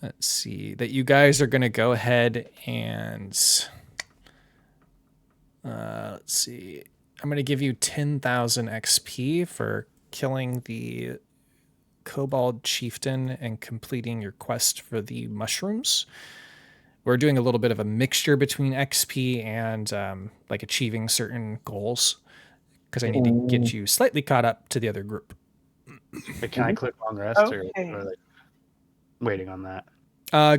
let's see, that you guys are going to go ahead and, let's see, I'm going to give you 10,000 XP for killing the Kobold chieftain and completing your quest for the mushrooms. We're doing a little bit of a mixture between XP and like achieving certain goals because I need to get you slightly caught up to the other group. But can I click long rest Okay. or like waiting on that?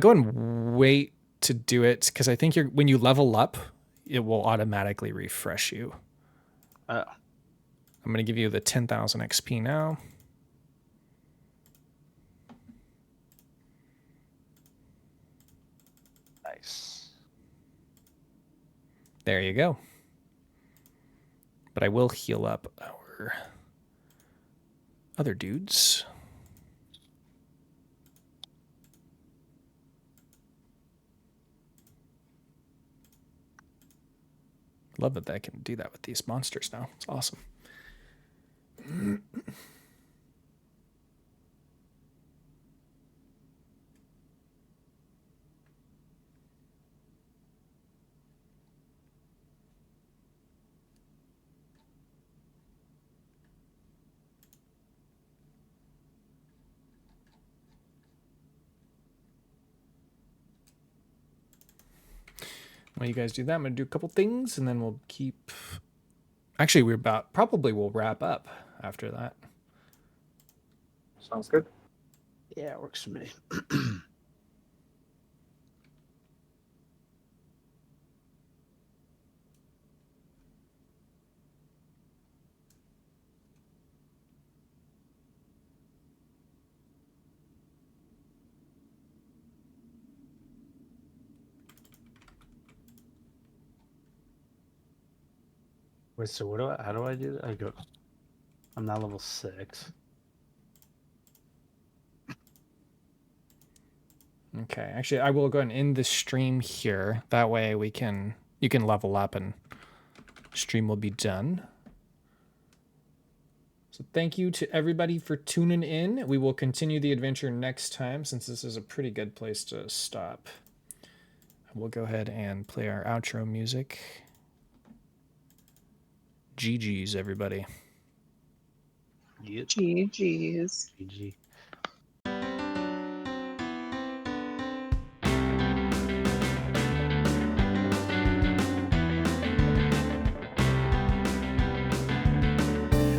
Go and wait to do it because I think when you level up, it will automatically refresh you. Oh. I'm going to give you the 10,000 XP now. Nice. There you go. But I will heal up our other dudes. Love that I can do that with these monsters now. It's awesome. While you guys do that, I'm going to do a couple things and then we'll keep... Actually, we'll wrap up after that. Sounds good. Yeah, it works for me. Wait, so how do I do that? I go. I'm now level 6. Okay, actually, I will go ahead and end the stream here. That way you can level up and stream will be done. So thank you to everybody for tuning in. We will continue the adventure next time since this is a pretty good place to stop. We'll go ahead and play our outro music. GG's, everybody. Yep. GG's. GG.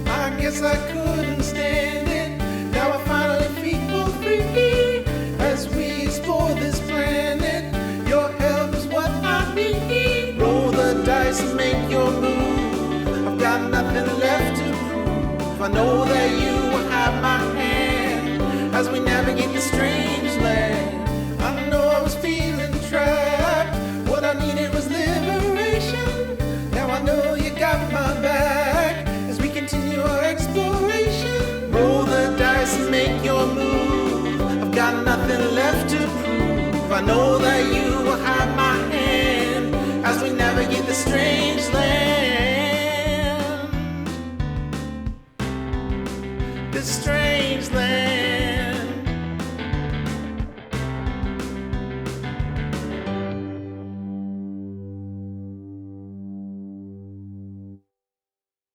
I guess I couldn't stand it. Now I finally feel free as we explore this planet. Your help is what I need. Roll the dice and make your move. I've got nothing left to prove. I know that you will have my hand as we navigate this strange land. I know I was feeling trapped. What I needed was liberation. Now I know you got my back as we continue our exploration. Roll the dice and make your move. I've got nothing left to prove. I know that you